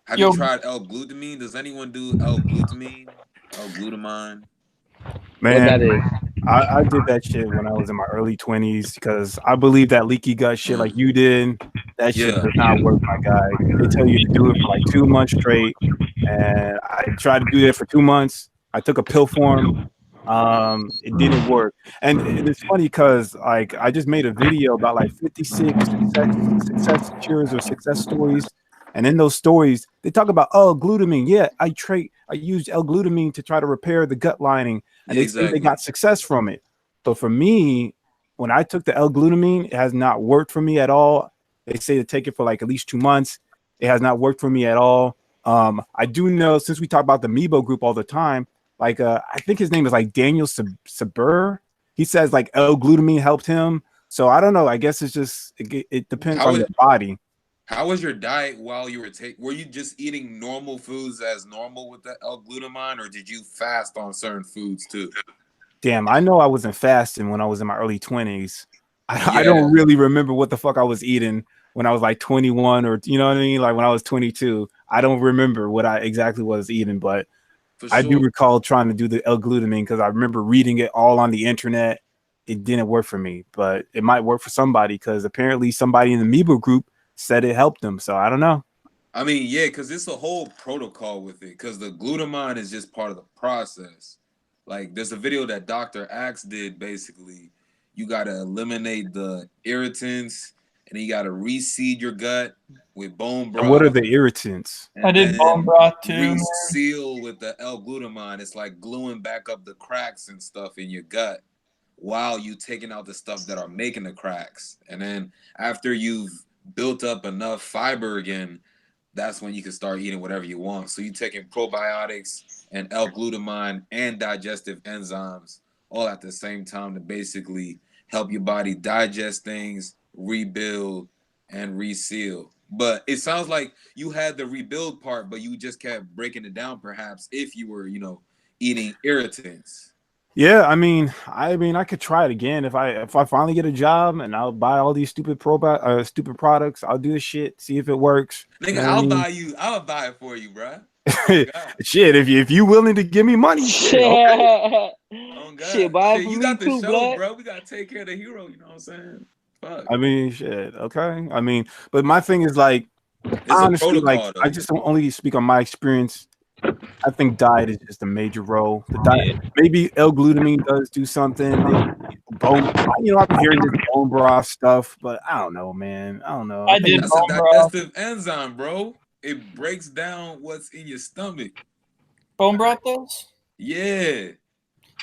[SPEAKER 2] have you
[SPEAKER 7] yo,
[SPEAKER 2] tried L-glutamine? Does anyone do L-glutamine? L-glutamine?
[SPEAKER 3] What that
[SPEAKER 1] Man,
[SPEAKER 3] is?
[SPEAKER 1] I did that shit when I was in my early 20s because I believe that leaky gut shit like you did, that shit
[SPEAKER 2] Yeah.
[SPEAKER 1] does not work, my guy. They tell you to do it for like 2 months straight. And I tried to do that for 2 months. I took a pill form. It didn't work. And it's funny because like I just made a video about like 56 success cures or success stories. And in those stories, they talk about glutamine. Yeah, I used L-glutamine to try to repair the gut lining, and
[SPEAKER 2] Yeah,
[SPEAKER 1] they say they
[SPEAKER 2] exactly.
[SPEAKER 1] got success from it. So for me, when I took the L-glutamine, it has not worked for me at all. They say to take it for like at least 2 months. It has not worked for me at all. I do know, since we talk about the Mebo group all the time, like I think his name is like Daniel Sabur. He says like L-glutamine helped him. So I don't know. I guess it's just it depends
[SPEAKER 2] How
[SPEAKER 1] on
[SPEAKER 2] is
[SPEAKER 1] your body.
[SPEAKER 2] how was your diet while you were taking? Were you just eating normal foods as normal with the L-glutamine, or did you fast on certain foods too?
[SPEAKER 1] Damn, I know I wasn't fasting when I was in my early 20s. I
[SPEAKER 2] Yeah,
[SPEAKER 1] don't really remember what the fuck I was eating when I was like 21 or you know what I mean? Like when I was 22. I don't remember what I exactly was eating, but
[SPEAKER 2] for
[SPEAKER 1] I do
[SPEAKER 2] sure.
[SPEAKER 1] recall trying to do the L-glutamine because I remember reading it all on the internet. It didn't work for me, but it might work for somebody because apparently somebody in the Mebo group said it helped them. So I don't know.
[SPEAKER 2] I mean, yeah, because it's a whole protocol with it. Because the glutamine is just part of the process. Like, there's a video that Dr. Axe did. Basically, you got to eliminate the irritants, and you got to reseed your gut with bone
[SPEAKER 1] And what are
[SPEAKER 2] broth,
[SPEAKER 1] the irritants?
[SPEAKER 7] I
[SPEAKER 2] and
[SPEAKER 7] did bone
[SPEAKER 2] then
[SPEAKER 7] broth too.
[SPEAKER 2] reseal with the L-glutamine. It's like gluing back up the cracks and stuff in your gut. while you taking out the stuff that are making the cracks. And then after you've built up enough fiber again, that's when you can start eating whatever you want. So you taking probiotics and L-glutamine and digestive enzymes all at the same time to basically help your body digest things, rebuild, and reseal. But it sounds like you had the rebuild part, but you just kept breaking it down, perhaps, if you were, eating irritants.
[SPEAKER 1] Yeah, I could try it again if I finally get a job and I'll buy all these stupid stupid products. I'll do the shit, see if it works.
[SPEAKER 2] Nigga,
[SPEAKER 1] You know what I mean?
[SPEAKER 2] I'll buy it for you, bro. Oh,
[SPEAKER 1] Shit, if you willing to give me money, shit, okay.
[SPEAKER 2] Oh, God.
[SPEAKER 3] Shit, buy it for
[SPEAKER 2] you
[SPEAKER 3] me
[SPEAKER 2] got the
[SPEAKER 3] too,
[SPEAKER 2] show,
[SPEAKER 3] blood.
[SPEAKER 2] bro. We gotta take care of the hero. You know what I'm saying? Fuck.
[SPEAKER 1] I mean, shit, okay. But my thing is like,
[SPEAKER 2] It's
[SPEAKER 1] honestly,
[SPEAKER 2] a protocol, though.
[SPEAKER 1] I just don't only speak on my experience. I think diet is just a major role. The diet, maybe L-glutamine does do something. Maybe bone, I've been hearing this bone broth stuff, but I don't know, man. I don't know.
[SPEAKER 7] I did
[SPEAKER 2] That's a
[SPEAKER 7] bone broth.
[SPEAKER 2] digestive enzyme, bro. It breaks down what's in your stomach.
[SPEAKER 7] Bone broth does?
[SPEAKER 2] Yeah.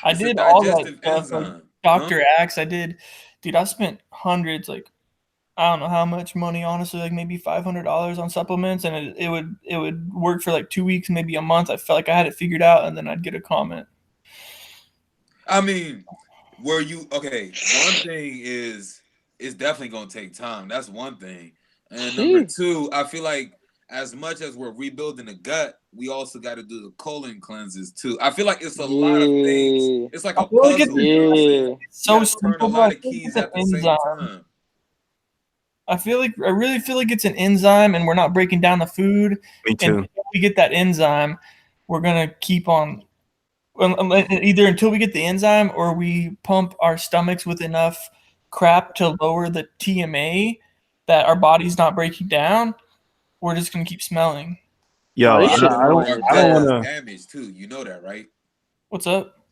[SPEAKER 7] I
[SPEAKER 2] It's
[SPEAKER 7] did
[SPEAKER 2] a
[SPEAKER 7] all that
[SPEAKER 2] digestive
[SPEAKER 7] stuff. Like
[SPEAKER 2] enzyme.
[SPEAKER 7] Dr. Axe, I did. Dude, I spent hundreds, like I don't know how much money, honestly, like maybe $500 on supplements, and it would work for like 2 weeks, maybe a month. I felt like I had it figured out, and then I'd get a comment.
[SPEAKER 2] I mean, were you okay? One thing is it's definitely gonna take time. That's one thing. And number two, I feel like as much as we're rebuilding the gut, we also got to do the colon cleanses too. I feel like it's a lot of things. It's like a puzzle.
[SPEAKER 7] It's so
[SPEAKER 2] you
[SPEAKER 7] simple.
[SPEAKER 2] turn a lot of keys at the same time.
[SPEAKER 7] I really feel like it's an enzyme, and we're not breaking down the food.
[SPEAKER 1] Me too.
[SPEAKER 7] And if we get that enzyme, we're gonna keep on either until we get the enzyme or we pump our stomachs with enough crap to lower the TMA that our body's not breaking down. We're just gonna keep smelling.
[SPEAKER 1] Yo,
[SPEAKER 3] this shit
[SPEAKER 1] I don't want to
[SPEAKER 2] damage too. You know that, right?
[SPEAKER 7] What's up?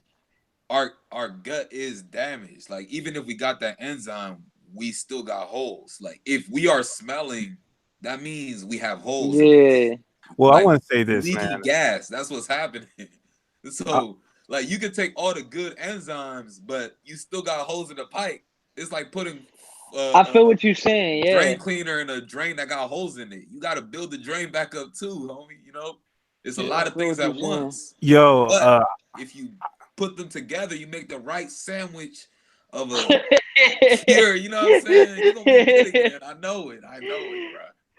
[SPEAKER 2] Our gut is damaged. Like even if we got that enzyme, we still got holes. Like if we are smelling, that means we have holes.
[SPEAKER 3] Yeah.
[SPEAKER 1] Well,
[SPEAKER 2] like,
[SPEAKER 1] I want to say this,
[SPEAKER 2] leaky
[SPEAKER 1] man.
[SPEAKER 2] gas. That's what's happening. So like you can take all the good enzymes, but you still got holes in the pipe. It's like putting
[SPEAKER 3] I feel what you're saying. Yeah.
[SPEAKER 2] Drain cleaner in a drain that got holes in it. You got to build the drain back up too, homie. It's a lot of things at once.
[SPEAKER 1] Yo,
[SPEAKER 2] but if you put them together, you make the right sandwich of a cure. You know what I'm saying? You're gonna be good again. I know it, bro.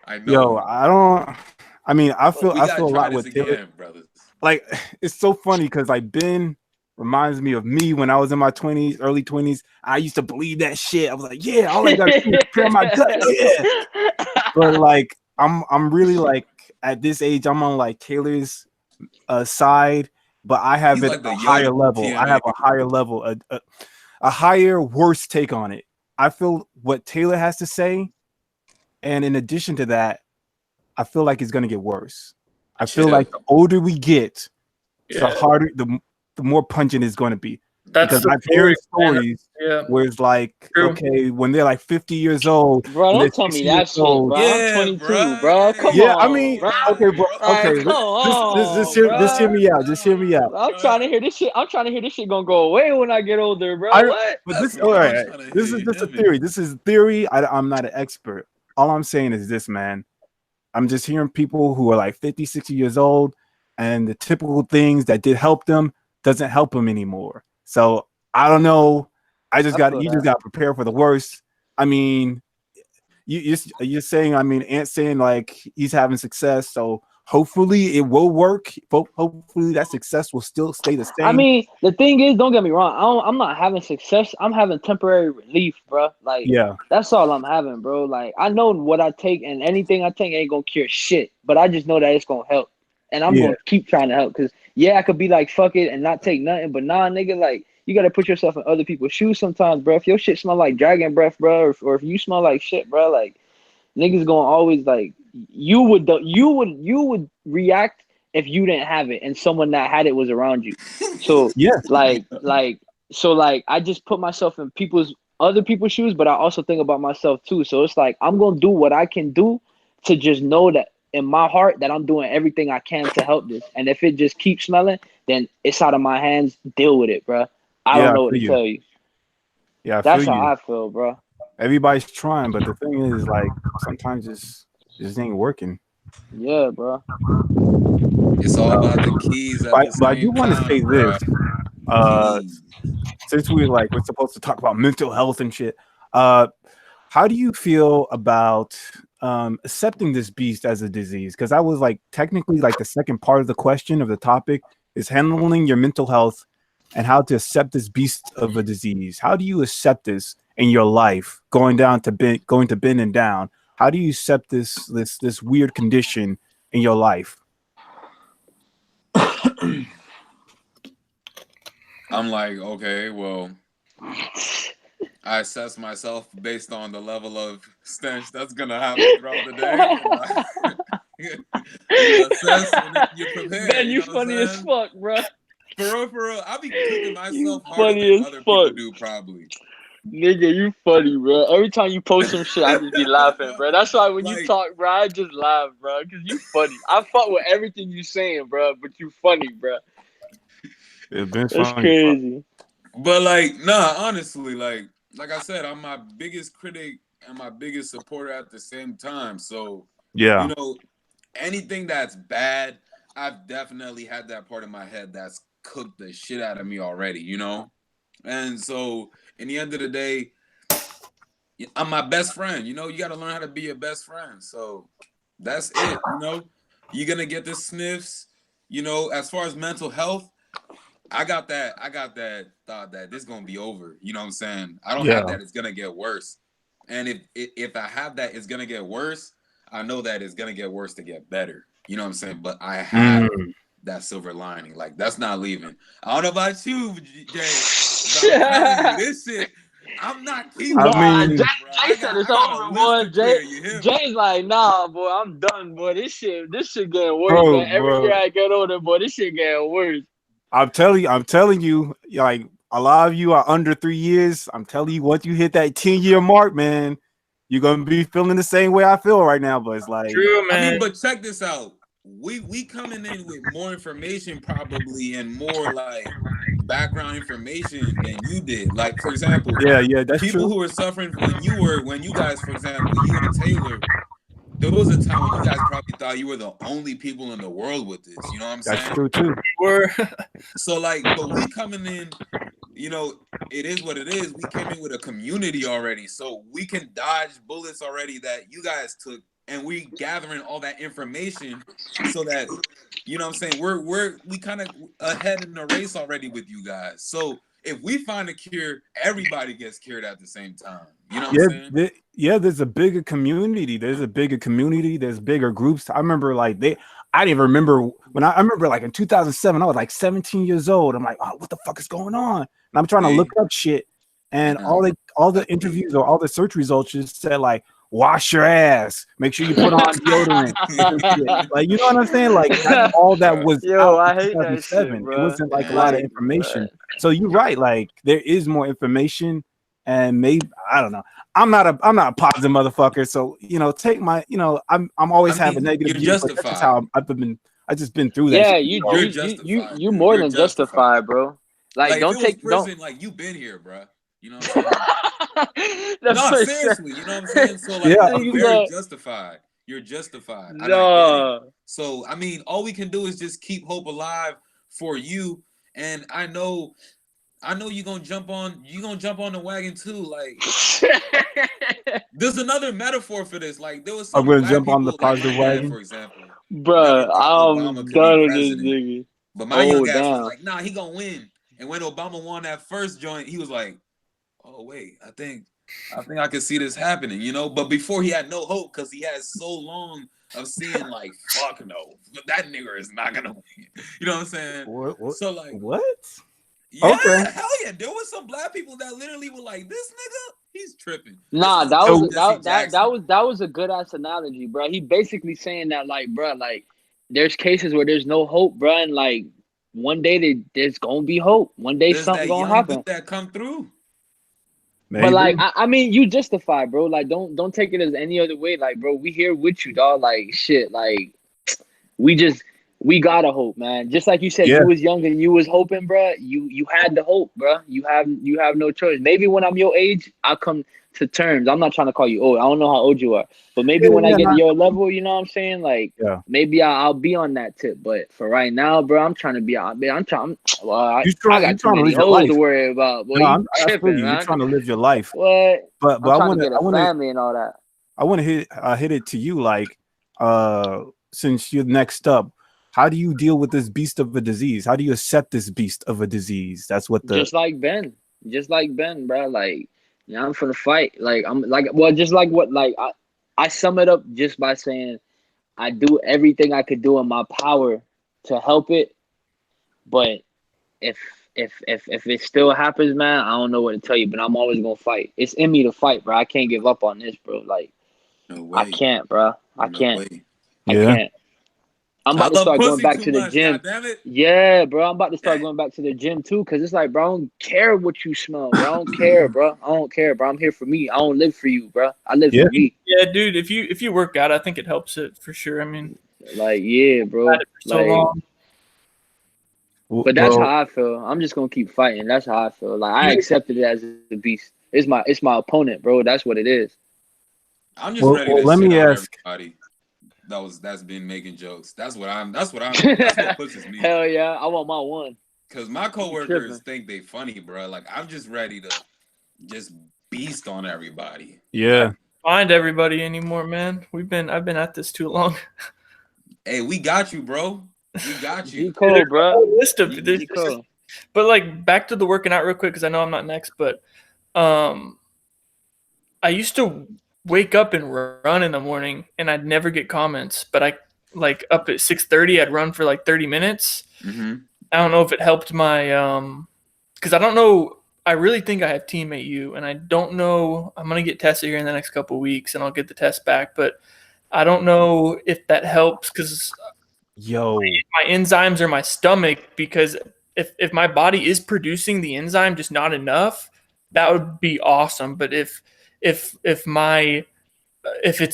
[SPEAKER 2] I know.
[SPEAKER 1] Yo, I feel a lot with
[SPEAKER 2] again, brothers.
[SPEAKER 1] Like it's so funny because like Ben reminds me of me when I was in my 20s, early 20s. I used to believe that shit. I was like, yeah, all I gotta do is prepare my gut. Yeah. But like I'm really like at this age, I'm on like Taylor's side, but I have it like a higher level. I have a higher level, a higher, worse take on it. I feel what Taylor has to say, and in addition to that, I feel like it's gonna get worse. I feel like the older we get, the harder, the more pungent it's going to be. Because I've heard stories where it's like, okay, when they're like 50 years old,
[SPEAKER 3] bro, don't tell me that shit, bro. I'm 22, bro. Come on.
[SPEAKER 1] I mean,
[SPEAKER 3] bro.
[SPEAKER 1] okay, bro. Okay, just hear me out. Just hear me out.
[SPEAKER 3] I'm trying to hear this shit. I'm trying to hear this shit gonna go away when I get older, bro. What?
[SPEAKER 1] But this is just a theory. This is theory. I'm not an expert. All I'm saying is this, man. I'm just hearing people who are like 50, 60 years old, and the typical things that did help them doesn't help them anymore. So I don't know. You just got to prepare for the worst. I mean, you're saying, Ant's saying like he's having success, so hopefully it will work. Hopefully that success will still stay the same.
[SPEAKER 3] I mean, the thing is, don't get me wrong. I'm not having success. I'm having temporary relief, bro. Like, that's all I'm having, bro. Like, I know what I take, and anything I take ain't gonna cure shit. But I just know that it's gonna help, and I'm gonna keep trying to help. Cause I could be like, fuck it, and not take nothing. But nah, nigga, like, you gotta put yourself in other people's shoes sometimes, bro. If your shit smell like dragon breath, bro, or if you smell like shit, bro, like, niggas gonna always like. You would react if you didn't have it and someone that had it was around you. So I just put myself in other people's shoes, but I also think about myself too. So it's like I'm gonna do what I can do to just know that in my heart that I'm doing everything I can to help this. And if it just keeps smelling, then it's out of my hands. Deal with it, bro. I don't know what to tell you.
[SPEAKER 1] Yeah, I
[SPEAKER 3] That's
[SPEAKER 1] feel
[SPEAKER 3] how
[SPEAKER 1] you.
[SPEAKER 3] I feel, bro.
[SPEAKER 1] Everybody's trying, but the thing is, like, sometimes it just ain't working.
[SPEAKER 3] Yeah, bro.
[SPEAKER 2] It's all about the keys at the
[SPEAKER 1] But I do
[SPEAKER 2] same
[SPEAKER 1] want to say
[SPEAKER 2] time, bro.
[SPEAKER 1] this.
[SPEAKER 2] Keys.
[SPEAKER 1] Since we're supposed to talk about mental health and shit. How do you feel about accepting this beast as a disease? Because I was like technically like the second part of the question of the topic is handling your mental health and how to accept this beast of a disease. How do you accept this in your life, going to Ben and down? How do you accept this weird condition in your life?
[SPEAKER 2] I'm like, okay, well, I assess myself based on the level of stench that's gonna happen throughout the day. You assess and then you prepare.
[SPEAKER 3] Man,
[SPEAKER 2] You
[SPEAKER 3] you
[SPEAKER 2] know what I'm
[SPEAKER 3] funny as
[SPEAKER 2] saying?
[SPEAKER 3] fuck, bro.
[SPEAKER 2] For real, I be cooking
[SPEAKER 3] You
[SPEAKER 2] myself harder
[SPEAKER 3] funny
[SPEAKER 2] than
[SPEAKER 3] as
[SPEAKER 2] other people
[SPEAKER 3] fuck.
[SPEAKER 2] do, probably.
[SPEAKER 3] Nigga, you funny, bro. Every time you post some shit, I just be laughing, bro. That's why when you
[SPEAKER 2] Like,
[SPEAKER 3] talk, bro, I just laugh, bro, because you funny. I fuck with everything you saying, bro, but you funny, bro.
[SPEAKER 1] It's been
[SPEAKER 3] That's
[SPEAKER 1] funny.
[SPEAKER 3] crazy.
[SPEAKER 2] but like, nah, honestly, like I said, I'm my biggest critic and my biggest supporter at the same time. So,
[SPEAKER 1] Yeah.
[SPEAKER 2] you know, anything that's bad, I've definitely had that part of my head that's cooked the shit out of me already, you know? And so, in the end of the day, I'm my best friend. You know, you got to learn how to be your best friend. So, that's it, you know? You're going to get the sniffs, you know, as far as mental health, I got that thought that this is gonna be over. You know what I'm saying? I don't have that it's gonna get worse. And if I have that it's gonna get worse, I know that it's gonna get worse to get better. You know what I'm saying? But I have that silver lining. Like that's not leaving. I don't know about you, Jay, but I'm telling you, this shit, I'm not keeping
[SPEAKER 3] Jay
[SPEAKER 2] I
[SPEAKER 3] said
[SPEAKER 2] got
[SPEAKER 3] it's
[SPEAKER 2] a
[SPEAKER 3] over,
[SPEAKER 2] list
[SPEAKER 3] boy.
[SPEAKER 2] to clear, you hear me?
[SPEAKER 3] Jay's like, nah, boy, I'm done, boy. This shit getting worse,
[SPEAKER 1] Bro,
[SPEAKER 3] man. Every year I get older, boy, this shit getting worse.
[SPEAKER 1] I'm telling you, like a lot of you are under 3 years. I'm telling you, once you hit that 10-year mark, man, you're gonna be feeling the same way I feel right now. But it's like,
[SPEAKER 7] True, man.
[SPEAKER 2] I mean, but check this out. We coming in with more information probably and more like background information than you did. Like for example,
[SPEAKER 1] yeah, that's
[SPEAKER 2] people
[SPEAKER 1] true.
[SPEAKER 2] who were suffering when you guys, for example, you and Taylor, there was a time when you guys probably thought you were the only people in the world with this. You know what I'm saying?
[SPEAKER 1] That's true too.
[SPEAKER 2] So like, but we coming in, you know, it is what it is. We came in with a community already, so we can dodge bullets already that you guys took, and we gathering all that information so that, you know what I'm saying, we kind of ahead in the race already with you guys. So if we find a cure, everybody gets cured at the same time. You know what I'm saying?
[SPEAKER 1] There's a bigger community. There's bigger groups. I remember like I didn't even remember when I remember like in 2007, I was like 17 years old. I'm like, oh, what the fuck is going on? And I'm trying to look up shit, and all the interviews or all the search results just said like, wash your ass, make sure you put on deodorant. Like, you know what I'm saying? Like that's all that was out
[SPEAKER 3] I
[SPEAKER 1] in
[SPEAKER 3] hate that shit,
[SPEAKER 1] 2007. It
[SPEAKER 3] bro.
[SPEAKER 1] wasn't like a lot of information. So you're right. Like there is more information, and maybe I don't know. I'm not a positive motherfucker. So you know, take my I'm always having negative views. But that's just how I've just been through that.
[SPEAKER 3] Yeah,
[SPEAKER 1] shit,
[SPEAKER 3] you more than justified, bro. Like don't take
[SPEAKER 2] prison, like you've been here, bro. You know what I'm saying? No, seriously, you know what I'm saying? So like you're very justified. You're justified. And I get it. So I mean, all we can do is just keep hope alive for you. And I know you're gonna jump on the wagon too. Like there's another metaphor for this. Like there was some
[SPEAKER 1] I'm gonna
[SPEAKER 2] black
[SPEAKER 1] jump
[SPEAKER 2] people
[SPEAKER 1] on the positive wagon,
[SPEAKER 2] for example.
[SPEAKER 3] Bro,
[SPEAKER 2] Obama
[SPEAKER 3] I'm
[SPEAKER 2] could
[SPEAKER 3] done
[SPEAKER 2] be
[SPEAKER 3] with this
[SPEAKER 2] president.
[SPEAKER 3] nigga.
[SPEAKER 2] But my young ass was like, nah, he gonna win. And when Obama won that first joint, he was like, oh wait, I think I could see this happening, you know. But before he had no hope because he had so long of seeing like, fuck no, that nigga is not gonna win. You know what I'm saying?
[SPEAKER 1] What?
[SPEAKER 2] So like,
[SPEAKER 1] what?
[SPEAKER 2] Yeah,
[SPEAKER 1] okay.
[SPEAKER 2] Hell yeah. There was some black people that literally were like, this nigga, he's tripping.
[SPEAKER 3] Nah, that was a good ass analogy, bro. He basically saying that like, bro, like there's cases where there's no hope, bro, and like one day there's gonna be hope. One day
[SPEAKER 2] there's
[SPEAKER 3] something
[SPEAKER 2] that
[SPEAKER 3] gonna
[SPEAKER 2] young
[SPEAKER 3] happen.
[SPEAKER 2] dude that come through.
[SPEAKER 3] Maybe. But like, I mean, you justify, bro. Like, don't take it as any other way. Like, bro, we here with you, dog. Like, shit. Like, we just we gotta hope, man. Just like you said,
[SPEAKER 1] Yeah.
[SPEAKER 3] you was young and you was hoping, bro. You had the hope, bro. You have no choice. Maybe when I'm your age, I'll come to terms. I'm not trying to call you old. I don't know how old you are, but maybe when I get to your level, you know what I'm saying? Like,
[SPEAKER 1] Yeah.
[SPEAKER 3] maybe I'll be on that tip. But for right now, bro, I'm trying to be out. I'm trying. Well, I got too many hoes to worry about. Boy,
[SPEAKER 1] No,
[SPEAKER 3] you
[SPEAKER 1] I feel
[SPEAKER 3] tripping,
[SPEAKER 1] you. You're
[SPEAKER 3] man?
[SPEAKER 1] trying to live your life.
[SPEAKER 3] What?
[SPEAKER 1] But
[SPEAKER 3] I'm
[SPEAKER 1] I
[SPEAKER 3] trying
[SPEAKER 1] want
[SPEAKER 3] to get a
[SPEAKER 1] to
[SPEAKER 3] family and all that.
[SPEAKER 1] I want to hit it to you, like, since you're next up, how do you deal with this beast of a disease? How do you accept this beast of a disease? That's what
[SPEAKER 3] Just like Ben, bro. Like, yeah, I'm for the fight. Like, I'm like, well, just like what, like, I sum it up just by saying I do everything I could do in my power to help it, but if it still happens, man, I don't know what to tell you. But I'm always gonna fight. It's in me to fight, bro. I can't give up on this, bro. Like,
[SPEAKER 2] No
[SPEAKER 3] I
[SPEAKER 2] way.
[SPEAKER 3] can't, bro. I
[SPEAKER 2] No
[SPEAKER 3] can't.
[SPEAKER 2] way.
[SPEAKER 3] I
[SPEAKER 1] Yeah.
[SPEAKER 3] can't. I'm
[SPEAKER 2] I
[SPEAKER 3] about to
[SPEAKER 2] love
[SPEAKER 3] start going
[SPEAKER 2] pussy
[SPEAKER 3] back
[SPEAKER 2] too
[SPEAKER 3] to the
[SPEAKER 2] much.
[SPEAKER 3] gym.
[SPEAKER 2] God damn it.
[SPEAKER 3] Yeah, bro. I'm about to start going back to the gym too, cause it's like, bro, I don't care what you smell, bro. I don't care, bro. I don't care, bro. I'm here for me. I don't live for you, bro. I live
[SPEAKER 1] Yeah.
[SPEAKER 3] for me.
[SPEAKER 7] Yeah, dude. If you work out, I think it helps it for sure. I mean,
[SPEAKER 3] Like, yeah, bro.
[SPEAKER 7] had it for so
[SPEAKER 3] Like,
[SPEAKER 7] long.
[SPEAKER 3] but that's
[SPEAKER 1] Well,
[SPEAKER 3] how I feel. I'm just gonna keep fighting. That's how I feel. Like, I accepted it as a beast. It's my opponent, bro. That's what it is.
[SPEAKER 2] I'm just ready to
[SPEAKER 1] let
[SPEAKER 2] shit
[SPEAKER 1] me
[SPEAKER 2] on
[SPEAKER 1] ask.
[SPEAKER 2] everybody that's been making jokes. That's what pushes me.
[SPEAKER 3] Hell yeah, I want my one.
[SPEAKER 2] Cause my
[SPEAKER 3] You
[SPEAKER 2] coworkers
[SPEAKER 3] tripping.
[SPEAKER 2] think they funny, bro. Like, I'm just ready to just beast on everybody.
[SPEAKER 1] Yeah.
[SPEAKER 7] Find everybody anymore, man. I've been at this too long.
[SPEAKER 2] Hey, we got you, bro. We got
[SPEAKER 3] G
[SPEAKER 2] you.
[SPEAKER 3] Cole,
[SPEAKER 7] There's a
[SPEAKER 3] bro.
[SPEAKER 7] whole list of there's
[SPEAKER 3] G
[SPEAKER 7] just,
[SPEAKER 3] Cole.
[SPEAKER 7] but like back to the working out real quick because I know I'm not next, but I used to wake up and run in the morning and I'd never get comments, but I like up at 6:30 I'd run for like 30 minutes.
[SPEAKER 2] Mm-hmm.
[SPEAKER 7] I don't know if it helped my because I don't know. I really think I have teammate U, and I don't know. I'm gonna get tested here in the next couple of weeks, and I'll get the test back. But I don't know if that helps because
[SPEAKER 1] Yo.
[SPEAKER 7] my enzymes or my stomach. Because if my body is producing the enzyme, just not enough, that would be awesome. But if it's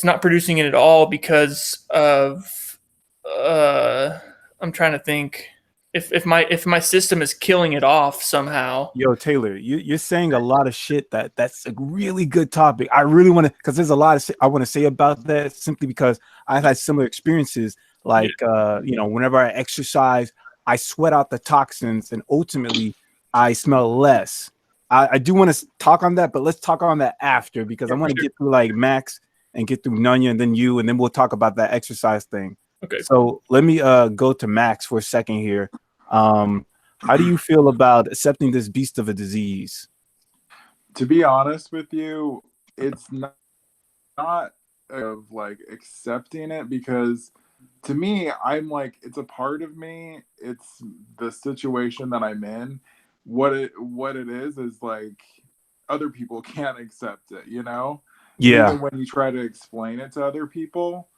[SPEAKER 7] not producing it at all because of I'm trying to think. If my system is killing it off somehow.
[SPEAKER 1] Yo, Taylor, you're saying a lot of shit that's a really good topic. I really want to, because there's a lot of I want to say about that, simply because I've had similar experiences. Like, whenever I exercise, I sweat out the toxins and ultimately I smell less. I do want to talk on that, but let's talk on that after, because I want to get through like Max and get through Nunya and then you, and then we'll talk about that exercise thing.
[SPEAKER 7] Okay.
[SPEAKER 1] So let me go to Max for a second here. How do you feel about accepting this beast of a disease?
[SPEAKER 5] To be honest with you, it's not of like accepting it, because to me, I'm like, it's a part of me. It's the situation that I'm in. What it is like other people can't accept it, you know?
[SPEAKER 1] Yeah.
[SPEAKER 5] Even when you try to explain it to other people,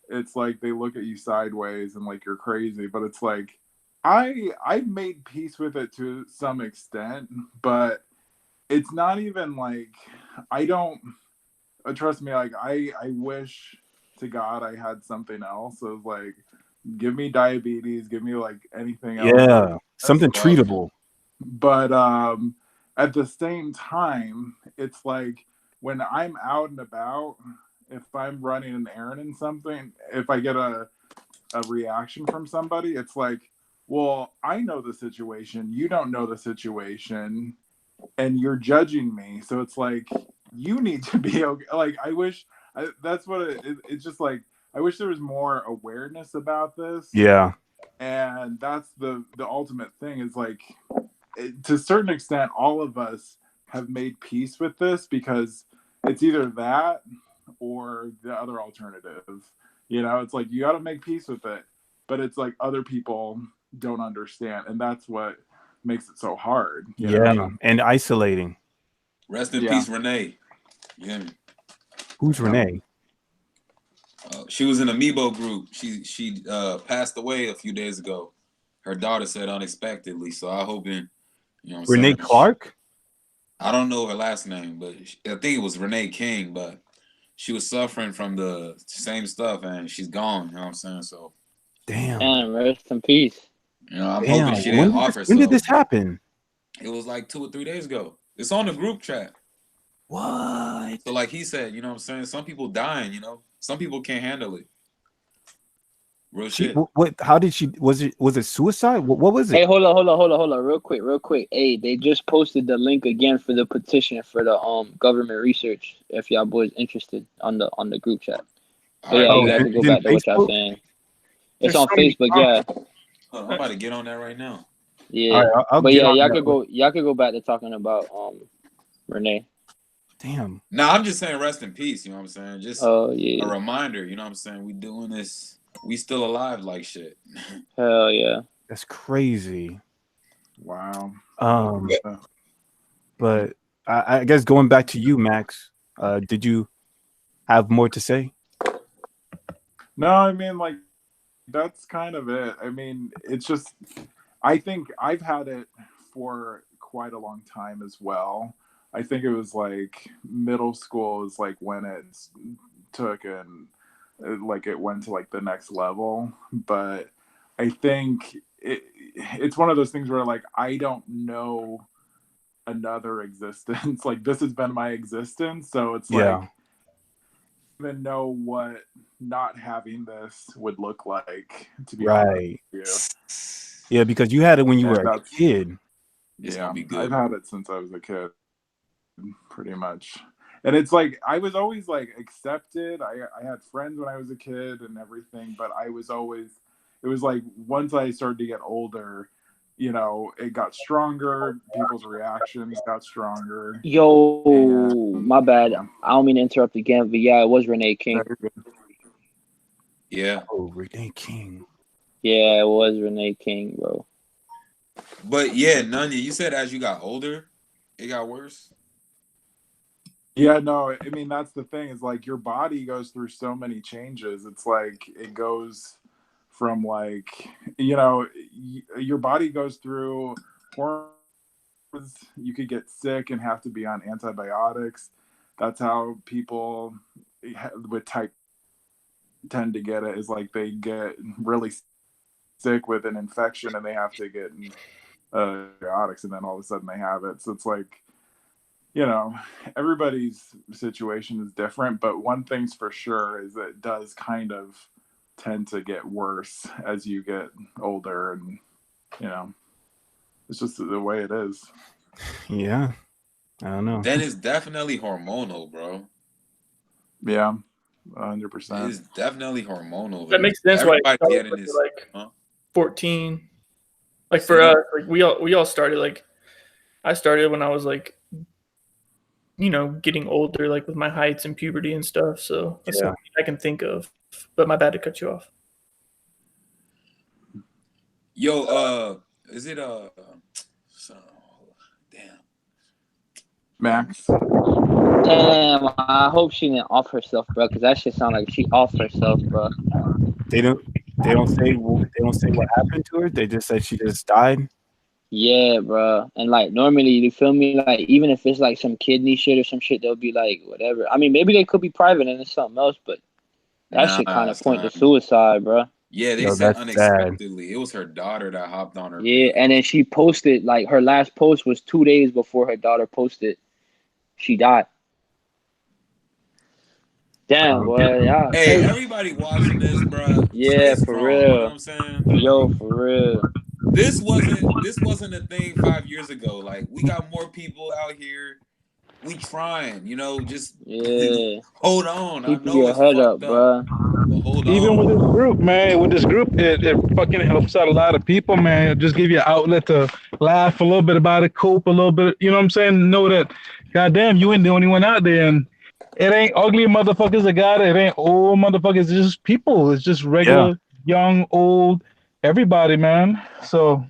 [SPEAKER 5] it's like they look at you sideways and like you're crazy. But it's like I've made peace with it to some extent, but it's not even like I don't trust me. Like I wish to God I had something else. So it's like, give me diabetes, give me like anything else.
[SPEAKER 1] Yeah, something treatable.
[SPEAKER 5] But at the same time, it's like when I'm out and about, if I'm running an errand and something, if I get a reaction from somebody, it's like, well, I know the situation, you don't know the situation, and you're judging me. So it's like, you need to be okay. Like, that's what it's just like, I wish there was more awareness about this.
[SPEAKER 1] Yeah.
[SPEAKER 5] And that's the ultimate thing is like, to a certain extent, all of us have made peace with this, because it's either that or the other alternative. You know, it's like you got to make peace with it, but it's like other people don't understand, and that's what makes it so hard. You know?
[SPEAKER 1] And isolating.
[SPEAKER 2] Rest in peace, Renee. Yeah.
[SPEAKER 1] Who's Renee?
[SPEAKER 2] She was in Amiibo group. She passed away a few days ago. Her daughter said unexpectedly. So I hope
[SPEAKER 1] Renee Clark?
[SPEAKER 2] I don't know her last name, but I think it was Renee King, but she was suffering from the same stuff and she's gone, you know what I'm saying? So
[SPEAKER 3] Damn, rest in peace.
[SPEAKER 2] You know, I'm
[SPEAKER 1] Damn.
[SPEAKER 2] hoping she didn't off
[SPEAKER 1] When did
[SPEAKER 2] herself.
[SPEAKER 1] this happen?
[SPEAKER 2] It was like 2 or 3 days ago. It's on the group chat.
[SPEAKER 1] What?
[SPEAKER 2] So like he said, you know what I'm saying? Some people dying, you know. Some people can't handle it. Real shit.
[SPEAKER 1] What? How did she? Was it suicide? What was it?
[SPEAKER 3] Hey, hold on, real quick. Hey, they just posted the link again for the petition for the government research. If y'all boys interested on the group chat. So yeah, you guys can go back to what y'all saying. It's on Facebook, yeah.
[SPEAKER 2] I'm about to get on that right now.
[SPEAKER 3] Yeah,
[SPEAKER 1] right,
[SPEAKER 3] but yeah, y'all could go back to talking about Renee.
[SPEAKER 1] Damn.
[SPEAKER 2] No, I'm just saying rest in peace, you know what I'm saying? Just
[SPEAKER 3] a
[SPEAKER 2] reminder, you know what I'm saying? We doing this, we still alive like shit.
[SPEAKER 3] Hell yeah.
[SPEAKER 1] That's crazy.
[SPEAKER 5] Wow.
[SPEAKER 1] But I guess going back to you, Max, did you have more to say?
[SPEAKER 5] No, I mean, like, that's kind of it. I mean, it's just, I think I've had it for quite a long time as well. I think it was like middle school is like when it took and like it went to like the next level. But I think it's one of those things where like I don't know another existence. Like this has been my existence, so it's like I don't even know what not having this would look like, to be honest with you.
[SPEAKER 1] Yeah, because you had it when you were a kid.
[SPEAKER 5] Yeah, I've had it since I was a kid, pretty much. And it's like I was always like accepted. I had friends when I was a kid and everything, but I was always, it was like once I started to get older, you know, it got stronger. People's reactions got stronger.
[SPEAKER 3] Yo, my bad. I don't mean to interrupt again, but yeah, it was Renee King.
[SPEAKER 2] Yeah.
[SPEAKER 1] Oh, Renee King.
[SPEAKER 3] Yeah, it was Renee King, bro.
[SPEAKER 2] But yeah, Nunya, you said as you got older, it got worse.
[SPEAKER 5] Yeah, no, I mean, that's the thing is like your body goes through so many changes. It's like it goes from like, you know, your body goes through hormones. You could get sick and have to be on antibiotics. That's how people with type tend to get it, is like they get really sick with an infection and they have to get antibiotics, and then all of a sudden they have it. So it's like, you know, everybody's situation is different, but one thing's for sure is that it does kind of tend to get worse as you get older, and you know, it's just the way it is.
[SPEAKER 1] Yeah, I don't know.
[SPEAKER 2] Then it's definitely hormonal, bro.
[SPEAKER 5] Yeah, 100%.
[SPEAKER 2] It's definitely hormonal.
[SPEAKER 7] That makes sense. Why getting this, like 14. Like for us, like we all started, like I started when I was like, you know, getting older, like with my heights and puberty and stuff. So that's something I can think of. But my bad to cut you off.
[SPEAKER 2] Yo, is it damn
[SPEAKER 5] Max?
[SPEAKER 3] Damn, I hope she didn't off herself, bro, because that shit sound like she off herself, bro.
[SPEAKER 1] They don't say what happened to her. They just said she just died.
[SPEAKER 3] Yeah, bro. And like normally, you feel me? Like even if it's like some kidney shit or some shit, they'll be like whatever. I mean, maybe they could be private and it's something else, but that shit kind of point to suicide, bro.
[SPEAKER 2] Yeah, they said unexpectedly. It was her daughter that hopped on her.
[SPEAKER 3] Yeah, and then she posted, like her last post was 2 days before her daughter posted she died. Damn, boy. Yeah.
[SPEAKER 2] Hey, everybody watching this, bro.
[SPEAKER 3] Yeah, for real.
[SPEAKER 2] You know what I'm saying?
[SPEAKER 3] Yo, for real.
[SPEAKER 2] This wasn't a thing 5 years ago. Like we got more people out here. We trying, you know, just hold on.
[SPEAKER 3] Keep your head up, bro.
[SPEAKER 4] Even with this group, man, it fucking helps out a lot of people, man. It just give you an outlet to laugh a little bit about it, cope a little bit. You know what I'm saying? Know that, goddamn, you ain't the only one out there, and it ain't ugly motherfuckers that got it. It ain't old motherfuckers. It's just people. It's just regular, young, old, everybody, man. So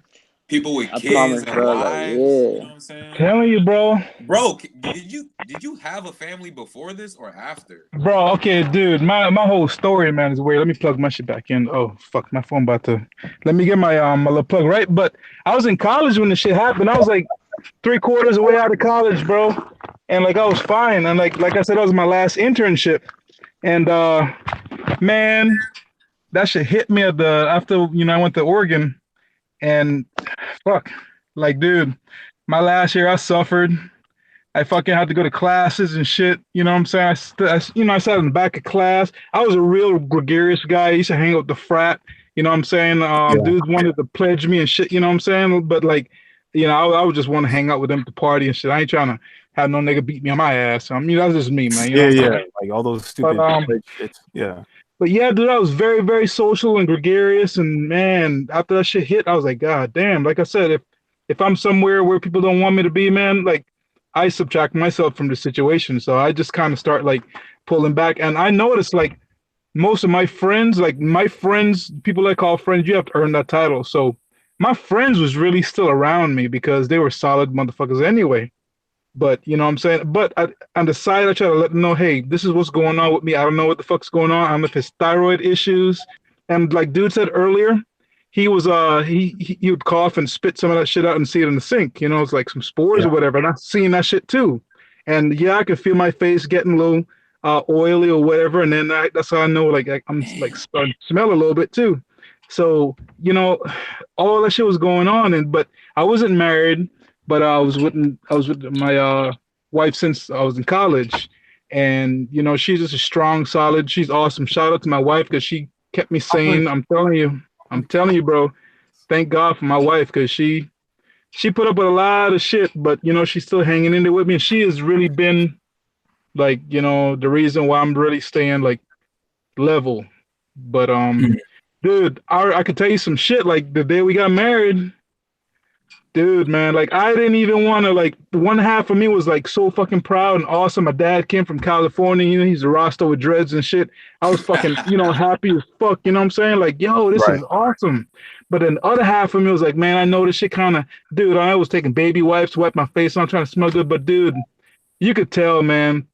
[SPEAKER 2] people with kids and wives. You know what I'm saying?
[SPEAKER 4] Telling you, bro.
[SPEAKER 2] Bro, did you have a family before this or after?
[SPEAKER 4] Bro, okay, dude. My whole story, man, is weird. Let me plug my shit back in. Oh fuck, my phone about to. Let me get my little plug right. But I was in college when the shit happened. I was like 3/4 of the way out of college, bro. And like I was fine. And like I said, that was my last internship. And man, that shit hit me after I went to Oregon, and fuck, like dude, my last year I suffered. I fucking had to go to classes and shit. You know what I'm saying? I sat in the back of class. I was a real gregarious guy. I used to hang out with the frat. You know what I'm saying? Dudes wanted to pledge me and shit. You know what I'm saying? But like, I would just want to hang out with them to party and shit. I ain't trying to have no nigga beat me on my ass. I mean, that's just me, man. You know what I'm saying?
[SPEAKER 1] Like all those stupid shit. Yeah.
[SPEAKER 4] But yeah, dude, I was very, very social and gregarious. And man, after that shit hit, I was like, God damn. Like I said, if I'm somewhere where people don't want me to be, man, like I subtract myself from the situation. So I just kind of start like pulling back. And I noticed like most of my friends, people I call friends, you have to earn that title. So my friends was really still around me because they were solid motherfuckers anyway. But you know what I'm saying? But on the side, I try to let them know, hey, this is what's going on with me. I don't know what the fuck's going on. I don't know if it's thyroid issues. And like dude said earlier, he was he would cough and spit some of that shit out and see it in the sink. You know, it's like some spores or whatever. And I've seen that shit too. And yeah, I could feel my face getting a little oily or whatever. And then that's how I know like I'm like starting to smell a little bit too. So, all that shit was going on. But I wasn't married. But I was with my wife since I was in college, and she's just a strong, solid. She's awesome. Shout out to my wife because she kept me sane. I'm telling you, bro. Thank God for my wife because she put up with a lot of shit, but she's still hanging in there with me. And she has really been like the reason why I'm really staying like level. But dude, I could tell you some shit. Like the day we got married. Dude, man, like I didn't even want to like one half of me was like so fucking proud and awesome. My dad came from California, he's a Rasta with dreads and shit. I was fucking, happy as fuck, you know what I'm saying? Like, yo, this is awesome. But then the other half of me was like, man, I know this shit kind of, dude, I was taking baby wipes to wipe my face on, trying to smell good. But dude, you could tell, man,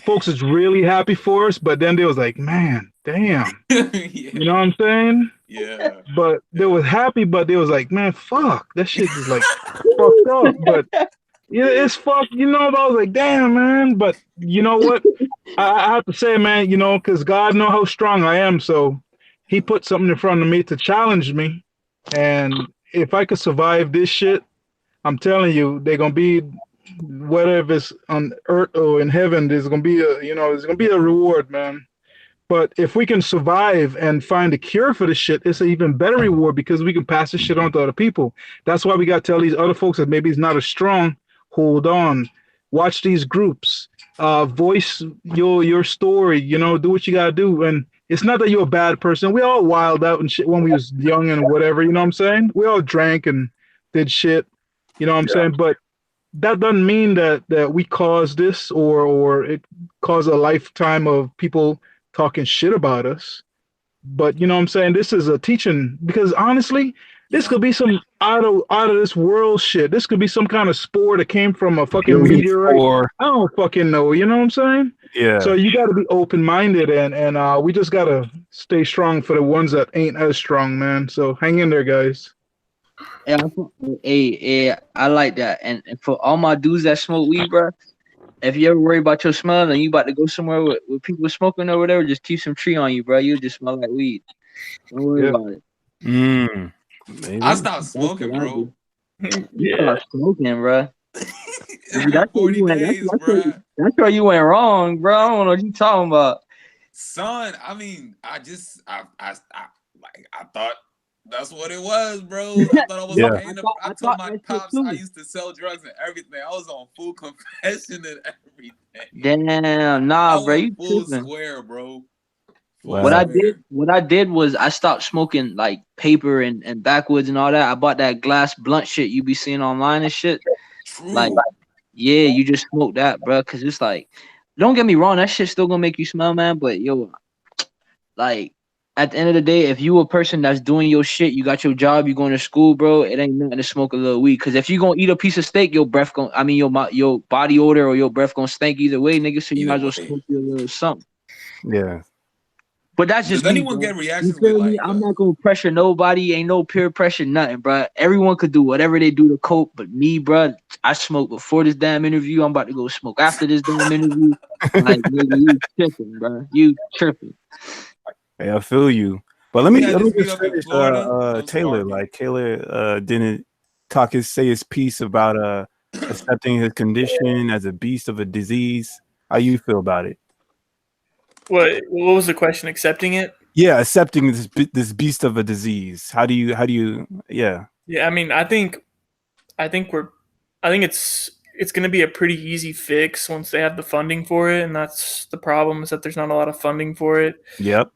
[SPEAKER 4] folks is really happy for us. But then they was like, man, damn. You know what I'm saying?
[SPEAKER 2] Yeah.
[SPEAKER 4] But they was happy, but they was like, man, fuck. That shit is like fucked up. But yeah, it's fucked, But I was like, damn, man. But you know what? I have to say, man, because God know how strong I am. So he put something in front of me to challenge me. And if I could survive this shit, I'm telling you, they're gonna be whatever it's on earth or in heaven, there's gonna be there's gonna be a reward, man. But if we can survive and find a cure for this shit, it's an even better reward because we can pass this shit on to other people. That's why we got to tell these other folks that maybe it's not as strong. Hold on. Watch these groups. Voice your story. Do what you got to do. And it's not that you're a bad person. We all wild out and shit when we was young and whatever. You know what I'm saying? We all drank and did shit. You know what I'm saying? But that doesn't mean that we caused this or it caused a lifetime of people talking shit about us. But you know what I'm saying, this is a teaching because honestly this could be some out of this world shit. This could be some kind of spore that came from a fucking meteorite. I don't fucking know, you know what I'm saying? Yeah. So you got to be open-minded and we just got to stay strong for the ones that ain't as strong, man. So hang in there, guys.
[SPEAKER 3] Hey, I like that. And for all my dudes that smoke weed, bro, if you ever worry about your smell and you about to go somewhere with people smoking or whatever, just keep some tree on you, bro. You just smell like weed. Don't worry about it.
[SPEAKER 2] I stopped smoking, bro.
[SPEAKER 3] You stopped smoking, bro. That's
[SPEAKER 2] 40 days, bro.
[SPEAKER 3] That's where you went wrong, bro. I don't know what you talking about.
[SPEAKER 2] Son, I mean, I thought that's what it was, bro. I thought I was paying I told my pops I used to sell drugs and everything. I was on full confession and everything.
[SPEAKER 3] Damn, nah, bro. You
[SPEAKER 2] full
[SPEAKER 3] tripping.
[SPEAKER 2] square, bro.
[SPEAKER 3] Wow. What I did was I stopped smoking like paper and backwoods and all that. I bought that glass blunt shit you be seeing online and shit.
[SPEAKER 2] True.
[SPEAKER 3] Like, yeah, you just smoke that, bro. Cause it's like, don't get me wrong, that shit's still gonna make you smell, man. But yo, like, at the end of the day, if you a person that's doing your shit, you got your job, you going to school, bro, it ain't nothing to smoke a little weed. Cause if you gonna eat a piece of steak, your breath your body odor or your breath gonna stink either way, nigga. So you might as well smoke you a little something.
[SPEAKER 1] Yeah.
[SPEAKER 3] But that's just
[SPEAKER 2] Does anyone get reactions
[SPEAKER 3] with like I'm not gonna pressure nobody, ain't no peer pressure, nothing, bro. Everyone could do whatever they do to cope, but me, bro, I smoked before this damn interview. I'm about to go smoke after this damn interview. Like, nigga, you tripping, bro. You tripping.
[SPEAKER 1] Hey, I feel you. But let
[SPEAKER 2] We
[SPEAKER 1] me
[SPEAKER 2] had
[SPEAKER 1] let me
[SPEAKER 2] this meet
[SPEAKER 1] just
[SPEAKER 2] up in
[SPEAKER 1] finish.
[SPEAKER 2] Florida. I'm
[SPEAKER 1] Taylor,
[SPEAKER 2] sorry.
[SPEAKER 1] like Taylor, didn't say his piece about accepting his condition as a beast of a disease. How you feel about it?
[SPEAKER 7] What was the question? Accepting it?
[SPEAKER 1] Yeah, accepting this beast of a disease. How do you? Yeah.
[SPEAKER 7] Yeah, I mean, I think it's going to be a pretty easy fix once they have the funding for it, and that's the problem is that there's not a lot of funding for it.
[SPEAKER 1] Yep.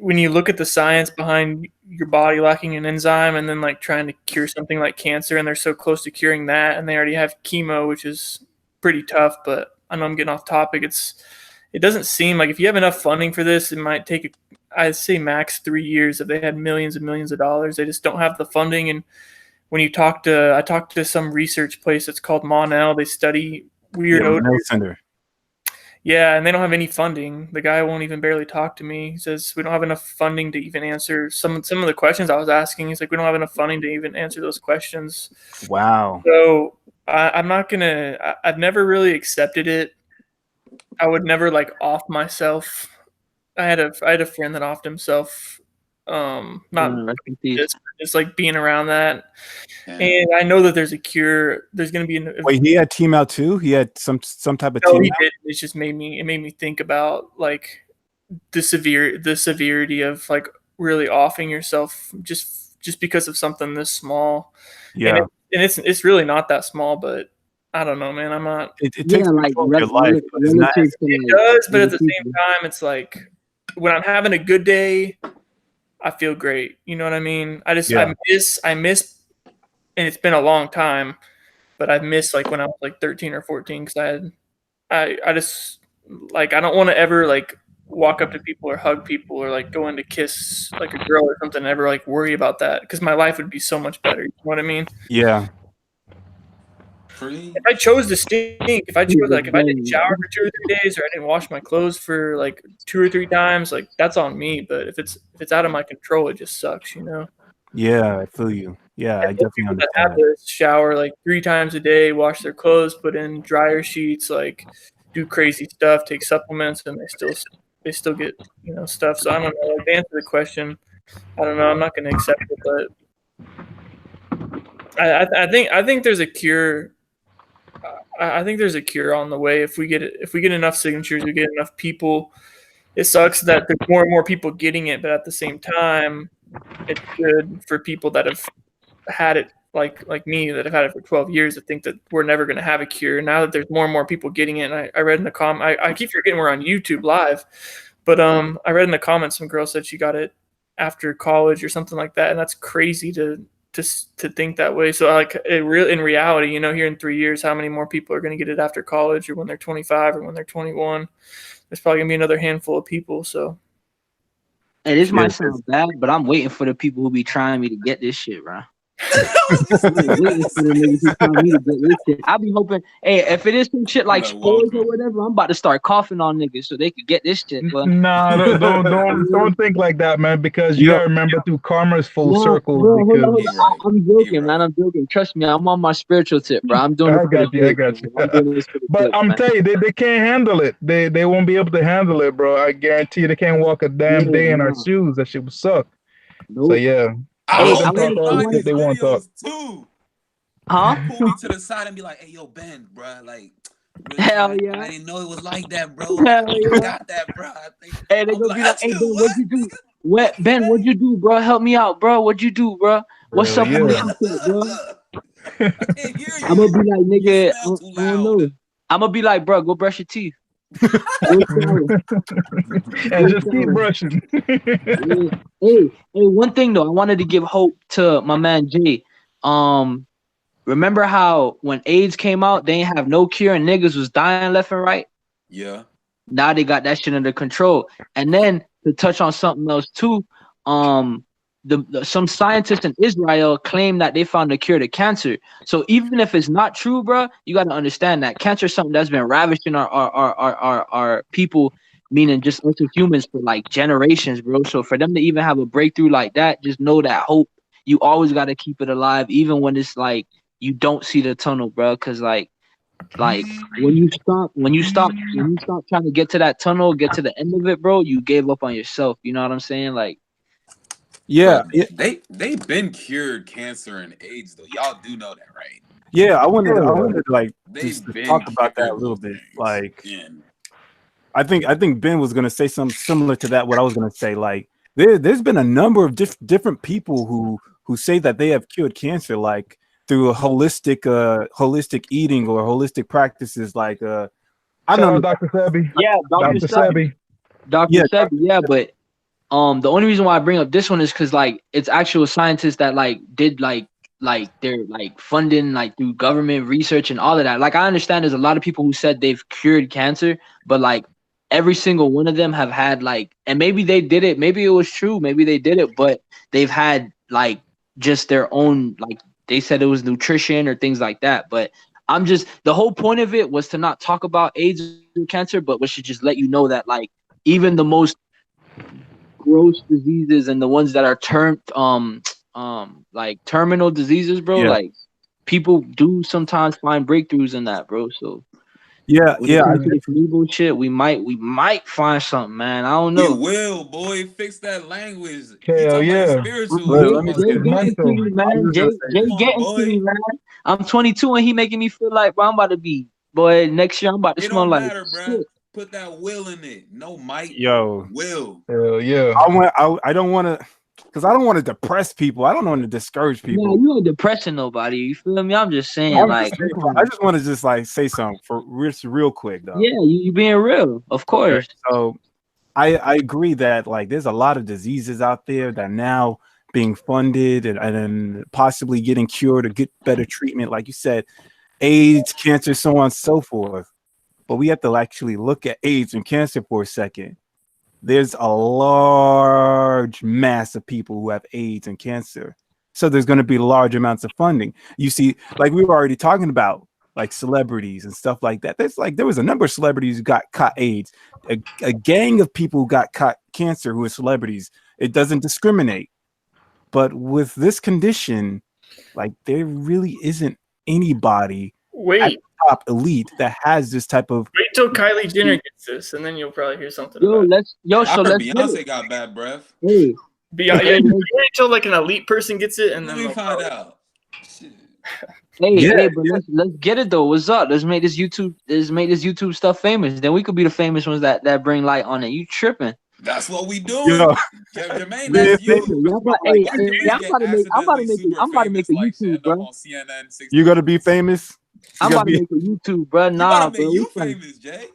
[SPEAKER 7] When you look at the science behind your body lacking an enzyme and then like trying to cure something like cancer, and they're so close to curing that, and they already have chemo, which is pretty tough. But I know I'm getting off topic. It doesn't seem like if you have enough funding for this, it might take I'd say max 3 years if they had millions and millions of dollars. They just don't have the funding. And when I talked to some research place that's called Monell, they study weird odors.
[SPEAKER 1] Center.
[SPEAKER 7] Yeah, and they don't have any funding. The guy won't even barely talk to me. He says we don't have enough funding to even answer some of the questions I was asking. He's like, we don't have enough funding to even answer those questions.
[SPEAKER 1] Wow.
[SPEAKER 7] So I'm not gonna. I've never really accepted it. I would never like off myself. I had a friend that offed himself. Not just like being around that. And I know that there's a cure. There's going to be
[SPEAKER 1] Wait, he had team out too? He had some type of
[SPEAKER 7] no,
[SPEAKER 1] team
[SPEAKER 7] he
[SPEAKER 1] out?
[SPEAKER 7] did. It just made me think about like the severity of like really offing yourself just because of something this small.
[SPEAKER 1] Yeah.
[SPEAKER 7] And it's really not that small, but I don't know, man. I'm not.
[SPEAKER 1] It takes control of your life, but it's not.
[SPEAKER 7] It does, but at the same time, it's like when I'm having a good day, I feel great. You know what I mean? I miss, and it's been a long time, but I miss like when I was like 13 or 14 because I just like I don't want to ever like walk up to people or hug people or like go in to kiss like a girl or something and ever like worry about that because my life would be so much better. You know what I mean?
[SPEAKER 1] Yeah.
[SPEAKER 7] If I chose to stink, if I didn't shower for 2 or 3 days or I didn't wash my clothes for like 2 or 3 times, like that's on me. But if it's out of my control, it just sucks, you know.
[SPEAKER 1] Yeah, I feel you. Yeah, I definitely understand.
[SPEAKER 7] That have to shower like 3 times a day, wash their clothes, put in dryer sheets, like do crazy stuff, take supplements, and they still get stuff. So I don't know. Like, to answer the question, I don't know. I'm not going to accept it, but I think there's a cure. I think there's a cure on the way. If we get enough signatures, we get enough people. It sucks that there's more and more people getting it, but at the same time, it's good for people that have had it, like me, that have had it for 12 years. To think that we're never going to have a cure. Now that there's more and more people getting it, and I read in the I keep forgetting we're on YouTube Live, but I read in the comments some girl said she got it after college or something like that, and that's crazy to think that way. So like in reality, here in 3 years, how many more people are going to get it after college or when they're 25 or when they're 21? There's probably going to be another handful of people. So
[SPEAKER 3] hey, this might sound bad, but I'm waiting for the people who be trying me to get this shit, bro. I'll be hoping, hey, if it is some shit like spores or whatever, I'm about to start coughing on niggas so they could get this shit. But
[SPEAKER 4] nah, don't think like that, man. Because you gotta remember, through karma's full circle.
[SPEAKER 3] Hold on. I'm joking, man. I'm joking. Trust me, I'm on my spiritual tip, bro. I'm doing.
[SPEAKER 4] I got you. But I'm telling you, they can't handle it. They won't be able to handle it, bro. I guarantee you, they can't walk a damn day in our shoes. That shit would suck. Nope. So yeah.
[SPEAKER 2] I they want to too.
[SPEAKER 3] Huh?
[SPEAKER 2] Pull me to the side and be like, "Hey, yo, Ben, bro, like,
[SPEAKER 3] hell yeah,
[SPEAKER 2] I didn't know it was like that, bro. I got that, bro."
[SPEAKER 3] Hey, they gonna be like, "Hey, Ben, what'd you do? Ben, what'd you do, bro? Help me out, bro. What'd you do, bro? What's up, bro?" I'm gonna be like, "Nigga, I don't know." I'm gonna be like, "Bro, go brush your teeth."
[SPEAKER 4] And just keep brushing.
[SPEAKER 3] Hey, one thing though, I wanted to give hope to my man Jay. Remember how when AIDS came out, they didn't have no cure and niggas was dying left and right?
[SPEAKER 2] Yeah.
[SPEAKER 3] Now they got that shit under control. And then to touch on something else too, some scientists in Israel claim that they found a cure to cancer. So even if it's not true, bro, you got to understand that cancer is something that's been ravaging our people, meaning just us as humans, for like generations, bro. So for them to even have a breakthrough like that, just know that hope. You always got to keep it alive, even when it's like you don't see the tunnel, bro. Because like when you stop trying to get to that tunnel, get to the end of it, bro, you gave up on yourself. You know what I'm saying? Like
[SPEAKER 1] Yeah,
[SPEAKER 2] But they've been cured cancer and AIDS though. Y'all do know that, right?
[SPEAKER 1] yeah. I wanted to like
[SPEAKER 2] They've
[SPEAKER 1] just to
[SPEAKER 2] been
[SPEAKER 1] talk about that a
[SPEAKER 2] cured
[SPEAKER 1] little
[SPEAKER 2] those
[SPEAKER 1] bit.
[SPEAKER 2] things.
[SPEAKER 1] Like,
[SPEAKER 2] And
[SPEAKER 1] I think Ben was gonna say something similar to that. What I was gonna say, like there's been a number of different people who say that they have cured cancer, like through a holistic eating or holistic practices. Like I
[SPEAKER 4] Shout
[SPEAKER 1] don't
[SPEAKER 4] out
[SPEAKER 1] know.
[SPEAKER 4] Dr. Sebi.
[SPEAKER 3] Yeah, Dr.
[SPEAKER 4] Dr.
[SPEAKER 3] Sebi.
[SPEAKER 4] Sebi.
[SPEAKER 3] Dr.
[SPEAKER 1] Yeah,
[SPEAKER 3] Sebi, yeah, but the only reason why I bring up this one is because like it's actual scientists that like did like they're like funding like through government research and all of that. Like I understand there's a lot of people who said they've cured cancer, but like every single one of them have had like, and maybe they did it, maybe it was true, maybe they did it, but they've had like just their own, like they said it was nutrition or things like that. But I'm just, the whole point of it was to not talk about AIDS or cancer, but we should just let you know that like even the most gross diseases and the ones that are termed like terminal diseases, bro,
[SPEAKER 1] yeah,
[SPEAKER 3] like people do sometimes find breakthroughs in that, bro. So
[SPEAKER 1] yeah,
[SPEAKER 3] when it
[SPEAKER 1] yeah.
[SPEAKER 3] comes to the cerebral shit, we might find something, man. I don't
[SPEAKER 2] we
[SPEAKER 3] know.
[SPEAKER 2] will, boy, fix that language.
[SPEAKER 4] Hell
[SPEAKER 2] You talking
[SPEAKER 4] yeah.
[SPEAKER 2] about spiritual?
[SPEAKER 1] Let
[SPEAKER 2] You
[SPEAKER 1] me
[SPEAKER 2] talking
[SPEAKER 3] Jay
[SPEAKER 1] say
[SPEAKER 2] about
[SPEAKER 1] this.
[SPEAKER 3] getting to
[SPEAKER 4] Mental.
[SPEAKER 3] me,
[SPEAKER 1] I
[SPEAKER 3] man.
[SPEAKER 1] was
[SPEAKER 3] Jay
[SPEAKER 1] gonna say this.
[SPEAKER 2] Come on,
[SPEAKER 3] getting to me,
[SPEAKER 2] boy.
[SPEAKER 3] man. I'm 22 and he making me feel like, bro, I'm about to be, boy, next year I'm about to
[SPEAKER 2] It
[SPEAKER 3] smell
[SPEAKER 2] don't
[SPEAKER 3] like
[SPEAKER 2] matter, bruh.
[SPEAKER 3] shit.
[SPEAKER 2] Put that will in it. No might.
[SPEAKER 1] Yo,
[SPEAKER 2] Will.
[SPEAKER 4] Hell yeah.
[SPEAKER 1] I don't want to, because I don't want to depress people. I don't want to discourage
[SPEAKER 3] Nah,
[SPEAKER 1] people.
[SPEAKER 3] you ain't depressing nobody. You feel me? I'm just saying,
[SPEAKER 1] I'm
[SPEAKER 3] like,
[SPEAKER 1] just saying, bro, I just want to just like say something for real quick though.
[SPEAKER 3] yeah, you being real, of
[SPEAKER 1] Okay,
[SPEAKER 3] course.
[SPEAKER 1] so I agree that like there's a lot of diseases out there that now being funded and possibly getting cured or get better treatment, like you said, AIDS, cancer, so on and so forth. But we have to actually look at AIDS and cancer for a second. There's a large mass of people who have AIDS and cancer. So there's going to be large amounts of funding. You see, like we were already talking about, like celebrities and stuff like that. There's like there was a number of celebrities who got caught AIDS, a gang of people who got caught cancer who are celebrities. It doesn't discriminate. But with this condition, like there really isn't anybody at
[SPEAKER 7] Wait,
[SPEAKER 1] the top elite that has this type of
[SPEAKER 7] wait till Kylie Jenner gets this, and then you'll probably hear something
[SPEAKER 3] Yo,
[SPEAKER 7] about it.
[SPEAKER 3] so
[SPEAKER 2] I heard
[SPEAKER 3] let's get
[SPEAKER 2] Beyonce
[SPEAKER 3] it.
[SPEAKER 2] got bad breath.
[SPEAKER 3] Hey,
[SPEAKER 7] Yeah,
[SPEAKER 3] hey,
[SPEAKER 7] wait till like an elite person gets it, and
[SPEAKER 2] Let
[SPEAKER 7] then
[SPEAKER 2] me
[SPEAKER 7] they'll
[SPEAKER 2] find
[SPEAKER 7] probably-
[SPEAKER 2] out. Shit.
[SPEAKER 1] Yeah,
[SPEAKER 3] but let's get it though. What's up? Let's make this YouTube stuff famous. Then we could be the famous ones that bring light on it. You tripping?
[SPEAKER 2] That's what we doing.
[SPEAKER 1] Yo.
[SPEAKER 2] Jermaine,
[SPEAKER 1] Man,
[SPEAKER 2] that's you.
[SPEAKER 3] Y'all about,
[SPEAKER 2] Why
[SPEAKER 3] hey,
[SPEAKER 2] did you
[SPEAKER 3] I'm
[SPEAKER 2] get
[SPEAKER 3] about to make
[SPEAKER 2] accidentally
[SPEAKER 3] I'm about to make a
[SPEAKER 2] like
[SPEAKER 3] YouTube,
[SPEAKER 2] end up
[SPEAKER 3] bro.
[SPEAKER 2] on CNN 60?
[SPEAKER 1] You gonna be famous?
[SPEAKER 3] I'm
[SPEAKER 1] You
[SPEAKER 3] about
[SPEAKER 1] gotta
[SPEAKER 3] to
[SPEAKER 1] be-
[SPEAKER 3] make a YouTube, bro.
[SPEAKER 2] You
[SPEAKER 3] Nah,
[SPEAKER 2] gotta
[SPEAKER 3] bro.
[SPEAKER 2] make you
[SPEAKER 3] we finna-
[SPEAKER 2] famous, Jay.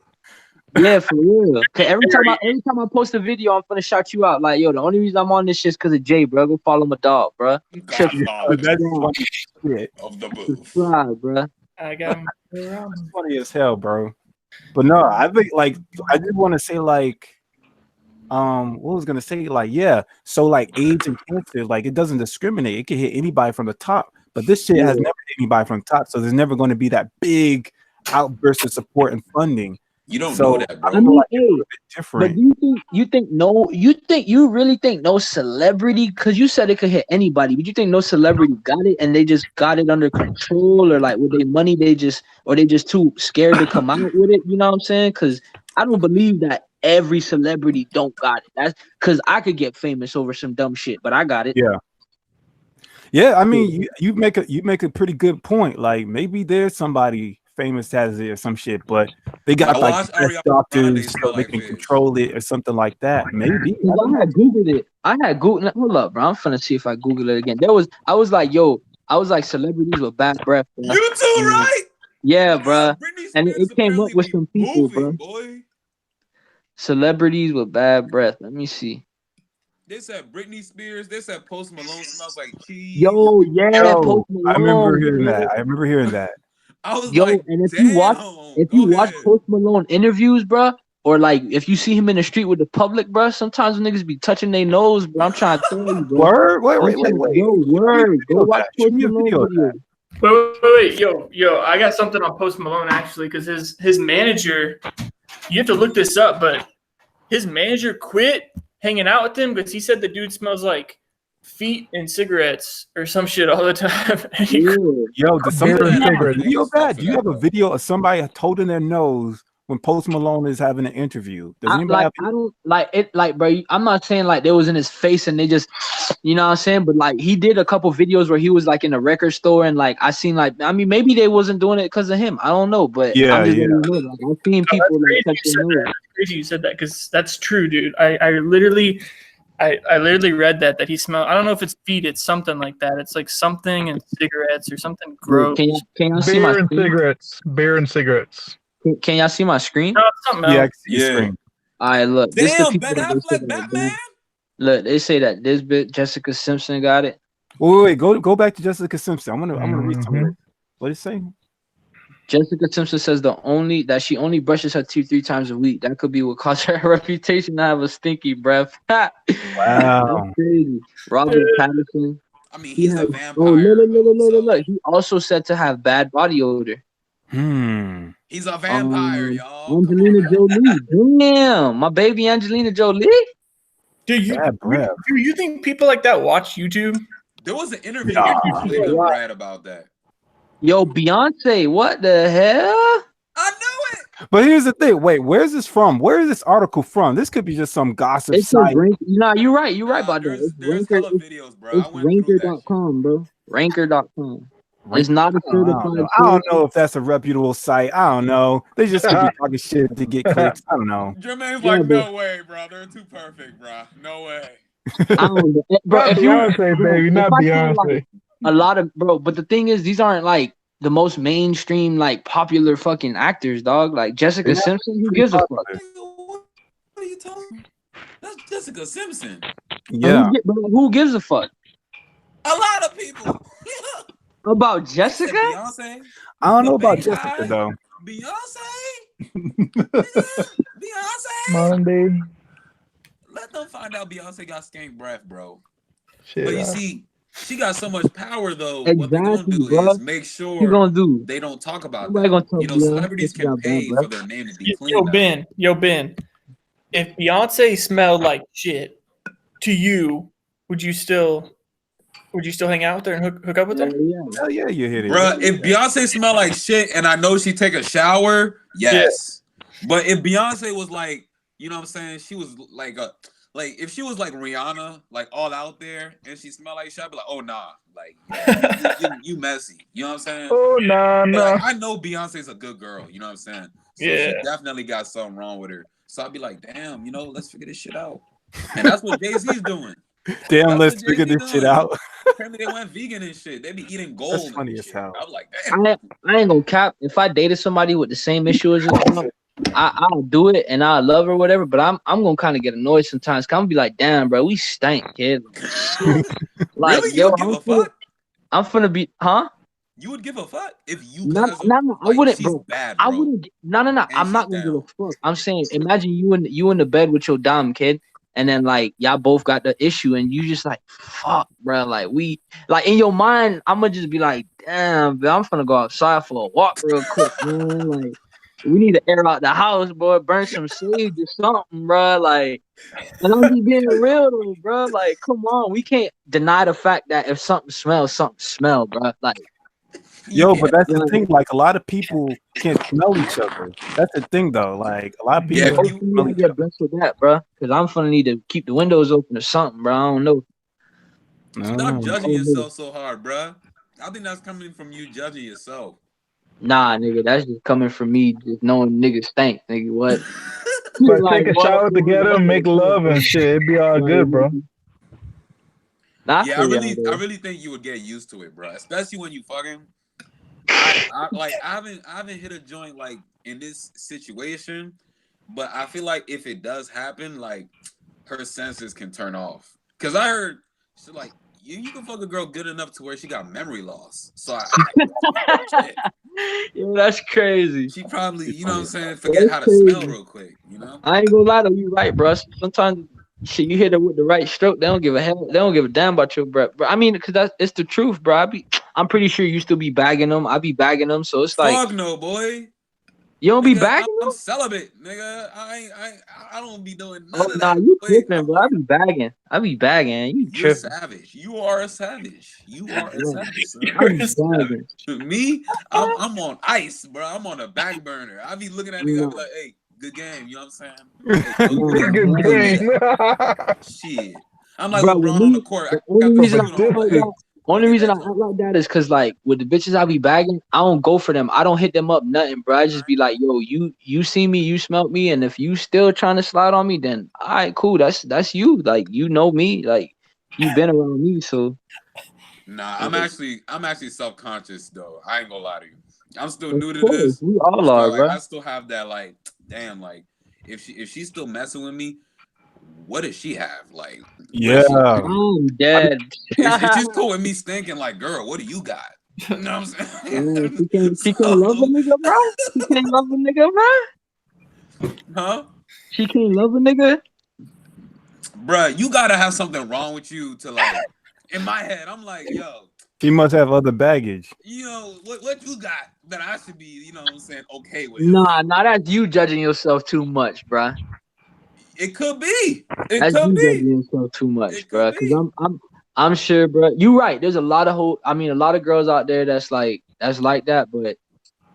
[SPEAKER 3] Yeah, for real. Cause every time I post a video, I'm gonna shout you out. Like, yo, the only reason I'm on this shit is because of Jay, bro. Go follow my dog, bro. Tripping.
[SPEAKER 2] Godfather
[SPEAKER 1] That's funny shit.
[SPEAKER 2] of the booth.
[SPEAKER 3] Subscribe, bro.
[SPEAKER 7] I got him.
[SPEAKER 1] It's funny as hell, bro. But no, I think like I did want to say like what was gonna say like yeah, so like AIDS and cancer, like it doesn't discriminate. It can hit anybody from the top, but this shit has never hit anybody from the top, so there's never going to be that big outburst of support and funding.
[SPEAKER 2] You don't
[SPEAKER 1] So
[SPEAKER 2] know that, bro.
[SPEAKER 1] I feel like it's a little bit
[SPEAKER 3] But
[SPEAKER 1] different.
[SPEAKER 3] do you really think no celebrity, because you said it could hit anybody, but you think no celebrity got it and they just got it under control, or like with their money they just too scared to come out with it? You know what I'm saying? Because I don't believe that every celebrity don't got it. That's because I could get famous over some dumb shit, but I got it.
[SPEAKER 1] Yeah, I mean you make a pretty good point. Like maybe there's somebody famous that has it or some shit, but they got
[SPEAKER 2] I
[SPEAKER 1] like
[SPEAKER 2] watched
[SPEAKER 1] the best
[SPEAKER 2] Ariana
[SPEAKER 1] doctors
[SPEAKER 2] Grande
[SPEAKER 1] so
[SPEAKER 2] smell
[SPEAKER 1] they
[SPEAKER 2] like
[SPEAKER 1] can
[SPEAKER 2] fish.
[SPEAKER 1] control it or something like that. Maybe.
[SPEAKER 3] I had Googled it. Hold up, bro. I'm finna see if I Google it again. I was like celebrities with bad breath, bro.
[SPEAKER 2] You too, right?
[SPEAKER 3] Yeah, bro.
[SPEAKER 2] Britney
[SPEAKER 3] And
[SPEAKER 2] Spears
[SPEAKER 3] it came up
[SPEAKER 2] apparently
[SPEAKER 3] with
[SPEAKER 2] be
[SPEAKER 3] some people,
[SPEAKER 2] moving,
[SPEAKER 3] bro.
[SPEAKER 2] boy.
[SPEAKER 3] Celebrities with bad breath. Let me see.
[SPEAKER 2] They said Britney Spears. They said Post Malone smells like cheese.
[SPEAKER 3] Yo, yeah,
[SPEAKER 1] Yo,
[SPEAKER 3] Post
[SPEAKER 1] I remember
[SPEAKER 3] Malone,
[SPEAKER 1] hearing
[SPEAKER 3] bro.
[SPEAKER 1] that. I remember hearing that.
[SPEAKER 2] I was
[SPEAKER 3] Yo,
[SPEAKER 2] like,
[SPEAKER 3] and if
[SPEAKER 2] damn.
[SPEAKER 3] you watch
[SPEAKER 2] Go
[SPEAKER 3] Post Malone interviews, bro, or like if you see him in the street with the public, bro, sometimes niggas be touching their nose, bro. I'm trying to tell you, bro.
[SPEAKER 1] Word? Wait.
[SPEAKER 3] Yo, word. Go watch
[SPEAKER 1] Show
[SPEAKER 3] Post
[SPEAKER 1] me a
[SPEAKER 3] Malone
[SPEAKER 1] video of
[SPEAKER 3] video.
[SPEAKER 1] that.
[SPEAKER 7] Wait, yo, I got something on Post Malone actually, because his manager, you have to look this up, but his manager quit hanging out with him because he said the dude smells like feet and cigarettes or some shit all the time. And he quit.
[SPEAKER 3] Yeah.
[SPEAKER 1] Yo, does somebody
[SPEAKER 4] Beer and
[SPEAKER 1] have a
[SPEAKER 4] cigarettes.
[SPEAKER 1] video of that? Do you have a video of somebody holding their nose when Post Malone is having an interview? Does anybody
[SPEAKER 3] I
[SPEAKER 1] have
[SPEAKER 3] don't like it, like, bro. I'm not saying like they was in his face and they just, you know what I'm saying, but like he did a couple videos where he was like in a record store and like I seen like, I mean, maybe they wasn't doing it because of him. I don't know, but I'm just letting you know, like I've seen people like touch their nose.
[SPEAKER 7] That's crazy you said that because that's true, dude. I literally read that he smelled. I don't know if it's feet. It's something like that. It's like something in cigarettes or something gross.
[SPEAKER 3] Can y'all see my screen?
[SPEAKER 4] Beer and cigarettes.
[SPEAKER 3] Can y'all see my screen?
[SPEAKER 7] No, it's something
[SPEAKER 1] Yeah, I
[SPEAKER 7] else.
[SPEAKER 1] can see the screen.
[SPEAKER 3] All right, look. This the
[SPEAKER 2] Damn,
[SPEAKER 3] people
[SPEAKER 2] Ben
[SPEAKER 3] that they say
[SPEAKER 2] Affleck,
[SPEAKER 3] that
[SPEAKER 2] Batman.
[SPEAKER 3] look, they say that this bit Jessica Simpson got it.
[SPEAKER 1] Wait, go back to Jessica Simpson. I'm gonna read some of it. What did it say?
[SPEAKER 3] Jessica Simpson says she only brushes her teeth 3 times a week. That could be what caused her reputation to have a stinky breath.
[SPEAKER 1] Wow.
[SPEAKER 3] That's crazy. Robert Pattinson.
[SPEAKER 2] I mean, he's a vampire.
[SPEAKER 3] Oh, no.
[SPEAKER 2] so
[SPEAKER 3] Look, he also said to have bad body odor.
[SPEAKER 2] he's a vampire, y'all.
[SPEAKER 3] Angelina Jolie. Damn, my baby Angelina Jolie.
[SPEAKER 7] Dude, you think people like that watch YouTube?
[SPEAKER 2] There was an interview with Brad about that.
[SPEAKER 3] Yo, Beyonce, what the hell?
[SPEAKER 2] I knew it.
[SPEAKER 1] But here's the thing. Wait, where's this from? Where is this article from? This could be just some gossip site.
[SPEAKER 3] No, you're right. You're right about that.
[SPEAKER 2] There's hella videos, bro.
[SPEAKER 3] It's ranker.com, bro. Ranker.com. It's not a certified.
[SPEAKER 1] I don't know if that's a reputable site. I don't know. They just could be talking shit to get clicks. I don't know.
[SPEAKER 2] Jermaine's like, no way, bro. They're too perfect, bro. No way.
[SPEAKER 3] I don't know. Bro, if
[SPEAKER 4] Beyonce, baby, not Beyonce.
[SPEAKER 3] Like, a lot of but the thing is, these aren't like the most mainstream, like popular fucking actors, dog. Like Jessica Simpson, who gives a fuck?
[SPEAKER 2] What are you talking about? That's Jessica Simpson.
[SPEAKER 1] Yeah.
[SPEAKER 3] Who gives a fuck?
[SPEAKER 2] A lot of people.
[SPEAKER 3] About Jessica?
[SPEAKER 2] Beyonce.
[SPEAKER 1] I don't know about Jessica though.
[SPEAKER 2] Beyonce. Beyonce.
[SPEAKER 4] Monday.
[SPEAKER 2] Let them find out Beyonce got skank breath, bro.
[SPEAKER 4] Shit,
[SPEAKER 2] but you see, she got so much power though.
[SPEAKER 3] Exactly,
[SPEAKER 2] what they're gonna do
[SPEAKER 3] bro.
[SPEAKER 2] is make sure they don't talk about that. Celebrities can pay for their name to be clean.
[SPEAKER 7] Yo, Ben. If Beyonce smelled like shit to you, would you still hang out with her and hook up with her?
[SPEAKER 1] Hell yeah, you hit it.
[SPEAKER 2] Bruh, if Beyonce smelled like shit and I know she take a shower, yes. Yeah. But if Beyonce was like, you know what I'm saying, she was like if she was like Rihanna, like all out there, and she smelled like shit, I'd be like, oh nah, like you messy. You know what I'm saying?
[SPEAKER 4] Oh nah.
[SPEAKER 2] Like, I know Beyonce's a good girl. You know what I'm saying? So she definitely got something wrong with her. So I'd be like, damn, let's figure this shit out. And that's what Jay-Z's doing.
[SPEAKER 1] Damn, let's figure this shit out.
[SPEAKER 2] Apparently they went vegan and shit. They be eating gold.
[SPEAKER 1] That's funny as hell.
[SPEAKER 2] I was like, damn.
[SPEAKER 3] I ain't gonna cap. If I dated somebody with the same issue as you, I'll do it and I love her, whatever. But I'm gonna kind of get annoyed sometimes. Cause I'm gonna be like, damn, bro, we stank, kid. Like,
[SPEAKER 2] really? You give a fuck?
[SPEAKER 3] I'm finna be, huh?
[SPEAKER 2] You would give a fuck if you?
[SPEAKER 3] No, I wouldn't, bro.
[SPEAKER 2] Bad,
[SPEAKER 3] I wouldn't. No. I'm not gonna give a fuck. I'm saying, imagine you in the bed with your dumb kid, and then like y'all both got the issue, and you just like, fuck, bro. Like in your mind, I'm gonna just be like, damn, bro, I'm finna go outside for a walk real quick, man. Like, we need to air out the house, boy. Burn some sage or something, bro. Like, and I'm just being real, though, bro. Like, come on, we can't deny the fact that if something smells, bro. Like.
[SPEAKER 1] Yo, but that's the thing. Like, a lot of people can't smell each other. That's the thing, though. Like, a lot of people
[SPEAKER 3] you get blessed with that, bro. Because I'm gonna need to keep the windows open or something, bro. I don't know.
[SPEAKER 2] Stop judging yourself so hard, bro. I think that's coming from you judging yourself.
[SPEAKER 3] Nah, nigga, that's just coming from me just knowing niggas stink, nigga. What?
[SPEAKER 4] But like, take a shower together, make love and shit. It'd be all good, bro.
[SPEAKER 2] I really think you would get used to it, bro. Especially when you fucking. I haven't hit a joint like in this situation, but I feel like if it does happen, like her senses can turn off. Cause I heard she's like you can fuck a girl good enough to where she got memory loss. So
[SPEAKER 3] yeah, that's crazy.
[SPEAKER 2] She probably, you know what I'm saying, forget how to smell real quick. You know.
[SPEAKER 3] I ain't gonna lie to you, right, bro. Sometimes. Shit, you hit it with the right stroke. They don't give a hell. They don't give a damn about your breath, bro. I mean, because it's the truth, bro. I'm pretty sure you still be bagging them. I be bagging them, so it's like.
[SPEAKER 2] Fuck no, boy.
[SPEAKER 3] You don't be
[SPEAKER 2] Nigga,
[SPEAKER 3] bagging
[SPEAKER 2] I'm
[SPEAKER 3] them?
[SPEAKER 2] celibate, nigga. I don't be doing
[SPEAKER 3] Oh
[SPEAKER 2] none of
[SPEAKER 3] nah,
[SPEAKER 2] that.
[SPEAKER 3] you
[SPEAKER 2] Wait,
[SPEAKER 3] tripping, bro. I be bagging. I be bagging. You
[SPEAKER 2] you're
[SPEAKER 3] tripping.
[SPEAKER 2] savage. You are a savage. You are a
[SPEAKER 3] Bro,
[SPEAKER 2] savage, son.
[SPEAKER 3] I be bagging.
[SPEAKER 2] Me, I'm on ice, bro. I'm on a back burner. I be looking at nigga. I be
[SPEAKER 3] No,
[SPEAKER 2] like, hey, good game. You know what I'm saying? Hey,
[SPEAKER 3] no,
[SPEAKER 4] Good
[SPEAKER 2] go get
[SPEAKER 3] man.
[SPEAKER 2] it.
[SPEAKER 4] game.
[SPEAKER 2] Shit. I'm like
[SPEAKER 3] Bro, with
[SPEAKER 2] LeBron on the
[SPEAKER 3] me,
[SPEAKER 2] court.
[SPEAKER 3] the
[SPEAKER 2] I
[SPEAKER 3] only
[SPEAKER 2] got the
[SPEAKER 3] reason
[SPEAKER 4] From
[SPEAKER 3] I
[SPEAKER 4] a
[SPEAKER 2] shoot
[SPEAKER 3] act
[SPEAKER 2] on. I'm
[SPEAKER 3] like
[SPEAKER 2] like, hey,
[SPEAKER 3] that,
[SPEAKER 4] distance.
[SPEAKER 2] go
[SPEAKER 3] only
[SPEAKER 2] get
[SPEAKER 3] reason I
[SPEAKER 2] that
[SPEAKER 3] act
[SPEAKER 2] joint.
[SPEAKER 3] like that is cause like with the bitches I be bagging, I don't go for them. I don't hit them up nothing, bro. I just be like, yo, you see me, you smelt me, and if you still trying to slide on me, then all right, cool. That's you. Like you know me, like you been around me, so
[SPEAKER 2] Nah,
[SPEAKER 3] like,
[SPEAKER 2] I'm actually self-conscious though. I ain't gonna lie to you. I'm still
[SPEAKER 3] of
[SPEAKER 2] new to
[SPEAKER 3] course
[SPEAKER 2] this.
[SPEAKER 3] we all
[SPEAKER 2] So
[SPEAKER 3] are,
[SPEAKER 2] like
[SPEAKER 3] bro.
[SPEAKER 2] I still have that like, damn, like if she's still messing with me, what does she have? Like, what
[SPEAKER 1] Yeah.
[SPEAKER 2] is she hiding?
[SPEAKER 3] I'm dead.
[SPEAKER 2] If she's cool with me stinking, like, girl, what do you got? You know what I'm
[SPEAKER 3] Yeah,
[SPEAKER 2] saying?
[SPEAKER 3] she can't love a
[SPEAKER 2] So,
[SPEAKER 3] nigga, bro. She can't love a nigga, bro.
[SPEAKER 2] huh?
[SPEAKER 3] She can't love a nigga.
[SPEAKER 2] Bruh, you gotta have something wrong with you to like in my head, I'm like, yo,
[SPEAKER 1] She must have other baggage.
[SPEAKER 2] you know, what you got that I should be, you know what I'm saying, okay with?
[SPEAKER 3] Nah, that's you judging yourself too much, bruh.
[SPEAKER 2] It could be. It
[SPEAKER 3] That's
[SPEAKER 2] could
[SPEAKER 3] you
[SPEAKER 2] be.
[SPEAKER 3] judging yourself too much,
[SPEAKER 2] It could
[SPEAKER 3] bruh. Cause
[SPEAKER 2] be.
[SPEAKER 3] I'm sure, bruh. You right. There's a lot of a lot of girls out there that's like that, but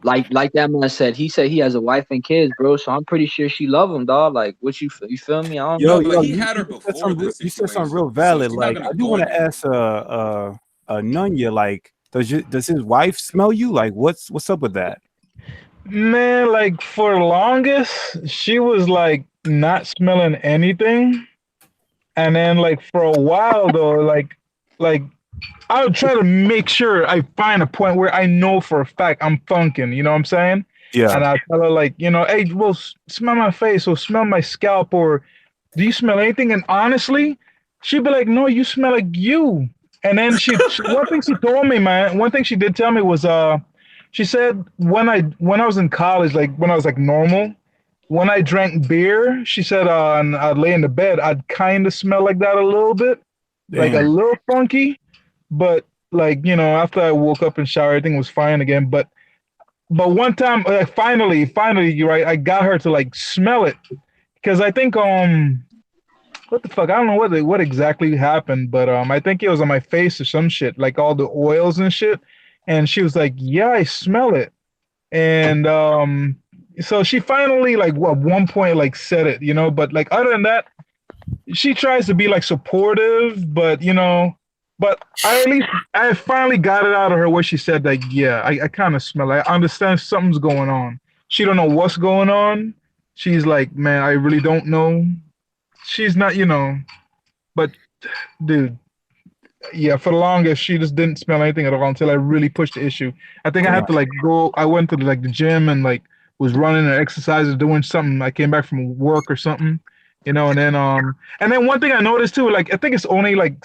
[SPEAKER 3] like that man said, he said he has a wife and kids, bro. So I'm pretty sure she love him, dog. Like what you feel me? I don't
[SPEAKER 1] Yo,
[SPEAKER 2] No,
[SPEAKER 3] know.
[SPEAKER 2] but
[SPEAKER 1] yo,
[SPEAKER 2] he
[SPEAKER 1] you,
[SPEAKER 2] had her
[SPEAKER 1] you said
[SPEAKER 2] before this
[SPEAKER 1] you said something real
[SPEAKER 2] situation. So
[SPEAKER 1] valid.
[SPEAKER 2] she's not
[SPEAKER 1] Like,
[SPEAKER 2] gonna
[SPEAKER 1] I do
[SPEAKER 2] go
[SPEAKER 1] want to
[SPEAKER 2] anywhere.
[SPEAKER 1] ask Nunya, like, does his wife smell you? Like, what's up with that?
[SPEAKER 4] Man, like for the longest, she was like not smelling anything. And then like for a while though, like I would try to make sure I find a point where I know for a fact I'm funking, you know what I'm saying?
[SPEAKER 1] Yeah.
[SPEAKER 4] And I tell her like, you know, hey, well, smell my face or smell my scalp or do you smell anything? And honestly, she'd be like, no, you smell like you. And then one thing she told me, man, one thing she did tell me was, she said when I was in college, like when I was like normal, when I drank beer, she said, and I'd lay in the bed, I'd kind of smell like that a little bit, like a
[SPEAKER 1] Damn.
[SPEAKER 4] little funky, but like you know, after I woke up and showered, everything was fine again. But one time, finally, you're right. I got her to like smell it because I think what the fuck? I don't know what exactly happened, but I think it was on my face or some shit, like all the oils and shit. And she was like, "Yeah, I smell it." And so she finally like at one point like said it, you know. But like other than that, she tries to be like supportive, but you know, but I finally got it out of her where she said like, yeah, I kind of smell it. I understand something's going on. She don't know what's going on. She's like, man, I really don't know. She's not, you know, but dude, yeah, for the longest she just didn't smell anything at all until I really pushed the issue. I think I had to like go. I went to like the gym and like was running or exercising, doing something. I came back from work or something, you know. And then one thing I noticed too, like I think it's only like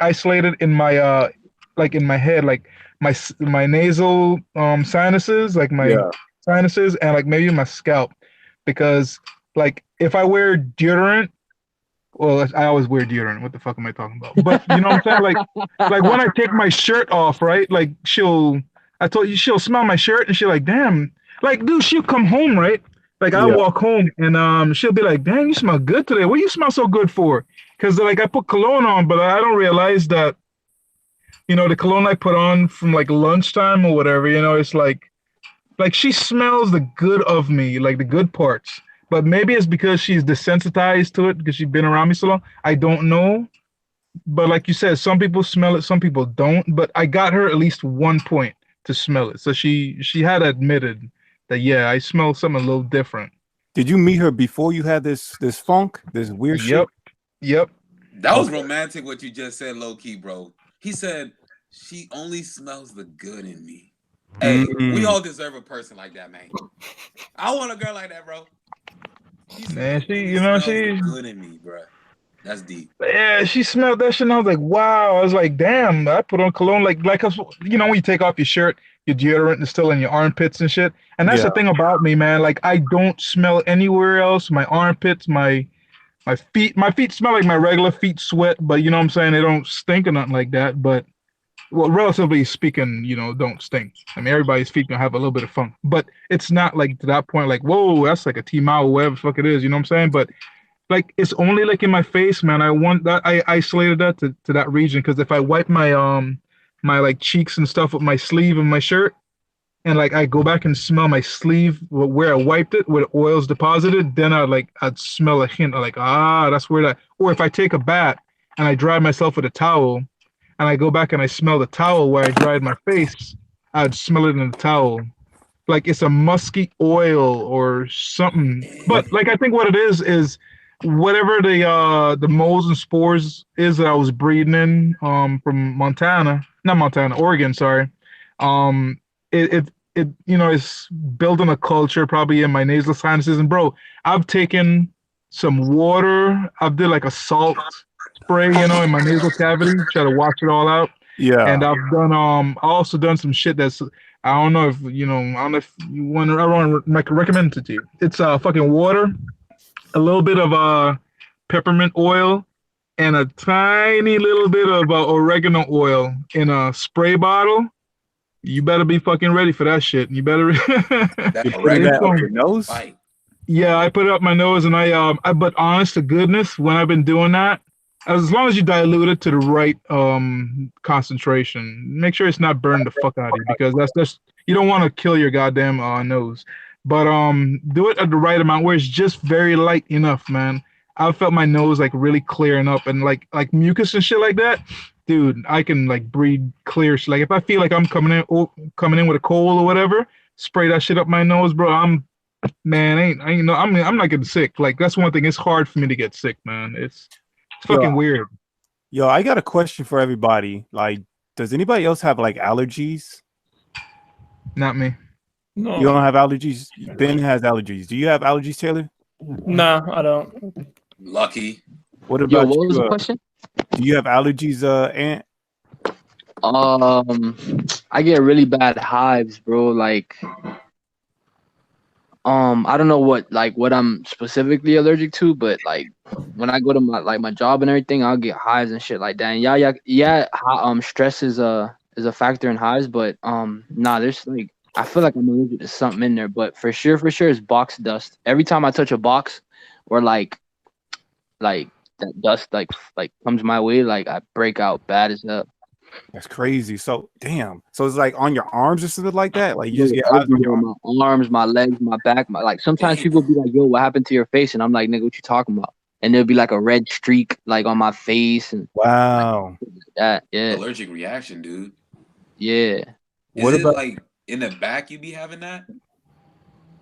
[SPEAKER 4] isolated in my like in my head, like my nasal sinuses, like my
[SPEAKER 1] Yeah.
[SPEAKER 4] sinuses, and like maybe my scalp, because like if I wear deodorant. Well, I always wear deodorant. What the fuck am I talking about? But you know what I'm saying? Like when I take my shirt off, right? Like I told you, she'll smell my shirt and she'll like, damn. Like, dude, she'll come home, right? Like I
[SPEAKER 1] Yeah.
[SPEAKER 4] walk home and she'll be like, damn, you smell good today. What do you smell so good for? Because like I put cologne on, but I don't realize that, you know, the cologne I put on from like lunchtime or whatever, you know, it's like she smells the good of me, like the good parts. But maybe it's because she's desensitized to it because she's been around me so long. I don't know. But like you said, some people smell it, some people don't. But I got her at least 1 point to smell it. So she had admitted that yeah, I smell something a little different.
[SPEAKER 1] Did you meet her before you had this funk, this weird shit?
[SPEAKER 4] Yep.
[SPEAKER 2] That was
[SPEAKER 1] Okay.
[SPEAKER 2] romantic what you just said, low key, bro. He said she only smells the good in me. Hey, we all deserve a person like that, man. I want a girl like that, bro.
[SPEAKER 4] Man, she,
[SPEAKER 2] Only
[SPEAKER 4] you know,
[SPEAKER 2] smells the good in me, bro. That's deep.
[SPEAKER 4] yeah, she smelled that shit and I was like, wow. I was like, damn, I put on cologne like you know when you take off your shirt, your deodorant is still in your armpits and shit. And that's the
[SPEAKER 1] Yeah.
[SPEAKER 4] thing about me, man. Like I don't smell anywhere else. My armpits, my feet smell like my regular feet sweat, but you know what I'm saying? They don't stink or nothing like that. But well, relatively speaking, don't stink. I mean, everybody's feet gonna have a little bit of funk, but it's not like to that point, like, whoa, that's like a T-Mao, whatever the fuck it is, you know what I'm saying? But like, it's only like in my face, man. I want that. I isolated that to that region because if I wipe my like cheeks and stuff with my sleeve of my shirt, and like I go back and smell my sleeve where I wiped it, where the oil's deposited, then I'd smell a hint of like, that's where that. Or if I take a bath and I dry myself with a towel, and I go back and I smell the towel where I dried my face, I'd smell it in the towel. Like it's a musky oil or something. But like I think what it is whatever the molds and spores is that I was breeding in from Oregon, sorry. It it's building a culture probably in my nasal sinuses. And bro, I've taken some water. I've did like a salt spray, in my nasal cavity, try to wash it all out.
[SPEAKER 1] Yeah.
[SPEAKER 4] And I've done I also done some shit that's I don't know if you want to recommend it to you. It's fucking water, a little bit of peppermint oil, and a tiny little bit of oregano oil in a spray bottle. You better be fucking ready for that shit. You better.
[SPEAKER 2] That
[SPEAKER 1] Put it up your nose.
[SPEAKER 2] Fight.
[SPEAKER 4] Yeah, I put it up my nose, and but honest to goodness, when I've been doing that, as long as you dilute it to the right concentration, make sure it's not burned the fuck out of you, because that's you don't want to kill your goddamn nose. But do it at the right amount where it's just very light enough, man. I felt my nose like really clearing up, and like mucus and shit like that. Dude, I can like breathe clear. Like if I feel like I'm coming in with a cold or whatever, spray that shit up my nose, bro. I'm not getting sick. Like that's one thing. It's hard for me to get sick, man. It's fucking weird.
[SPEAKER 1] Yo, I got a question for everybody. Like, does anybody else have like allergies?
[SPEAKER 4] Not me.
[SPEAKER 7] No.
[SPEAKER 1] You don't have allergies? Ben has allergies. Do you have allergies, Taylor?
[SPEAKER 7] No, I don't.
[SPEAKER 2] Lucky.
[SPEAKER 1] What about
[SPEAKER 3] what was
[SPEAKER 1] you?
[SPEAKER 3] the question?
[SPEAKER 1] Do you have allergies, Ant?
[SPEAKER 3] I get really bad hives, bro. Like, I don't know what I'm specifically allergic to, but like when I go to my job and everything, I'll get hives and shit like that. And stress is a factor in hives, but there's like I feel like I'm allergic to something in there, but for sure it's box dust. Every time I touch a box or like that dust like comes my way, like I break out bad as hell.
[SPEAKER 1] That's crazy. So damn. So it's like on your arms or something like that. Like you just get hives on your arms.
[SPEAKER 3] My arms, my legs, my back. Like sometimes people be like, "Yo, what happened to your face?" And I'm like, "Nigga, what you talking about?" And there'll be like a red streak like on my face and
[SPEAKER 1] wow.
[SPEAKER 3] That yeah.
[SPEAKER 2] Allergic reaction, dude.
[SPEAKER 3] Yeah.
[SPEAKER 2] What about like in the back? You be having that?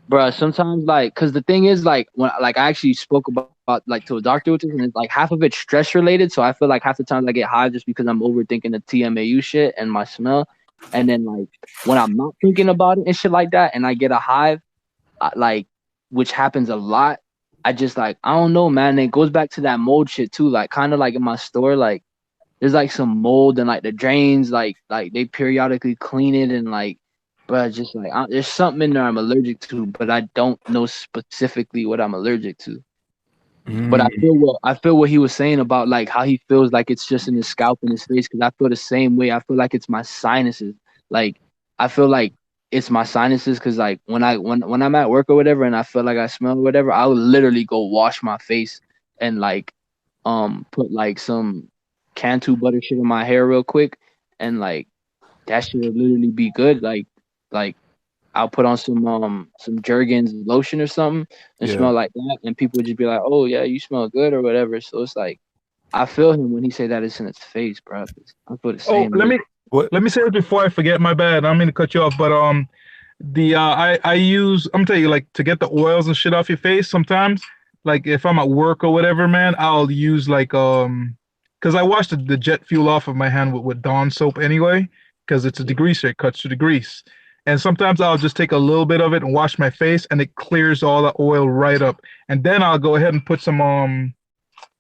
[SPEAKER 3] Bro, sometimes like, cause the thing is like when like I actually spoke about like to a doctor with this, and it's like half of it's stress related. So I feel like half the times I get high just because I'm overthinking the TMAU shit and my smell. And then like when I'm not thinking about it and shit like that, and I get a hive, which happens a lot. I just like I don't know, man. It goes back to that mold shit too. Like kind of like in my store, like there's like some mold and like the drains, like they periodically clean it and like. But just like there's something in there I'm allergic to, but I don't know specifically what I'm allergic to. But I feel what he was saying about like how he feels like it's just in his scalp and his face, because I feel the same way. I feel like it's my sinuses. Like I feel like it's my sinuses because like when I'm at work or whatever and I feel like I smell or whatever, I would literally go wash my face and like put like some Cantu butter shit in my hair real quick, and like that shit would literally be good. Like I'll put on some Jergens lotion or something and smell like that, and people would just be like, "Oh yeah, you smell good" or whatever. So it's like I feel him when he say that it's in his face, bro. I feel the same.
[SPEAKER 4] Let me say it before I forget. My bad. I don't mean to cut you off, but I use, I'm telling you, like to get the oils and shit off your face. Sometimes, like if I'm at work or whatever, man, I'll use like because I wash the jet fuel off of my hand with Dawn soap anyway, because it's a degreaser. It cuts through the grease. And sometimes I'll just take a little bit of it and wash my face, and it clears all the oil right up. And then I'll go ahead and put some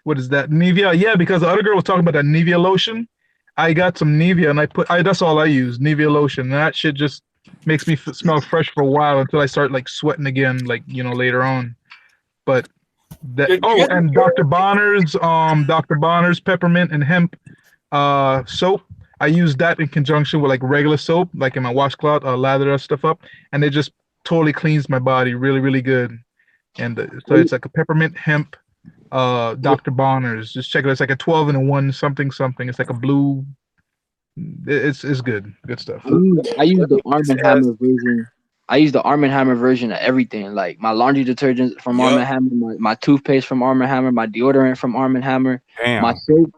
[SPEAKER 4] what is that, Nivea? Yeah, because the other girl was talking about that Nivea lotion. I got some Nivea, and that's all I use, Nivea lotion. And that shit just makes me smell fresh for a while until I start like sweating again, like later on. But that and Dr. Bonner's peppermint and hemp soap. I use that in conjunction with like regular soap, like in my washcloth, lather that stuff up, and it just totally cleans my body really, really good. And so it's like a peppermint hemp, Dr. Bonner's. Just check it. It's like a 12 in 1 something something. It's like a blue. It's good stuff.
[SPEAKER 3] I use the Arm and Hammer version. I use the Arm and Hammer version of everything. Like my laundry detergent from Arm and Hammer, my toothpaste from Arm and Hammer, my deodorant from Arm and Hammer.
[SPEAKER 1] Damn.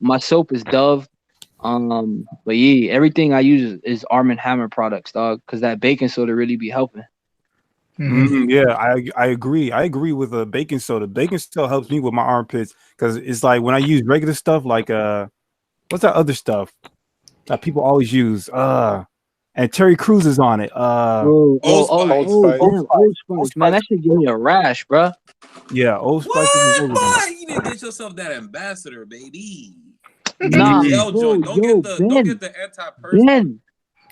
[SPEAKER 3] My soap is Dove. But yeah, everything I use is Arm and Hammer products, dog. Cause that baking soda really be helping.
[SPEAKER 1] Yeah, I agree. I agree with baking soda. Baking soda helps me with my armpits because it's like when I use regular stuff, like what's that other stuff that people always use? And Terry Crews is on it.
[SPEAKER 3] Old Spice. Man, that should give me a rash, bro.
[SPEAKER 1] Yeah, Old Spice.
[SPEAKER 2] What? You didn't get yourself that ambassador, baby.
[SPEAKER 3] Nah,
[SPEAKER 2] Don't get the anti-person.
[SPEAKER 3] Ben,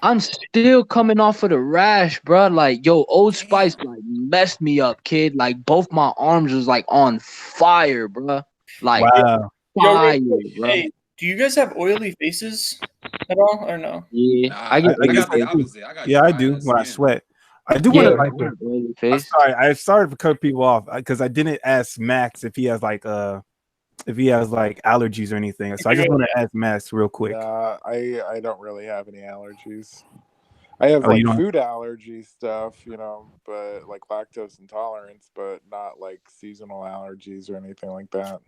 [SPEAKER 3] I'm still coming off of the rash, bro. Like, yo, Old Spice like messed me up, kid. Like, both my arms was like on fire, bro. Like,
[SPEAKER 1] wow.
[SPEAKER 3] Fire, bro.
[SPEAKER 7] Hey, do you guys have oily faces at all, or no?
[SPEAKER 3] Yeah,
[SPEAKER 2] I got the opposite.
[SPEAKER 1] I do when I sweat. I do want to
[SPEAKER 3] oily face.
[SPEAKER 1] Sorry, I started to cut people off because I didn't ask Max if he has like allergies or anything. So I just want to ask Max real quick.
[SPEAKER 5] I don't really have any allergies. I have like food allergy stuff, but like lactose intolerance, but not like seasonal allergies or anything like that.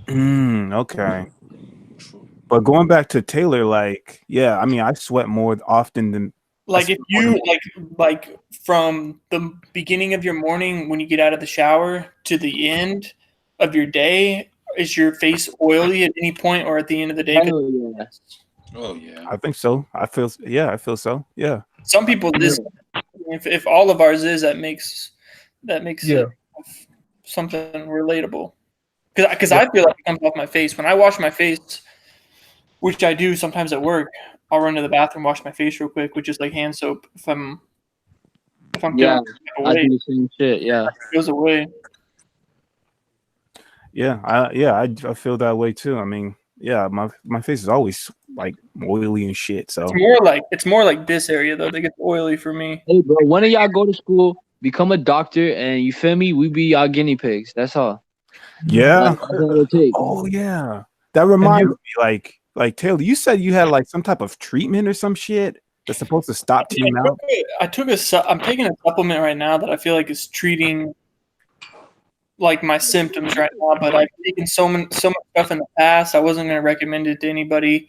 [SPEAKER 1] Okay. But going back to Taylor, like, yeah, I mean, I sweat more often than
[SPEAKER 7] like if you like from the beginning of your morning when you get out of the shower to the end of your day, is your face oily at any point or at the end of the day?
[SPEAKER 2] Oh yeah,
[SPEAKER 1] I think so. I feel so. Yeah.
[SPEAKER 7] Some people if all of ours is that makes it something relatable. Because I feel like it comes off my face when I wash my face, which I do sometimes at work. I'll run to the bathroom, wash my face real quick with just like hand soap. If I'm
[SPEAKER 3] I do the same shit. Yeah,
[SPEAKER 7] it goes away.
[SPEAKER 1] Yeah, I feel that way too. I mean, yeah, my face is always like oily and shit. So
[SPEAKER 7] it's more like this area though that gets oily for me.
[SPEAKER 3] Hey bro, when do y'all go to school, become a doctor, and you feel me? We be y'all guinea pigs. That's all.
[SPEAKER 1] Yeah.
[SPEAKER 3] That's all it takes.
[SPEAKER 1] Oh yeah, that reminds me. Like Taylor, you said you had like some type of treatment or some shit that's supposed to stop team out.
[SPEAKER 7] I'm taking a supplement right now that I feel like is treating like my symptoms right now, but I've taken so much stuff in the past. I wasn't going to recommend it to anybody.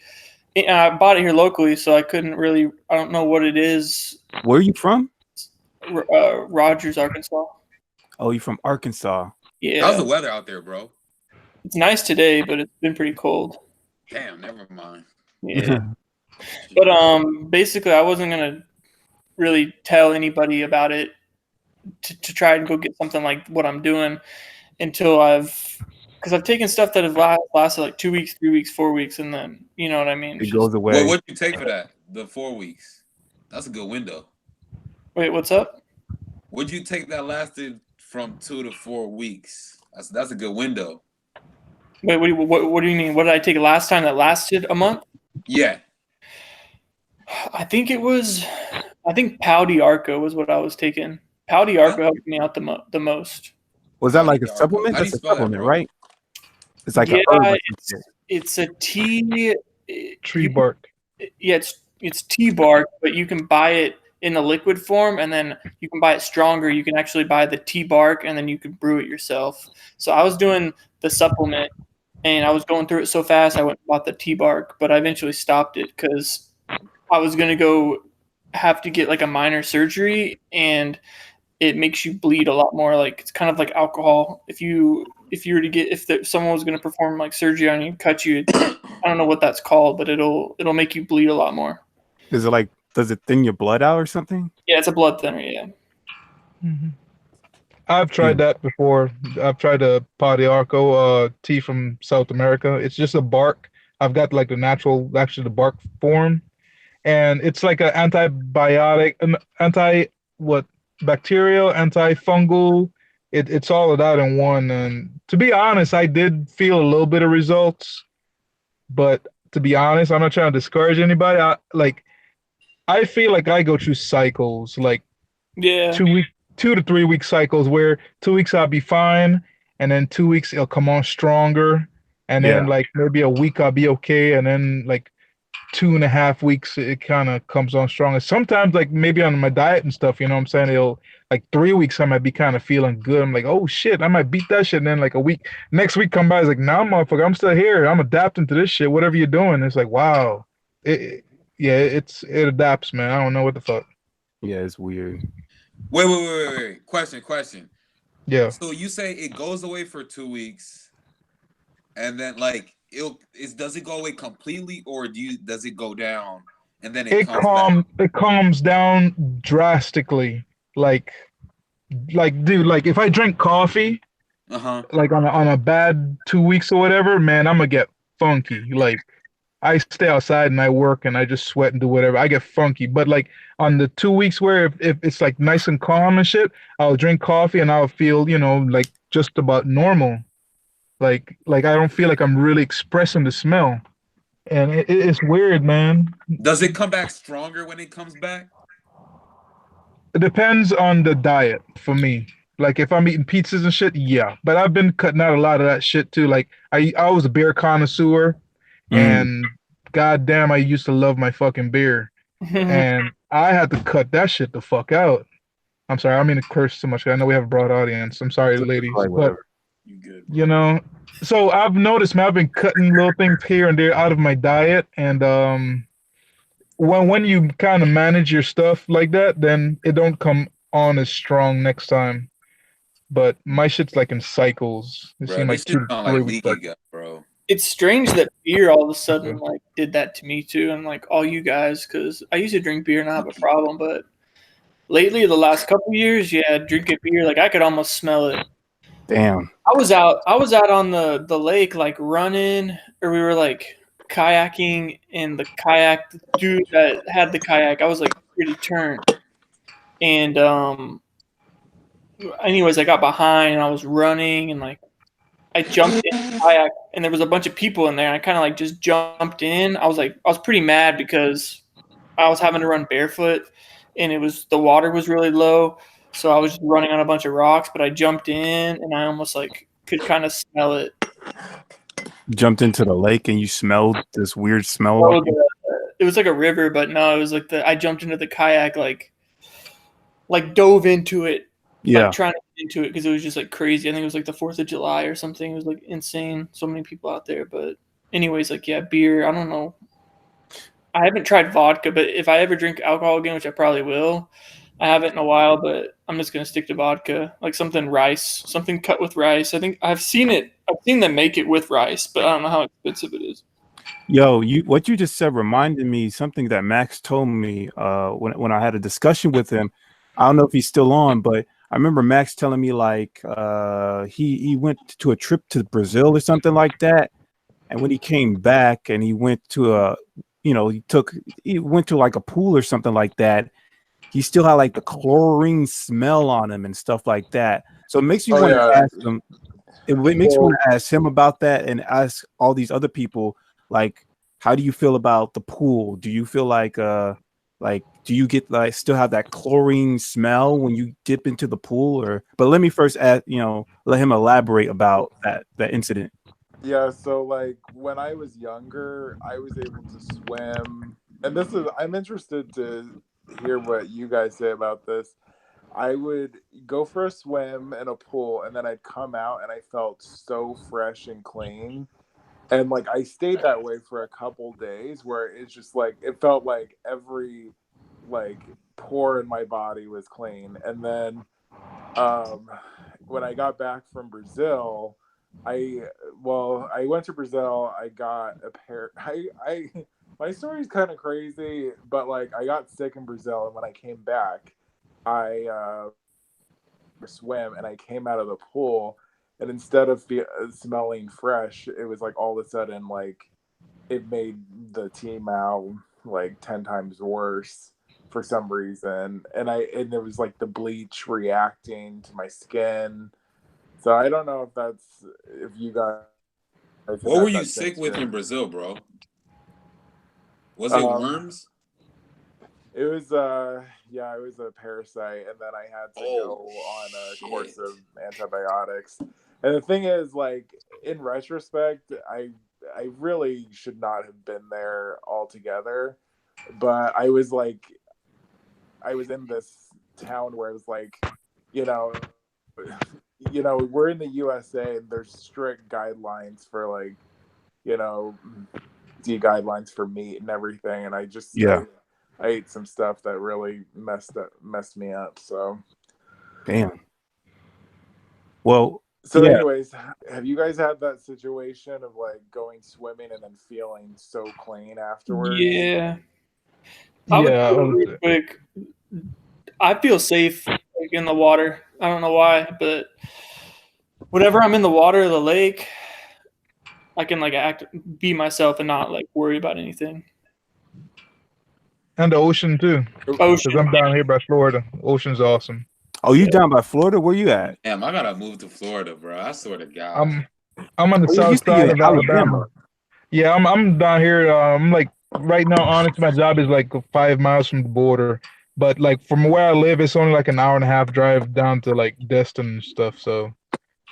[SPEAKER 7] I bought it here locally, so I don't know what it is.
[SPEAKER 1] Where are you from?
[SPEAKER 7] Rogers, Arkansas.
[SPEAKER 1] Oh, you're from Arkansas.
[SPEAKER 7] Yeah.
[SPEAKER 2] How's the weather out there, bro?
[SPEAKER 7] It's nice today, but it's been pretty cold.
[SPEAKER 2] Damn, never mind.
[SPEAKER 7] Yeah. But basically I wasn't going to really tell anybody about it to try and go get something like what I'm doing until because I've taken stuff that have lasted like 2 weeks, 3 weeks, 4 weeks, and then you know what I mean.
[SPEAKER 1] It goes away.
[SPEAKER 2] Well, what'd you take for that? The 4 weeks. That's a good window.
[SPEAKER 7] Wait, what's up?
[SPEAKER 2] Would you take that lasted from 2 to 4 weeks? That's a good window.
[SPEAKER 7] Wait, what do you mean? What did I take last time that lasted a month?
[SPEAKER 2] Yeah.
[SPEAKER 7] I think Pouty Arco was what I was taking. Pouty Arco helped me out the most.
[SPEAKER 1] Was that like a supplement? That's a supplement, right? It's like
[SPEAKER 7] it's a tea
[SPEAKER 4] tree bark.
[SPEAKER 7] Yeah, it's tea bark, but you can buy it in the liquid form, and then you can buy it stronger. You can actually buy the tea bark, and then you can brew it yourself. So I was doing the supplement, and I was going through it so fast, I went and bought the tea bark, but I eventually stopped it because I was going to have to get like a minor surgery, and it makes you bleed a lot more. Like it's kind of like alcohol. If someone was going to perform like surgery on you, cut you, I don't know what that's called, but it'll make you bleed a lot more.
[SPEAKER 1] Is it like, does it thin your blood out or something?
[SPEAKER 7] Yeah, it's a blood thinner. Yeah.
[SPEAKER 4] Mm-hmm. I've tried that before. I've tried a Pouty Arco tea from South America. It's just a bark. I've got like the bark form, and it's like an antibiotic, bacterial, antifungal. It's all of that in one. And to be honest, I did feel a little bit of results, but to be honest. I'm not trying to discourage anybody. I feel like I go through cycles, like
[SPEAKER 7] Yeah.
[SPEAKER 4] 2 to 3 week cycles where 2 weeks I'll be fine, and then 2 weeks it'll come on stronger, and then like maybe a week I'll be okay, and then like 2.5 weeks it kind of comes on strong. And sometimes like maybe on my diet and stuff, you know what I'm saying? It'll like 3 weeks I might be kind of feeling good. I'm like, oh shit, I might beat that shit. And then like a week, next week come by, it's like, nah, motherfucker, I'm still here. I'm adapting to this shit. Whatever you're doing, it's like, wow, it adapts, man. I don't know what the fuck.
[SPEAKER 1] Yeah, it's weird.
[SPEAKER 2] Wait. Question.
[SPEAKER 4] Yeah.
[SPEAKER 2] So you say it goes away for 2 weeks, and then like does it go away completely, or does it go down and then it comes back?
[SPEAKER 4] It calms down drastically. Like dude, like if I drink coffee, like on a bad 2 weeks or whatever, man, I'm gonna get funky. Like I stay outside and I work and I just sweat and do whatever. I get funky. But like on the 2 weeks where if it's like nice and calm and shit, I'll drink coffee and I'll feel, like just about normal. Like I don't feel like I'm really expressing the smell. And it's weird, man.
[SPEAKER 2] Does it come back stronger when it comes back?
[SPEAKER 4] It depends on the diet for me. Like if I'm eating pizzas and shit, yeah. But I've been cutting out a lot of that shit too. Like I was a beer connoisseur, and goddamn, I used to love my fucking beer, and I had to cut that shit the fuck out. I'm sorry, I don't mean to curse too much. I know we have a broad audience. I'm sorry, ladies, but
[SPEAKER 2] You good?
[SPEAKER 4] So I've noticed, man, I've been cutting little things here and there out of my diet, and when you kind of manage your stuff like that, then it don't come on as strong next time. But my shit's like in cycles. It seems like 2 to 3 weeks.
[SPEAKER 2] Leaky gut, bro.
[SPEAKER 7] It's strange that beer all of a sudden like did that to me too, and like all you guys, because I used to drink beer and not have a problem, but lately the last couple years, yeah, drinking beer, like I could almost smell it.
[SPEAKER 1] Damn.
[SPEAKER 7] I was out on the lake like running, or we were like kayaking, and the dude that had the kayak, I was like pretty turned. And anyways, I got behind and I was running, and like I jumped in the kayak and there was a bunch of people in there. And I kind of like just jumped in. I was pretty mad because I was having to run barefoot and the water was really low. So I was just running on a bunch of rocks, but I jumped in and I almost like could kind of smell it.
[SPEAKER 1] You jumped into the lake and you smelled this weird smell.
[SPEAKER 7] So it was like a river, but no, it was like I jumped into the kayak, like dove into it.
[SPEAKER 1] Yeah.
[SPEAKER 7] Like trying to get into it because it was just like crazy. I think it was like the 4th of July or something. It was like insane. So many people out there. But anyways, like, yeah, beer. I don't know. I haven't tried vodka, but if I ever drink alcohol again, which I probably will, I haven't in a while, but I'm just going to stick to vodka. Like something cut with rice. I think I've seen them make it with rice, but I don't know how expensive it is.
[SPEAKER 1] Yo, what you just said reminded me something that Max told me when I had a discussion with him. I don't know if he's still on, but I remember Max telling me like he went to a trip to Brazil or something like that, and when he came back and he went to he went to like a pool or something like that, he still had like the chlorine smell on him and stuff like that. So it makes me want to ask him. It makes me want to ask him about that and ask all these other people, like, how do you feel about the pool? Do you feel like do you get like still have that chlorine smell when you dip into the pool? But let me first let him elaborate about that incident.
[SPEAKER 5] Yeah, so like when I was younger, I was able to swim, and I'm interested to hear what you guys say about this. I would go for a swim in a pool, and then I'd come out and I felt so fresh and clean. And like I stayed that way for a couple days where it's just like it felt like every like pore in my body was clean. And then when I got back from Brazil, I went to Brazil. I got a pair. My story's kind of crazy, but like I got sick in Brazil, and when I came back, I swam, and I came out of the pool, and instead of smelling fresh, it was like all of a sudden like it made the T-Mao like 10 times worse for some reason, and there was like the bleach reacting to my skin. So I don't know if you guys.
[SPEAKER 2] What were you sick with in Brazil, bro? Was it worms?
[SPEAKER 5] It was yeah, it was a parasite, and then I had to go on a course of antibiotics. And the thing is, like, in retrospect, I really should not have been there altogether. But I was in this town where it was like, you know, we're in the USA and there's strict guidelines for, like, guidelines for meat and everything, and I ate some stuff that really messed me up. So
[SPEAKER 1] Damn. Well,
[SPEAKER 5] so anyways, have you guys had that situation of, like, going swimming and then feeling so clean afterwards?
[SPEAKER 7] Yeah. I would say real quick, I feel safe, like, in the water. I don't know why, but whenever I'm in the water, the lake, I can, like, be myself and not, like, worry about anything.
[SPEAKER 4] And the ocean too. Because I'm down here by Florida. Ocean's awesome.
[SPEAKER 1] Oh, you down by Florida? Where you at?
[SPEAKER 2] Damn, I gotta move to Florida, bro. I swear to God.
[SPEAKER 4] I'm on the south side of Alabama. Yeah, I'm down here. I'm like right now. Honestly, my job is like 5 miles from the border, but like from where I live, it's only like an hour and a half drive down to like Destin and stuff. So,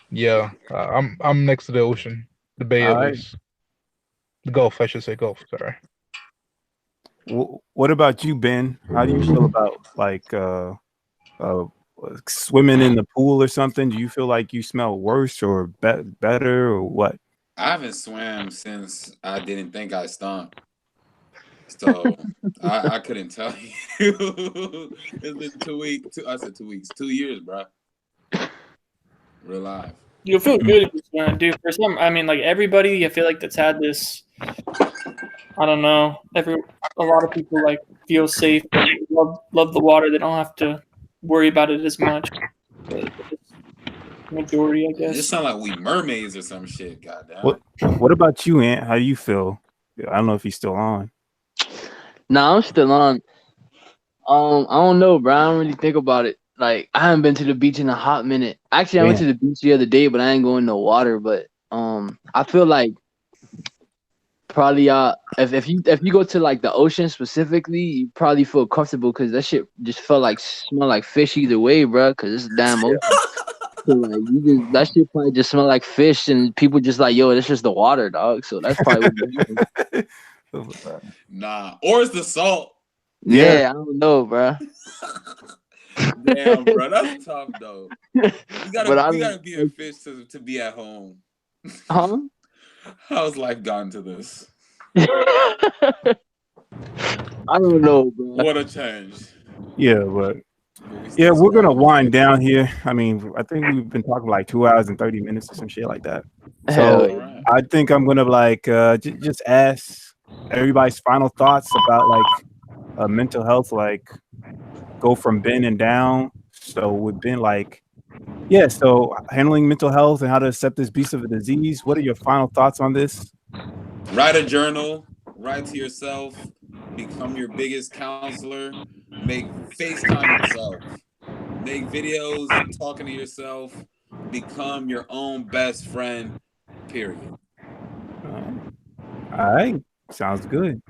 [SPEAKER 4] yeah, I'm next to the ocean, the bay at least. The Gulf, I should say, Gulf. Sorry.
[SPEAKER 1] What about you, Ben? How do you feel about like swimming in the pool or something? Do you feel like you smell worse or better or what?
[SPEAKER 2] I haven't swam since I didn't think I stunk. So I couldn't tell you. It's been 2 weeks. I said 2 weeks. 2 years, bro. Real life.
[SPEAKER 7] You'll feel good if you swim, dude. For some, I mean, like, everybody, I feel like that's had this. I don't know. A lot of people, like, feel safe. Love the water. They don't have to worry about it as much. But majority, I guess.
[SPEAKER 2] It sound like we mermaids or some shit. Goddamn.
[SPEAKER 1] What about you, Ant? How do you feel? I don't know if he's still on.
[SPEAKER 3] Nah, I'm still on. I don't know, bro. I don't really think about it. Like, I haven't been to the beach in a hot minute. Actually, I went to the beach the other day, but I ain't going in the water. But I feel like probably if you go to, like, the ocean specifically, you probably feel comfortable because that shit just smell like fish either way, bro. Because it's damn ocean. So, like, that shit probably just smell like fish, and people just like, yo, that's just the water, dog. So that's probably what
[SPEAKER 2] Nah, or it's the salt.
[SPEAKER 3] Yeah, I don't know, bro.
[SPEAKER 2] Damn, bro, that's tough though. You gotta be a fish to be at home.
[SPEAKER 3] Huh?
[SPEAKER 2] How's life gotten to this?
[SPEAKER 3] I don't know, bro.
[SPEAKER 2] What a change.
[SPEAKER 1] Yeah, but we're gonna wind down here. I mean, I think we've been talking like 2 hours and 30 minutes or some shit like that. So I think I'm gonna like just ask everybody's final thoughts about like mental health, like go from Ben and down. So with Ben, like, so handling mental health and how to accept this beast of a disease. What are your final thoughts on this?
[SPEAKER 2] Write a journal, write to yourself, become your biggest counselor, FaceTime yourself, make videos talking to yourself, become your own best friend, period.
[SPEAKER 1] All right. Sounds good.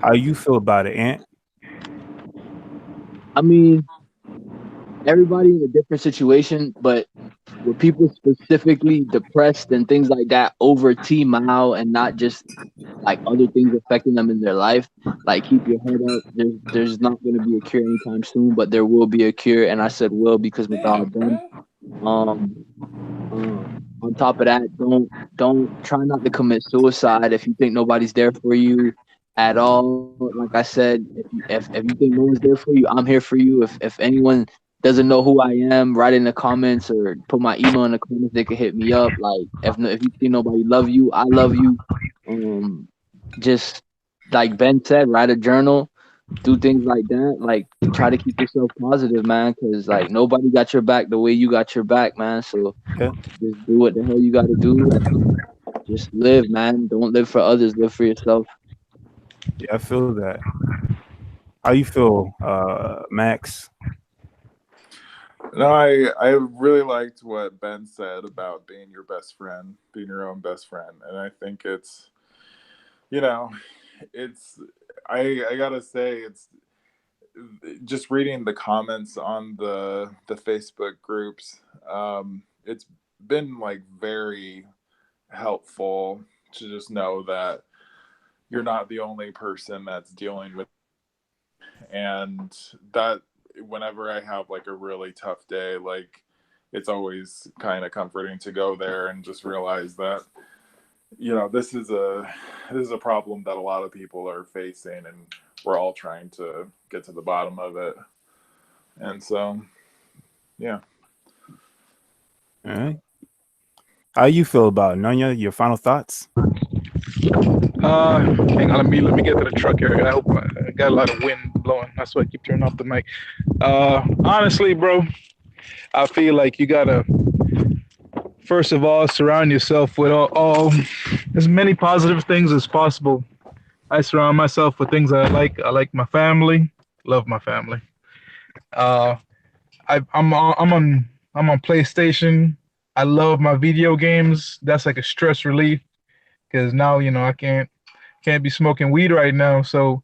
[SPEAKER 1] How you feel about it, Ant?
[SPEAKER 3] I mean, everybody in a different situation, but with people specifically depressed and things like that over T-Mao and not just like other things affecting them in their life, like, keep your head up. There's not going to be a cure anytime soon, but there will be a cure, and I said will because without them. On top of that, don't try not to commit suicide if you think nobody's there for you at all. Like I said, if you think no one's there for you, I'm here for you. If anyone doesn't know who I am, write in the comments or put my email in the comments. They can hit me up. Like, if you think nobody love you, I love you. Just like Ben said, write a journal, do things like that. Like, try to keep yourself positive, man, because like nobody got your back the way you got your back, man. So just do what the hell you got to do. Just live, man. Don't live for others. Live for yourself.
[SPEAKER 1] Yeah, I feel that. How you feel, Max?
[SPEAKER 5] No, I really liked what Ben said about being your best friend, being your own best friend. And I think it's I gotta say, it's just reading the comments on the Facebook groups. It's been like very helpful to just know that you're not the only person that's dealing with, and that whenever I have like a really tough day, like it's always kind of comforting to go there and just realize that, you know, this is a problem that a lot of people are facing, and we're all trying to get to the bottom of it. And so, yeah.
[SPEAKER 1] All right. How you feel about it, Nanya? Your final thoughts?
[SPEAKER 4] Hang on, let me get to the truck here. I hope I got a lot of wind blowing. That's why I keep turning off the mic. Honestly, bro, I feel like you gotta, first of all, surround yourself with all as many positive things as possible. I surround myself with things that I like. I like my family, love my family. I'm on PlayStation. I love my video games. That's like a stress relief, because now, you know, I can't be smoking weed right now. So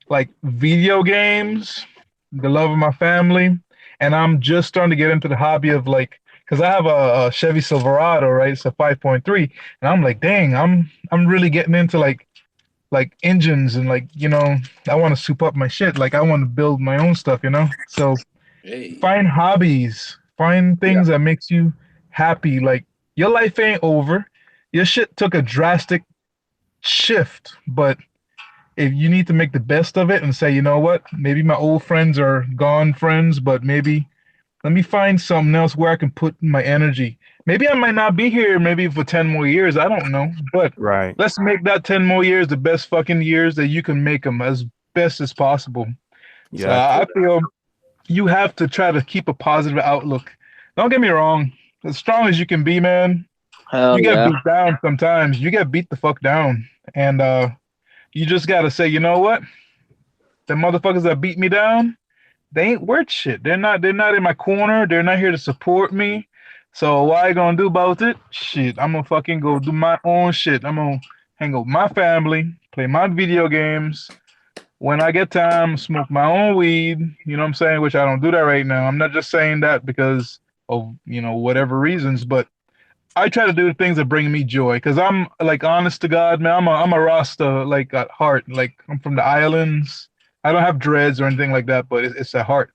[SPEAKER 4] like video games, the love of my family, and I'm just starting to get into the hobby of like, because I have a Chevy Silverado, right? It's a 5.3, and I'm like, dang, I'm really getting into like engines, and like, you know, I want to soup up my shit. Like I want to build my own stuff, you know. So find hobbies, find things that makes you happy. Like your life ain't over. Your shit took a drastic shift, but if you need to make the best of it and say, you know what, maybe my old friends are gone friends, but maybe let me find something else where I can put my energy. Maybe I might not be here maybe for 10 more years. I don't know. But
[SPEAKER 1] Right.
[SPEAKER 4] let's make that 10 more years the best fucking years that you can make them, as best as possible.
[SPEAKER 1] Yeah.
[SPEAKER 4] So I feel you have to try to keep a positive outlook. Don't get me wrong. As strong as you can be, man, you get beat down sometimes. You get beat the fuck down. And you just got to say, you know what? The motherfuckers that beat me down, they ain't worth shit. They're not in my corner. They're not here to support me. So what I gonna do about it? Shit, I'm gonna fucking go do my own shit. I'm gonna hang out with my family, play my video games. When I get time, smoke my own weed. You know what I'm saying? Which I don't do that right now. I'm not just saying that because of, you know, whatever reasons, but I try to do the things that bring me joy, because I'm like, honest to God, man, I'm a Rasta, like at heart. Like I'm from the islands. I don't have dreads or anything like that, but it's a heart.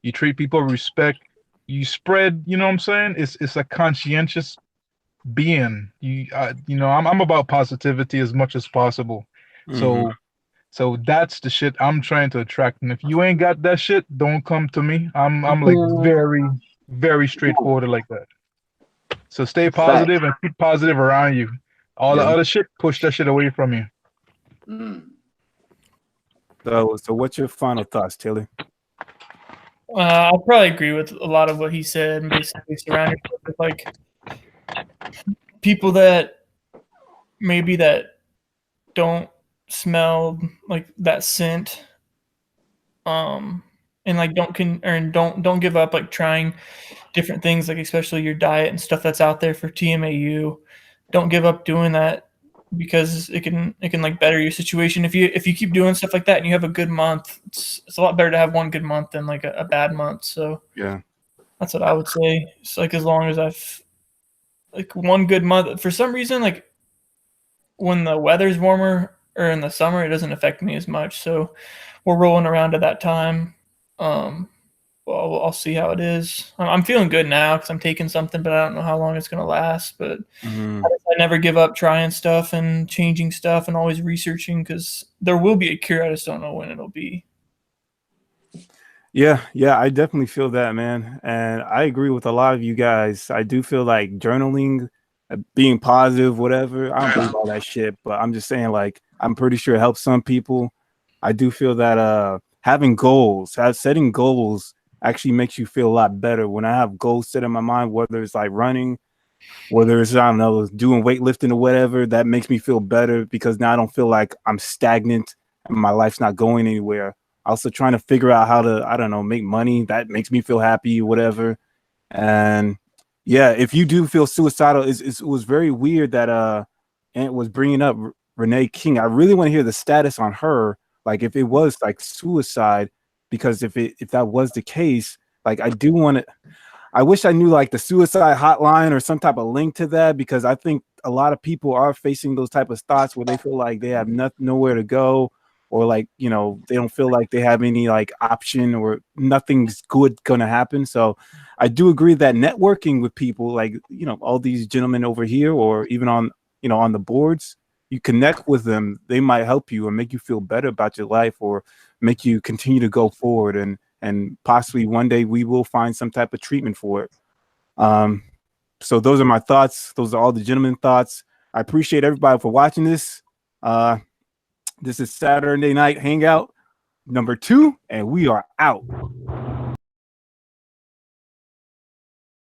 [SPEAKER 4] You treat people with respect. You spread, you know what I'm saying? It's a conscientious being. You know, I'm about positivity as much as possible.
[SPEAKER 1] Mhm.
[SPEAKER 4] So that's the shit I'm trying to attract. And if you ain't got that shit, don't come to me. I'm like very, very straightforward like that. So stay positive and keep positive around you. All the other shit, push that shit away from you.
[SPEAKER 1] So what's your final thoughts, Tilly?
[SPEAKER 7] I'll probably agree with a lot of what he said, and basically surround yourself with like people that maybe that don't smell like that scent, and like don't give up like trying different things, like especially your diet and stuff that's out there for TMAU. Don't give up doing that, because it can like better your situation if you keep doing stuff like that and you have a good month. It's a lot better to have one good month than like a bad month. So
[SPEAKER 1] Yeah,
[SPEAKER 7] that's what I would say. It's like, as long as I've like one good month, for some reason, like when the weather's warmer or in the summer, it doesn't affect me as much. So we're rolling around to that time. Well, I'll see how it is. I'm feeling good now because I'm taking something, but I don't know how long it's going to last. But I never give up trying stuff and changing stuff and always researching, because there will be a cure. I just don't know when it'll be.
[SPEAKER 1] Yeah, I definitely feel that, man. And I agree with a lot of you guys. I do feel like journaling, being positive, whatever. I don't believe all that shit, but I'm just saying, like, I'm pretty sure it helps some people. I do feel that having goals, setting goals actually makes you feel a lot better. When I have goals set in my mind, whether it's like running, whether it's, I don't know, doing weightlifting or whatever, that makes me feel better, because now I don't feel like I'm stagnant and my life's not going anywhere. Also trying to figure out how to, I don't know, make money. That makes me feel happy, whatever. And yeah, if you do feel suicidal, it was very weird that Ant was bringing up Renee King. I really want to hear the status on her. like if it was like suicide, because if that was the case, like I do want to. I wish I knew like the suicide hotline or some type of link to that, because I think a lot of people are facing those type of thoughts where they feel like they have nowhere to go, or like, you know, they don't feel like they have any like option, or nothing's good going to happen. So I do agree that networking with people like, you know, all these gentlemen over here, or even on, you know, on the boards, you connect with them, they might help you or make you feel better about your life, or make you continue to go forward, and possibly one day we will find some type of treatment for it. So those are my thoughts. Those are all the gentlemen thoughts. I appreciate everybody for watching this. This is Saturday Night Hangout number 2, and we are out.